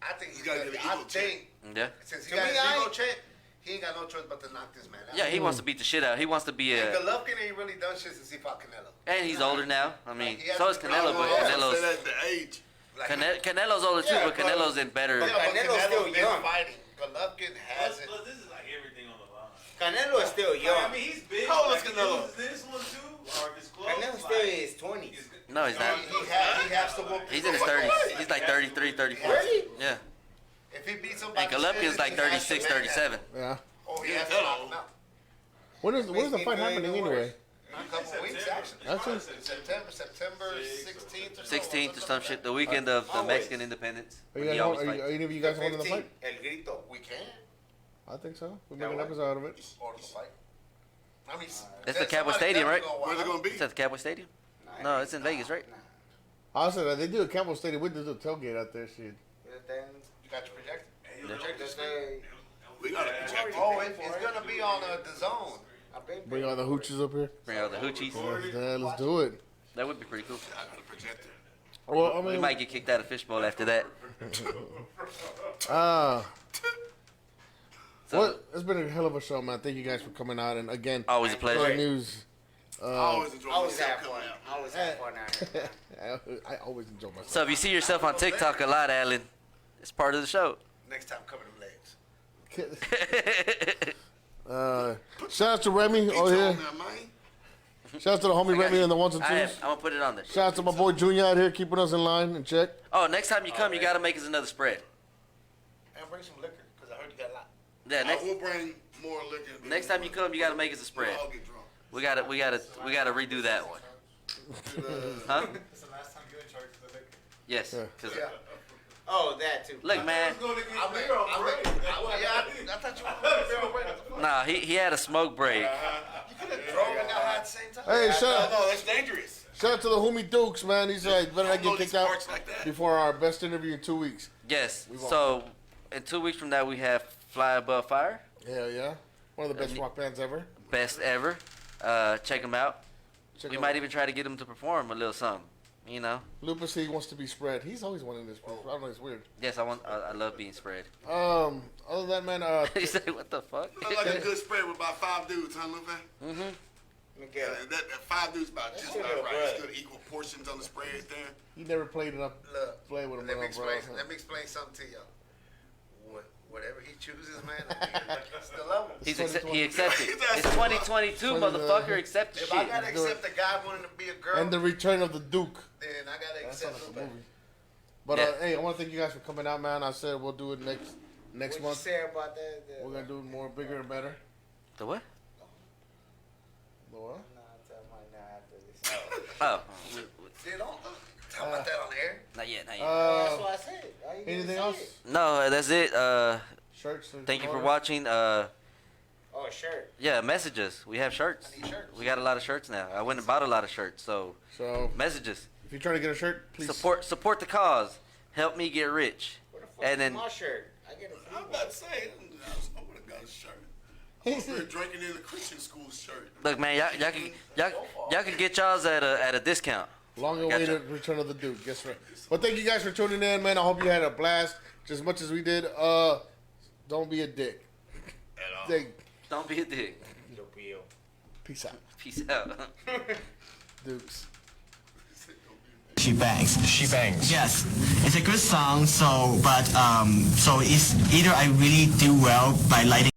I think he's gotta get an ego check. Yeah. Since he got his ego check, he ain't got no choice but to knock this man out. Yeah, he wants to beat the shit out. He wants to be And Golovkin ain't really done shit since he fought Canelo. And he's older now. I mean, He has so is to- Canelo, but Canelo's That's the age. Canelo's older too, but Canelo's in better. But Canelo's still been young. fighting. Golovkin hasn't. Plus, this is like everything on the line. Canelo is still young. I mean, he's big. How old is like, Canelo? He loses this one too, or if it's close. Canelo still in his 20s. No, he's not. He has to whoop. He's in his 30s. He's like 33, 34. Really? Yeah. If he beats somebody, And Golovkin's like 36, 37. Yeah. Oh, he has to knock him out. When is the fight happening anyway? In a couple weeks, actually. Actually? September 16th or 16th or some shit, the weekend of the Mexican independence. Are When he you guys, always are fights. any of you guys holding the fight? El Grito. We can. I think so. We'll make an episode out of it. Order the fight. I mean, It's the Cowboy Stadium, right? Where's it gonna be? It's at the Cowboy Stadium? No, it's in Vegas, right? I said they do a Campbell Stadium. We do the tailgate out there. Shit. You got your projector? We got a projector. Oh, it's gonna be on the zone. Bring all the hoochies up here. Bring out the hoochies. Yeah, let's do it. That would be pretty cool. I got a projector. Well, I We mean, might get kicked out of fishbowl after that. well, it's been a hell of a show, man. Thank you guys for coming out. And again, Always a pleasure. great news. I always enjoy Always myself have coming fun. out. Always have fun out here. I always enjoy myself. So if you see yourself on TikTok a lot, Alan, it's part of the show. Next time, cover them legs. Shout out to Remy over here. Shout out to the homie Remy and the ones and I'm twos. gonna put it on there. Shout out to my boy Junior out here keeping us in line and check. Oh, next time you come, you gotta make us another spread. And bring some liquor, because I heard you got a lot. Yeah, I will bring more liquor. next time you come, you gotta make us a spread. I'll get drunk. We gotta redo that one. Huh? It's the last time you in charge of the liquor. Yes. 'Cause Oh, that too. look, man. I thought you were going to Nah, he had a smoke break. You could have drove and got high at the same time. Hey, shout No, that's dangerous. out to the homie Dukes, man. He's like, better not Don't get kicked go to out sports like that. before our best interview in 2 weeks. Yes. So in 2 weeks from now, we have Fly Above Fire, Hell yeah. One of the best rock bands ever. best ever. Check them out. Check We out might even try to get him to perform a little something. You know. Lupus, he wants to be spread. He's always wanting this. I don't know, it's weird. Yes, I love being spread. Other than that, man, He said, "What the fuck?" Look like a good spread with about 5 dudes, huh, Lupe? Miguel. That 5 dudes about just your about little right. It's brother. good equal portions on the spread there. he never played enough. Look, Play with him, let me bro. explain something to y'all. Whatever he chooses, man, it's the level. He accepted. It's 2022, motherfucker. Accept the If I shit. gotta accept a guy wanting to be a girl, And the return of the Duke. then I gotta That sounds accept like a Lupe. movie. But Yeah. hey, I want to thank you guys for coming out, man. I said we'll do it next What you month. say about that? We're gonna do it more bigger and better. The what? The what? No, tell my not after this. Oh, They don't talk about that on air. not yet, not yet. That's what I said. Why you didn't Anything say else? it? No, that's it. Shirts. Thank you for orders? watching. Oh, shirt. Yeah, messages. We have shirts. I need shirts. We got a lot of shirts now. I went and bought a lot of shirts. So So messages. if you're trying to get a shirt, please Support the cause. Help me get rich. Where the fuck And is then my shirt? I get a free I'm one. about to say, I would have got a shirt. I'm over here drinking in a Christian school shirt. look, man, y'all can get y'all's at a discount. long Gotcha. awaited return of the Duke. Guess what? But thank you guys for tuning in, man. I hope you had a blast just as much as we did. Don't be a dick. At all. Don't be a dick. Peace out, Peace out. Dukes. She bangs. She bangs. Yes, it's a good song. So, but so it's either I really do well by lighting.